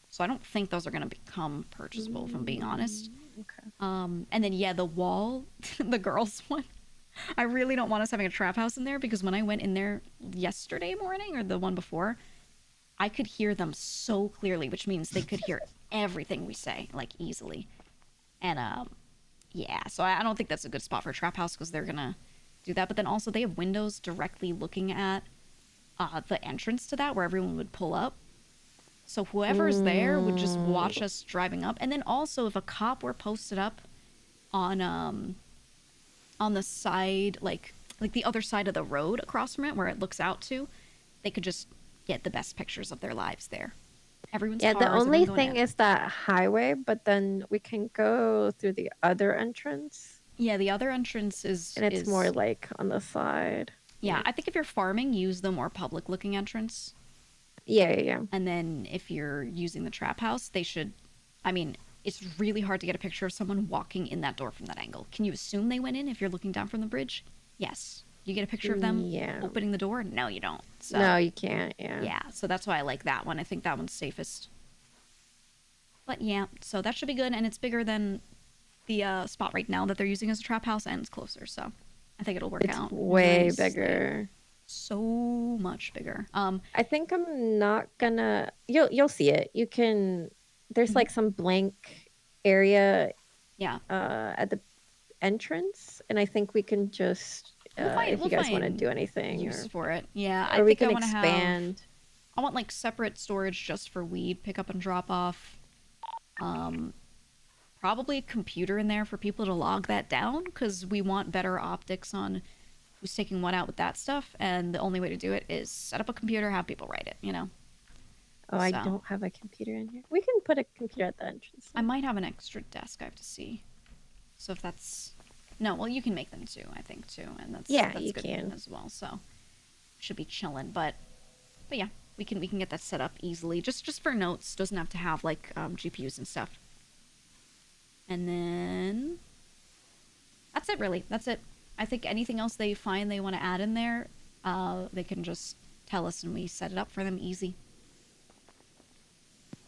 Speaker 1: So I don't think those are going to become purchasable, if I'm being honest.
Speaker 11: Okay.
Speaker 1: And then yeah, the wall, the girls one. I really don't want us having a trap house in there because when I went in there yesterday morning or the one before, I could hear them so clearly, which means they could hear everything we say like easily. And yeah, so I don't think that's a good spot for a trap house because they're gonna do that. But then also they have windows directly looking at the entrance to that where everyone would pull up. So whoever's there would just watch us driving up. And then also if a cop were posted up on the side, like the other side of the road across from it where it looks out to, they could just get the best pictures of their lives there. Everyone's
Speaker 11: Yeah, the
Speaker 1: cars,
Speaker 11: only
Speaker 1: everyone going
Speaker 11: thing
Speaker 1: in.
Speaker 11: is that highway, but then we can go through the other entrance.
Speaker 1: Yeah, the other entrance
Speaker 11: and it's more like on the side.
Speaker 1: Yeah, I think if you're farming, use the more public looking entrance.
Speaker 11: Yeah.
Speaker 1: And then if you're using the trap house, they should, I mean, it's really hard to get a picture of someone walking in that door from that angle. Can you assume they went in if you're looking down from the bridge? Yes. You get a picture of them opening the door? No, you don't. So,
Speaker 11: no, you can't. Yeah.
Speaker 1: Yeah, so that's why I like that one. I think that one's safest. But yeah, so that should be good, and it's bigger than the spot right now that they're using as a trap house, and it's closer, so I think it'll work out.
Speaker 11: It's way
Speaker 1: nicely.
Speaker 11: bigger.
Speaker 1: So much bigger.
Speaker 11: I think I'm not gonna. You'll see it. You can. There's like some blank area.
Speaker 1: Yeah.
Speaker 11: At the entrance, and I think we can just. If you guys want to do anything
Speaker 1: use for it, yeah.
Speaker 11: Or we
Speaker 1: think
Speaker 11: can
Speaker 1: I
Speaker 11: expand.
Speaker 1: I want like separate storage just for weed pick up and drop off. Probably a computer in there for people to log that down because we want better optics on who's taking what out with that stuff, and the only way to do it is set up a computer, have people write it, you know.
Speaker 11: Oh, I don't have a computer in here. We can put a computer at the entrance.
Speaker 1: I might have an extra desk. I have to see. So if that's no, well, you can make them too. I think too, and that's
Speaker 11: you
Speaker 1: good
Speaker 11: can
Speaker 1: as well. So should be chilling, but yeah, we can get that set up easily. Just for notes, doesn't have to have like GPUs and stuff. And then that's it, really. That's it. I think anything else they find they want to add in there, they can just tell us and we set it up for them easy.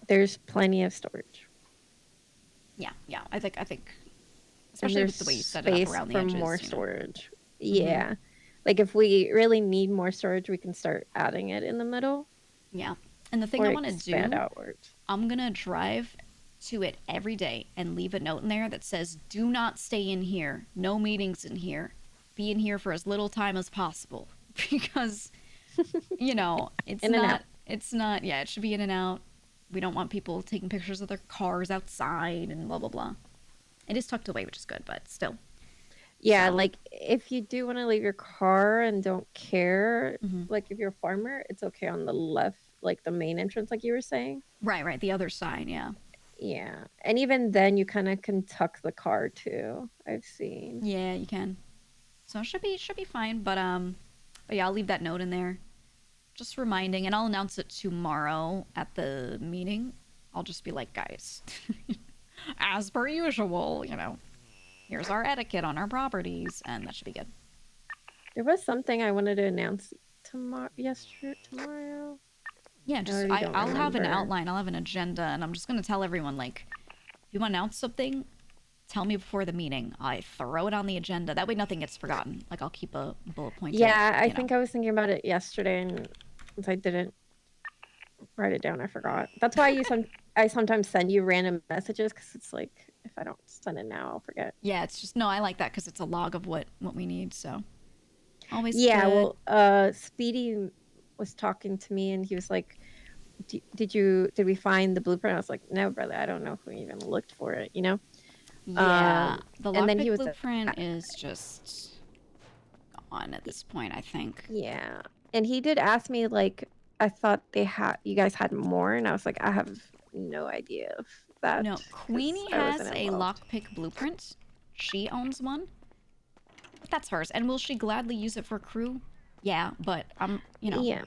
Speaker 11: There's plenty of storage.
Speaker 1: Yeah. I think especially with the way you set it up around the edges.
Speaker 11: More storage. Yeah. Like if we really need more storage, we can start adding it in the middle.
Speaker 1: Yeah. And the thing I want to do,
Speaker 11: outwards.
Speaker 1: I'm going to drive to it every day and leave a note in there that says, do not stay in here. No meetings in here. Be in here for as little time as possible. Because, you know, it's not, yeah, it should be in and out. we don't want people taking pictures of their cars outside and blah blah blah. It is tucked away, which is good, but still.
Speaker 11: Yeah,
Speaker 1: So.
Speaker 11: like if you do want to leave your car and don't care,
Speaker 1: Mm-hmm.
Speaker 11: like if you're a farmer, it's okay on the left, like the main entrance, like you were saying.
Speaker 1: Right, the other side, yeah.
Speaker 11: Yeah, and even then, you kind of can tuck the car too. I've seen.
Speaker 1: Yeah, you can. So it should be fine, but yeah, I'll leave that note in there. Just reminding, and I'll announce it tomorrow at the meeting. I'll just be like, guys, as per usual, you know, here's our etiquette on our properties, and that should be good.
Speaker 11: There was something I wanted to announce tomorrow.
Speaker 1: Yeah, just I'll have an outline. I'll have an agenda, and I'm just gonna tell everyone, like, if you want to announce something, tell me before the meeting. I throw it on the agenda. That way, nothing gets forgotten. Like, I'll keep a bullet point.
Speaker 11: Yeah, I think I was thinking about it yesterday, and since I didn't write it down, I forgot. That's why I sometimes send you random messages, because it's like if I don't send it now, I'll forget.
Speaker 1: Yeah, it's just I like that because it's a log of what we need. So always.
Speaker 11: Yeah,
Speaker 1: good.
Speaker 11: well, Speedy was talking to me, and he was like, did we find the blueprint? I was like, no, brother, I don't know if we even looked for it, you know?
Speaker 1: Yeah, the
Speaker 11: and then
Speaker 1: lockpick
Speaker 11: he was
Speaker 1: blueprint is just gone at this point, I think.
Speaker 11: Yeah, and he did ask me, like, I thought you guys had more, and I was like, I have no idea of that.
Speaker 1: No, Queenie has a lockpick blueprint. She owns one. But that's hers, and will she gladly use it for crew? Yeah, but you know.
Speaker 11: Yeah.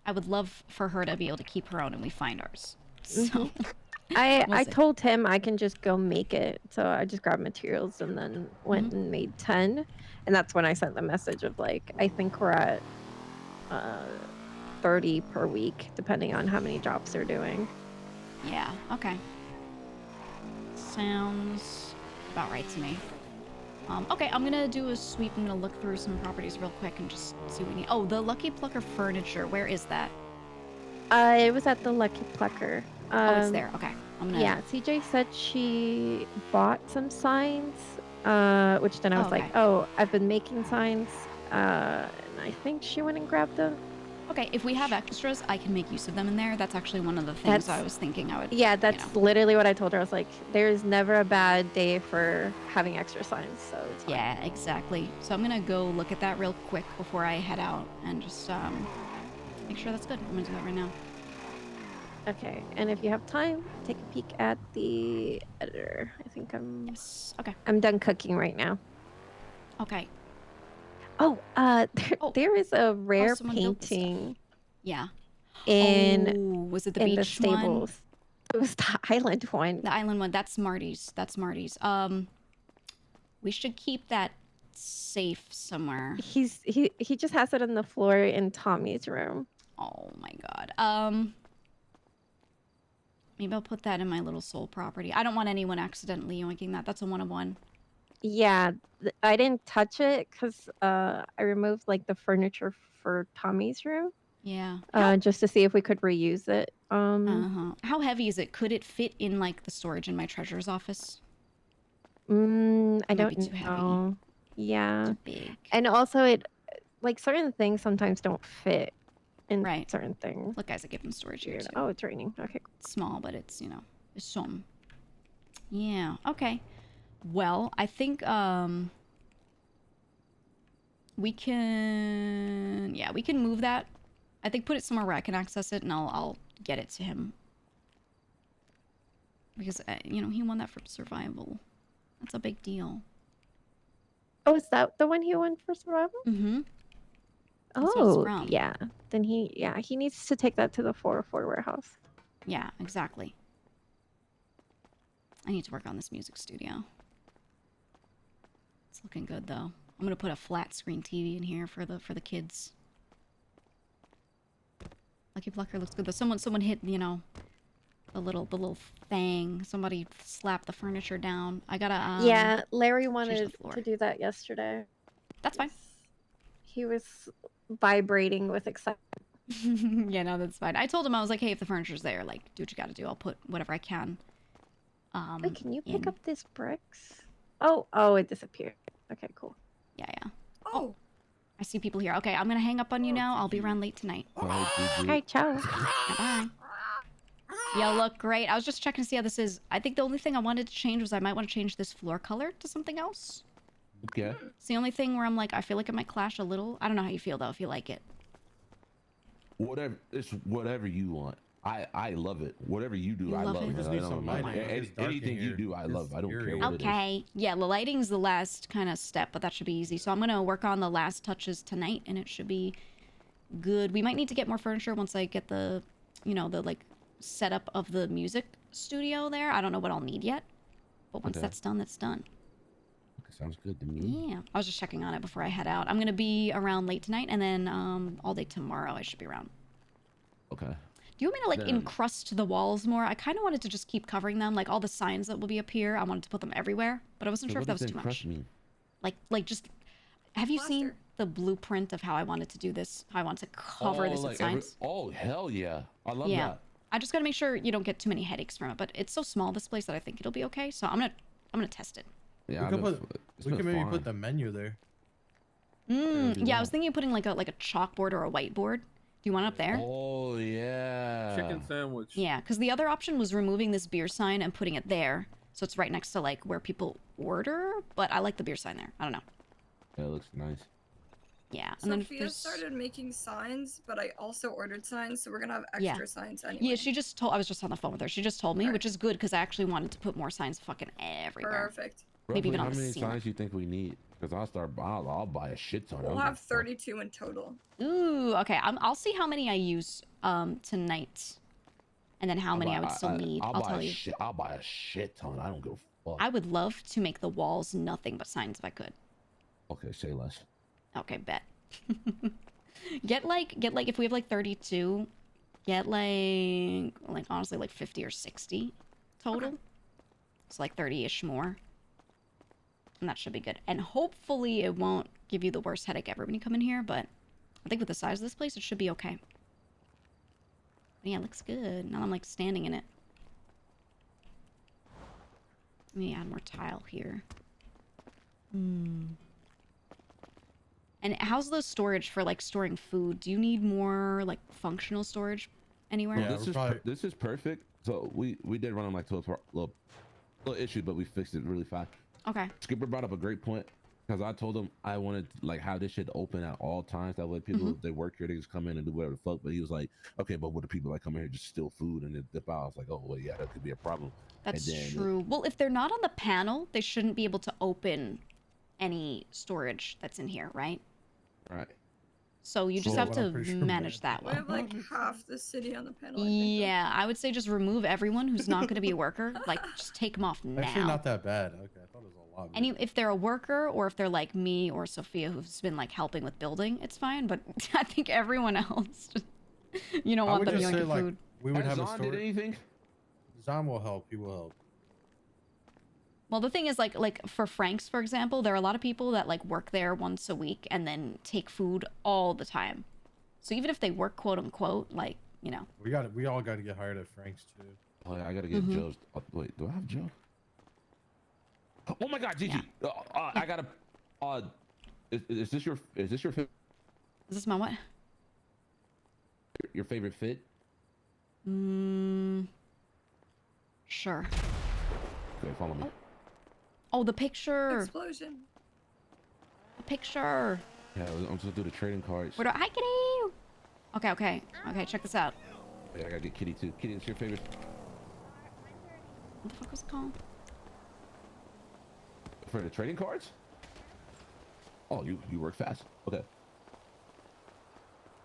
Speaker 1: I would love for her to be able to keep her own, and we find ours. So.
Speaker 11: I told him I can just go make it, so I just grabbed materials and then went and made 10, and that's when I sent the message of like, I think we're at 30 per week, depending on how many jobs they're doing.
Speaker 1: Yeah. Okay. Sounds about right to me. Okay, I'm gonna do a sweep. I'm gonna look through some properties real quick and just see what we need. Oh, the Lucky Plucker furniture. Where is that?
Speaker 11: It was at the Lucky Plucker.
Speaker 1: Oh, it's there. Okay. I'm gonna...
Speaker 11: Yeah, CJ said she bought some signs, which then I was like, oh, I've been making signs, and I think she went and grabbed them.
Speaker 1: Okay, if we have extras, I can make use of them in there. That's actually one of the things I was thinking I would...
Speaker 11: Yeah, that's literally what I told her. I was like, there's never a bad day for having extra signs, so it's fine.
Speaker 1: Yeah, exactly. So I'm gonna go look at that real quick before I head out and just make sure that's good. I'm gonna do that right now.
Speaker 11: Okay, and if you have time, take a peek at the editor. I think I'm...
Speaker 1: Yes, okay.
Speaker 11: I'm done cooking right now.
Speaker 1: Okay.
Speaker 11: Oh, there is a rare painting.
Speaker 1: Yeah.
Speaker 11: In
Speaker 1: was it the
Speaker 11: in
Speaker 1: beach
Speaker 11: the stables?
Speaker 1: One?
Speaker 11: It was the island one.
Speaker 1: The island one. That's Marty's. That's Marty's. We should keep that safe somewhere.
Speaker 11: He just has it on the floor in Tommy's room.
Speaker 1: Oh my god. Maybe I'll put that in my little soul property. I don't want anyone accidentally yoinking that. That's a 1-of-1.
Speaker 11: Yeah, I didn't touch it because I removed like the furniture for Tommy's room.
Speaker 1: Yeah.
Speaker 11: Just to see if we could reuse it.
Speaker 1: How heavy is it? Could it fit in like the storage in my treasurer's office?
Speaker 11: I don't
Speaker 1: too
Speaker 11: know.
Speaker 1: Heavy.
Speaker 11: Yeah.
Speaker 1: Too big.
Speaker 11: And also, it like certain things sometimes don't fit in certain things.
Speaker 1: Look, guys, I give them storage here too.
Speaker 11: Oh, it's raining. Okay.
Speaker 1: It's small, but it's it's some. Yeah. Okay. Well, I think we can move that. I think put it somewhere where I can access it, and I'll get it to him because he won that for survival. That's a big deal.
Speaker 11: Oh, is that the one he won for survival?
Speaker 1: Mm-hmm.
Speaker 11: Oh, yeah. Then he needs to take that to the 404 warehouse.
Speaker 1: Yeah, exactly. I need to work on this music studio. It's looking good though. I'm gonna put a flat screen TV in here for the kids. Lucky Plucker looks good though. Someone hit the little thing. Somebody slapped the furniture down. I gotta
Speaker 11: yeah, Larry wanted to do that yesterday.
Speaker 1: That's fine.
Speaker 11: He was vibrating with excitement.
Speaker 1: Yeah, no, that's fine. I told him, I was like, hey, if the furniture's there, like, do what you gotta do. I'll put whatever I can.
Speaker 11: Wait, can you pick up these bricks? Oh, it disappeared. Okay, cool.
Speaker 1: Yeah. Oh, I see people here. Okay, I'm gonna hang up on you now. I'll be around late tonight.
Speaker 11: Okay, ciao.
Speaker 1: Bye. You look great. I was just checking to see how this is. I think the only thing I wanted to change was I might want to change this floor color to something else.
Speaker 12: Okay.
Speaker 1: It's the only thing where I'm like, I feel like it might clash a little. I don't know how you feel though, if you like it.
Speaker 12: Whatever, it's whatever you want. I love it. Whatever you do,
Speaker 1: You
Speaker 12: I
Speaker 1: love
Speaker 12: love
Speaker 1: it?
Speaker 12: it.
Speaker 8: We just need some lighting. It's dark in
Speaker 12: Anything you
Speaker 8: here.
Speaker 12: do, I love. I don't care
Speaker 8: eerie.
Speaker 12: what it is.
Speaker 1: Okay. Yeah, the lighting's the last kind of step, but that should be easy. So I'm gonna work on the last touches tonight, and it should be good. We might need to get more furniture once I get the, you know, the like setup of the music studio there. I don't know what I'll need yet, but once
Speaker 12: Okay.
Speaker 1: that's done, that's done.
Speaker 12: Okay, sounds good to me.
Speaker 1: Yeah, I was just checking on it before I head out. I'm gonna be around late tonight, and then all day tomorrow I should be around.
Speaker 12: Okay.
Speaker 1: Do you want me to like
Speaker 12: Then-
Speaker 1: encrust the walls more? I kind of wanted to just keep covering them, like all the signs that will be up here. I wanted to put them everywhere, but I wasn't
Speaker 12: So
Speaker 1: sure if that
Speaker 12: what
Speaker 1: was
Speaker 12: does
Speaker 1: too
Speaker 12: encrust
Speaker 1: much.
Speaker 12: mean?
Speaker 1: Like just. Have you seen
Speaker 7: Plaster.
Speaker 1: the blueprint of how I wanted to do this? How I want to cover this with signs?
Speaker 12: Oh hell yeah! I love
Speaker 1: Yeah.
Speaker 12: that.
Speaker 1: I just gotta make sure you don't get too many headaches from it. But it's so small, this place, that I think it'll be okay. So I'm gonna test it.
Speaker 12: Yeah,
Speaker 8: We
Speaker 12: I've
Speaker 8: could
Speaker 12: been
Speaker 8: put.
Speaker 12: f- it's
Speaker 8: We
Speaker 12: been
Speaker 8: could maybe
Speaker 12: fine.
Speaker 8: put the menu there.
Speaker 12: do
Speaker 1: Yeah, I was
Speaker 12: that.
Speaker 1: thinking of putting like a chalkboard or a whiteboard. Do you want it up there?
Speaker 12: Oh yeah.
Speaker 13: Chicken sandwich.
Speaker 1: Yeah, because the other option was removing this beer sign and putting it there, so it's right next to like where people order. But I like the beer sign there. I don't know.
Speaker 12: That looks nice.
Speaker 1: Yeah, and then if
Speaker 7: Sophia
Speaker 1: there's...
Speaker 7: started making signs, but I also ordered signs, so we're gonna have
Speaker 1: Yeah.
Speaker 7: extra signs anyway.
Speaker 1: Yeah, she just told. I was just on the phone with her. She just told me,
Speaker 7: Alright.
Speaker 1: which is good because I actually wanted to put more signs fucking everywhere.
Speaker 7: Perfect.
Speaker 1: Maybe
Speaker 12: Roughly
Speaker 1: even on
Speaker 12: how
Speaker 1: the
Speaker 12: many
Speaker 1: ceiling.
Speaker 12: signs you think we need? Because I'll buy a shit ton. I
Speaker 7: We'll
Speaker 12: don't give a
Speaker 7: have
Speaker 12: fuck.
Speaker 7: 32 in total.
Speaker 1: Ooh, okay. I'll see how many I use tonight, and then how many I would still need. I'll tell you.
Speaker 12: I'll buy a shit ton. I don't give a fuck.
Speaker 1: I would love to make the walls nothing but signs if I could.
Speaker 12: Okay, say less.
Speaker 1: Okay, bet. get like if we have like 32, get like honestly like 50 or 60 total. So like 30-ish more. And that should be good. And hopefully it won't give you the worst headache ever when you come in here, but I think with the size of this place it should be okay. But yeah, it looks good. Now I'm like standing in it. Let me add more tile here. And how's the storage for like storing food? Do you need more like functional storage anywhere?
Speaker 8: Yeah,
Speaker 12: Well,
Speaker 8: we're probably-
Speaker 12: this is perfect. So we did run on like little issue, but we fixed it really fast.
Speaker 1: Okay.
Speaker 12: Skipper brought up a great point because I told him I wanted like how this shit open at all times. That way people if they work here, they just come in and do whatever the fuck. But he was like, okay, but what if people like come in here just steal food and then dip out? I was like, oh well, yeah, that could be a problem.
Speaker 1: That's
Speaker 12: And then-
Speaker 1: true. Well, if they're not on the panel, they shouldn't be able to open any storage that's in here, right?
Speaker 12: Right.
Speaker 1: So you just
Speaker 8: So
Speaker 1: have
Speaker 8: what
Speaker 1: to
Speaker 8: I'm pretty sure
Speaker 1: manage that
Speaker 7: We
Speaker 1: well.
Speaker 7: have like half the city on the panel. I think, though.
Speaker 1: Yeah, I would say just remove everyone who's not going to be a worker. Like, just take them off now.
Speaker 8: Actually, not that bad. Okay, I thought it was a lot.
Speaker 1: And if they're a worker or if they're like me or Sophia who's been like helping with building, it's fine. But I think everyone else, just, you don't
Speaker 8: I
Speaker 1: want
Speaker 8: would
Speaker 1: them
Speaker 8: just say
Speaker 1: yoinking
Speaker 8: like
Speaker 1: food.
Speaker 8: we would
Speaker 12: Has
Speaker 8: have a
Speaker 12: Zahn did
Speaker 8: store.
Speaker 12: anything?
Speaker 8: Zahn will help. He will help.
Speaker 1: Well, the thing is, like for Frank's, for example, there are a lot of people that like work there once a week and then take food all the time. So even if they work, quote unquote, like, you know.
Speaker 8: We all got to get hired at Frank's too.
Speaker 12: Oh, yeah, I gotta get Joe's. Oh, wait, do I have Joe? Oh my God, Gigi! I gotta. Is this your
Speaker 1: Is this my what?
Speaker 12: your favorite fit?
Speaker 1: Sure.
Speaker 12: Okay, follow me.
Speaker 1: Oh, the picture.
Speaker 7: Explosion.
Speaker 1: The picture.
Speaker 12: Yeah, I'm just gonna do the trading cards.
Speaker 1: Where do hi, kitty? Okay. Check this out.
Speaker 12: Yeah, I gotta get Kitty too. Kitty, what's your favorite?
Speaker 1: What the fuck was it called?
Speaker 12: For the trading cards? Oh, you work fast. Okay.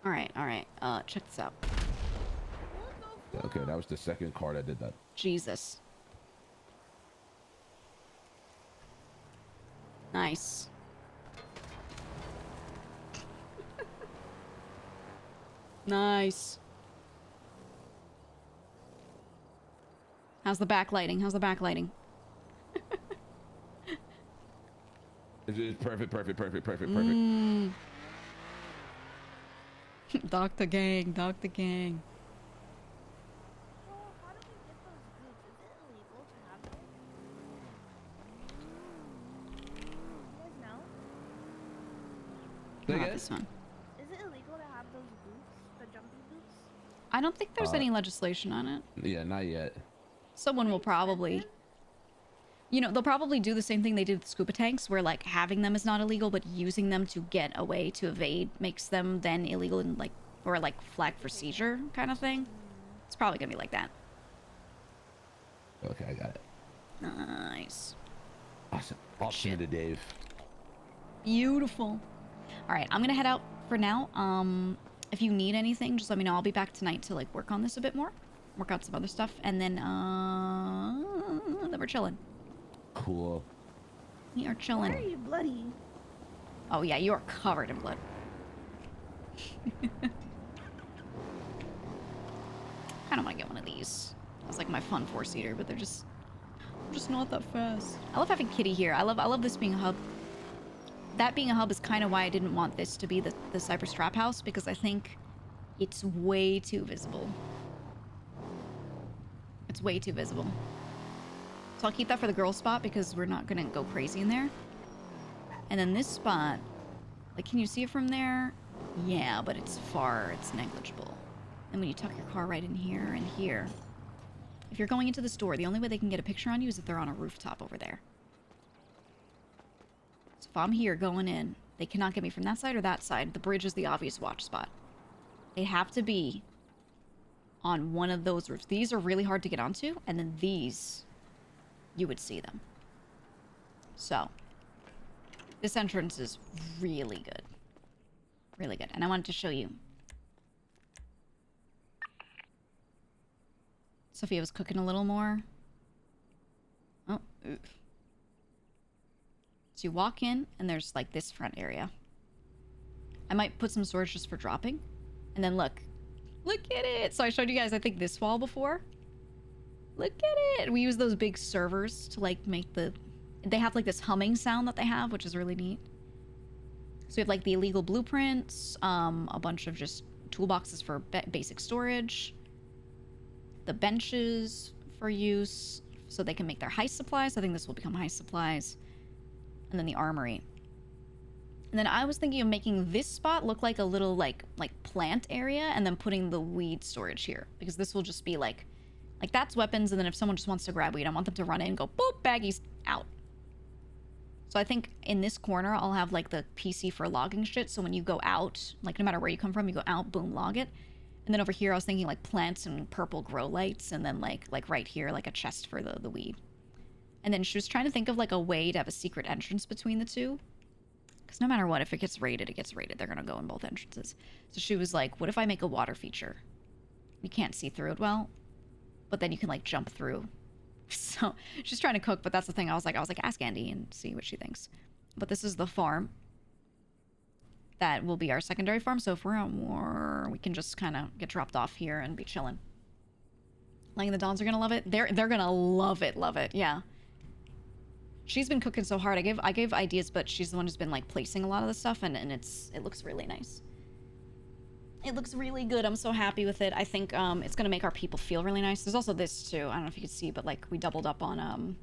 Speaker 1: All right. Check this out.
Speaker 12: Yeah, okay, that was the second card I did that.
Speaker 1: Jesus. Nice. Nice. How's the backlighting?
Speaker 12: It's perfect.
Speaker 1: Dr. Gang.
Speaker 3: Well, how do we get those boots? Is it illegal to have them? You guys know?
Speaker 12: Say
Speaker 1: How about
Speaker 12: again?
Speaker 1: this one?
Speaker 3: Is it illegal to have those boots? The jumping boots?
Speaker 1: I don't think there's any legislation on it.
Speaker 12: Yeah, not yet.
Speaker 1: Someone will probably... You know, they'll probably do the same thing they did with scuba tanks, where, like, having them is not illegal, but using them to get away to evade makes them then illegal and, like, or, like, flag for seizure kind of thing. It's probably gonna be like that.
Speaker 12: Okay, I got it.
Speaker 1: Nice.
Speaker 12: Awesome. Option to Dave.
Speaker 1: Beautiful. All right, I'm gonna head out for now. If you need anything, just let me know. I'll be back tonight to, like, work on this a bit more. Work out some other stuff, and then we're chilling.
Speaker 12: Cool.
Speaker 1: We are chilling.
Speaker 3: Why are you bloody?
Speaker 1: Oh yeah, you are covered in blood. Kind of want to get one of these. That's like my fun 4-seater, but they're just not that fast. I love having Kitty here. I love this being a hub. That being a hub is kind of why I didn't want this to be the Cypress Trap House, because I think it's way too visible. It's way too visible. So I'll keep that for the girl spot because we're not gonna go crazy in there. And then this spot, like, can you see it from there? Yeah, but it's far, it's negligible. And when you tuck your car right in here and here, if you're going into the store, the only way they can get a picture on you is if they're on a rooftop over there. So if I'm here going in, they cannot get me from that side or that side. The bridge is the obvious watch spot. They have to be on one of those roofs. These are really hard to get onto, and then these, you would see them. So, this entrance is really good. Really good. And I wanted to show you. Sophia was cooking a little more. Oh, oof. So you walk in, and there's, like, this front area. I might put some storage just for dropping. And then look. Look at it! So I showed you guys, I think, this wall before. Look at it! We use those big servers to, like, make the... They have, like, this humming sound that they have, which is really neat. So we have, like, the illegal blueprints, a bunch of just toolboxes for basic storage, the benches for use, so they can make their heist supplies. I think this will become heist supplies. And then the armory. And then I was thinking of making this spot look like a little, like plant area, and then putting the weed storage here. Because this will just be, like that's weapons, and then if someone just wants to grab weed, I want them to run in and go, boop, baggies, out. So I think in this corner, I'll have, like, the PC for logging shit, so when you go out, like, no matter where you come from, you go out, boom, log it. And then over here, I was thinking, like, plants and purple grow lights, and then, like right here, like, a chest for the weed. And then she was trying to think of, like, a way to have a secret entrance between the two. Because no matter what, if it gets raided, it gets raided. They're going to go in both entrances. So she was like, what if I make a water feature? You can't see through it well, but then you can, like, jump through. So she's trying to cook, but that's the thing. I was like, ask Andy and see what she thinks. But this is the farm. That will be our secondary farm. So if we're out more, we can just kind of get dropped off here and be chilling. Like, the Dons are going to love it. They're going to love it. Yeah. She's been cooking so hard. I gave ideas, but she's the one who's been, like, placing a lot of the stuff, and it looks really nice. It looks really good. I'm so happy with it. I think it's gonna make our people feel really nice. There's also this too. I don't know if you can see, but, like, we doubled up on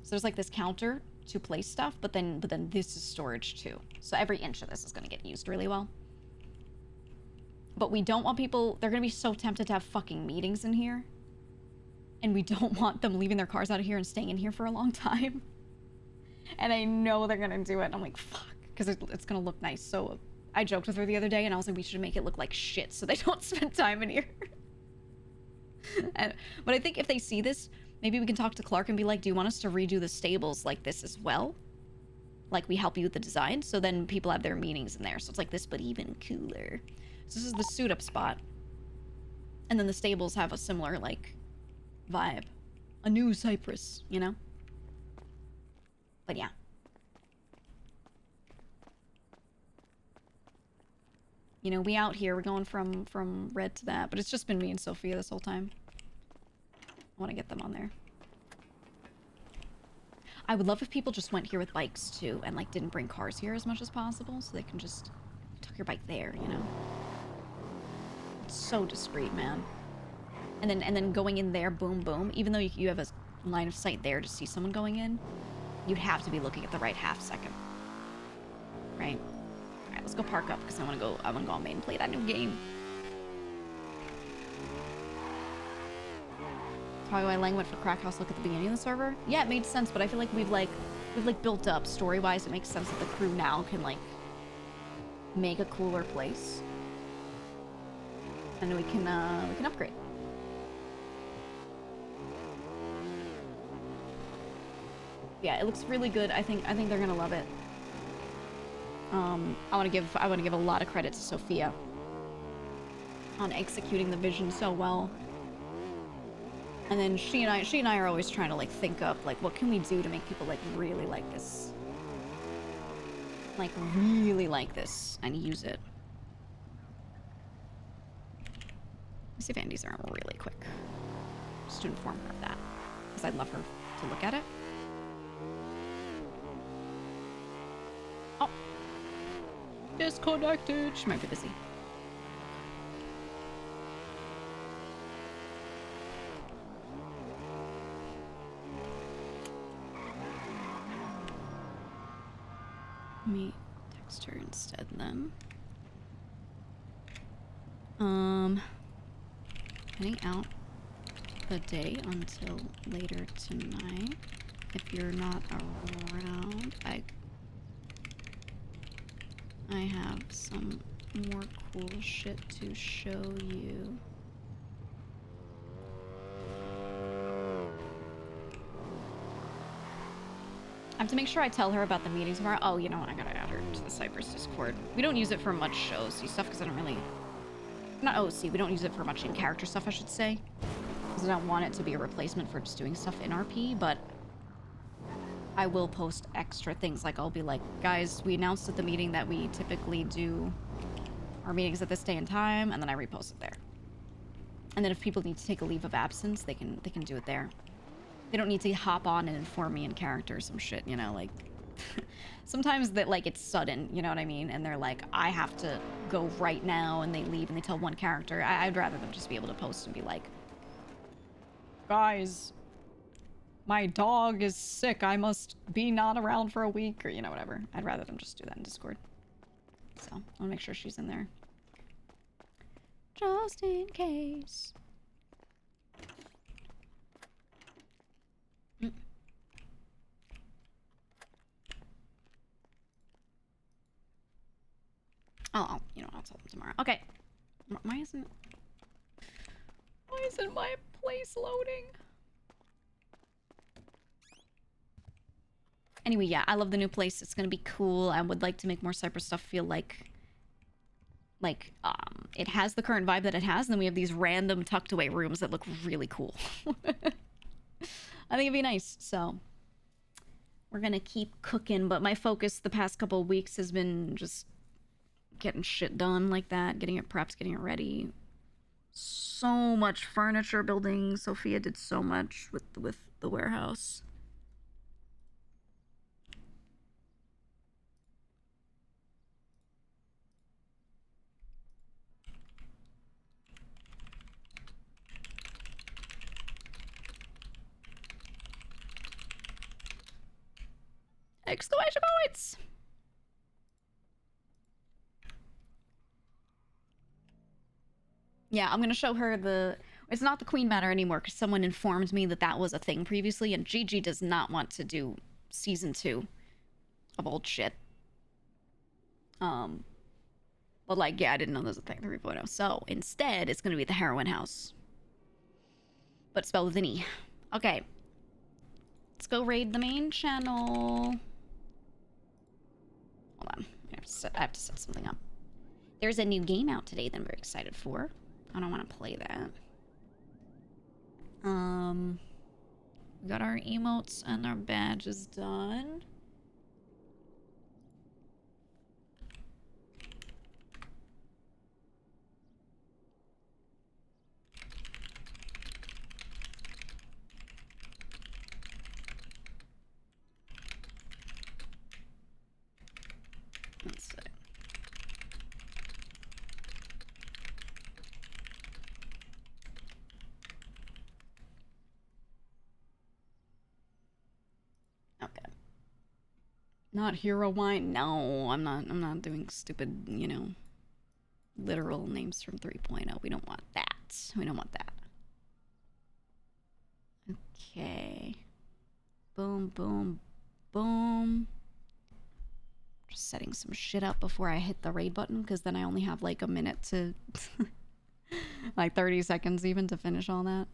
Speaker 1: so there's, like, this counter to place stuff, but then this is storage too. So every inch of this is gonna get used really well. But we don't want people, they're gonna be so tempted to have fucking meetings in here. And we don't want them leaving their cars out of here and staying in here for a long time. And I know they're gonna do it. And I'm like, fuck, because it's gonna look nice. So I joked with her the other day, and I was like, we should make it look like shit so they don't spend time in here. But I think if they see this, maybe we can talk to Clark and be like, do you want us to redo the stables like this as well? Like, we help you with the design, so then people have their meetings in there. So it's like this, but even cooler. So this is the suit-up spot. And then the stables have a similar, like, vibe. A new Cypress, you know? But yeah. You know, we out here, we're going from red to that, but it's just been me and Sophia this whole time. I want to get them on there. I would love if people just went here with bikes too, and, like, didn't bring cars here as much as possible, so they can just tuck your bike there, you know? It's so discreet, man. And then going in there, boom, boom. Even though you have a line of sight there to see someone going in, you'd have to be looking at the right half second. Right? Alright, let's go park up, because I want to go on main and play that new game. probably why Lang went for Crack House Look at the beginning of the server. Yeah, it made sense, but I feel like we've built up story-wise. It makes sense that the crew now can like make a cooler place, and we can upgrade. Yeah, it looks really good. I think they're gonna love it. I want to give a lot of credit to Sophia on executing the vision so well. And then she and I are always trying to like think up like what can we do to make people like really like this, and use it. Let's see if Andy's around really quick, just to inform her of that, because I'd love her to look at it. Oh, disconnected. She might be busy. Let me text her instead then. Heading out the day until later tonight. If you're not around, I have some more cool shit to show you. I have to make sure I tell her about the meeting tomorrow. Oh, you know what? I gotta add her to the Cypress Discord. We don't use it for much OC stuff because I don't really... Not OC, we don't use it for much in-character stuff, I should say. Because I don't want it to be a replacement for just doing stuff in RP, but... I will post extra things. Like, I'll be like, guys, we announced at the meeting that we typically do our meetings at this day and time, and then I repost it there. And then if people need to take a leave of absence, they can do it there. They don't need to hop on and inform me in character or some shit, you know, like... Sometimes that, like, it's sudden, you know what I mean? And they're like, I have to go right now, and they leave and they tell one character. I'd rather them just be able to post and be like, guys, my dog is sick. I must be not around for a week, or, you know, whatever. I'd rather them just do that in Discord. So, I'll make sure she's in there. Just in case. You know, I'll tell them tomorrow. Okay. Why isn't my place loading? Anyway, yeah, I love the new place. It's gonna be cool. I would like to make more Cypress stuff feel like it has the current vibe that it has, and then we have these random tucked away rooms that look really cool. I think it'd be nice, so we're gonna keep cooking, but my focus the past couple of weeks has been just getting shit done like that, getting it prepped, getting it ready. So much furniture building. Sophia did so much with the warehouse. Exclamation points! Yeah, I'm gonna show her the... It's not the Queen Matter anymore, because someone informed me that that was a thing previously, and Gigi does not want to do Season 2 of old shit. But, like, yeah, I didn't know there was a thing 3.0. So, instead, it's gonna be the Heroin House. But spelled with an E. Okay. Let's go raid the main channel. Hold on. I have to set something up. There's a new game out today that I'm very excited for. I don't want to play that. We got our emotes and our badges done. Let's see. Okay. Not hero wine? No, I'm not doing stupid, you know, literal names from 3.0. We don't want that. We don't want that. Okay. Boom, boom, boom. Just setting some shit up before I hit the raid button, because then I only have like a minute to... like 30 seconds even to finish all that.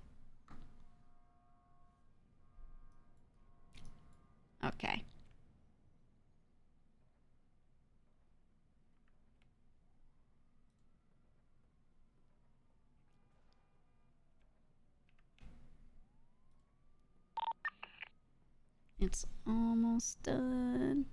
Speaker 1: Okay. It's almost done.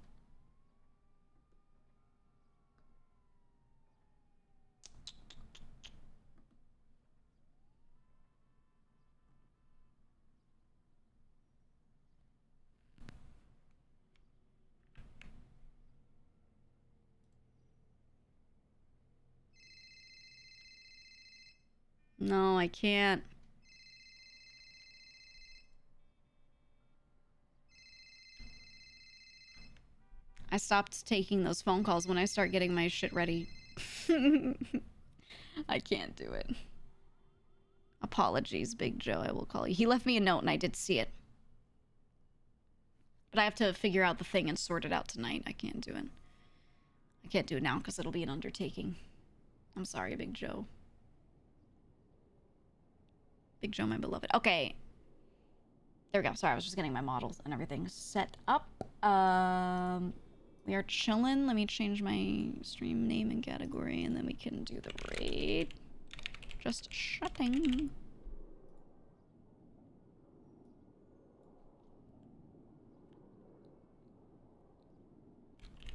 Speaker 1: No, I can't. I stopped taking those phone calls when I start getting my shit ready. I can't do it. Apologies, Big Joe, I will call you. He left me a note and I did see it. But I have to figure out the thing and sort it out tonight. I can't do it. I can't do it now because it'll be an undertaking. I'm sorry, Big Joe. Big Joe, my beloved. Okay. There we go. Sorry, I was just getting my models and everything set up. We are chilling. Let me change my stream name and category, and then we can do the raid. Just shutting.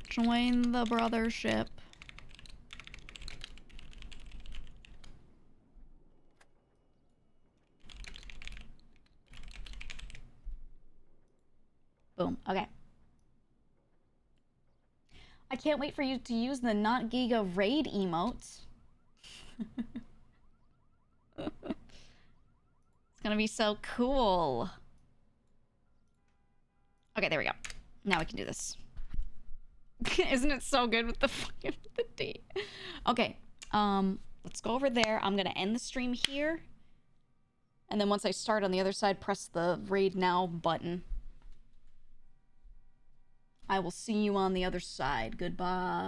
Speaker 1: Join the brothership. Boom. Okay. I can't wait for you to use the not GEEGA raid emote. It's gonna be so cool. Okay, there we go. Now we can do this. Isn't it so good with the fucking the date? Okay, let's go over there. I'm gonna end the stream here. And then once I start on the other side, press the raid now button. I will see you on the other side. Goodbye.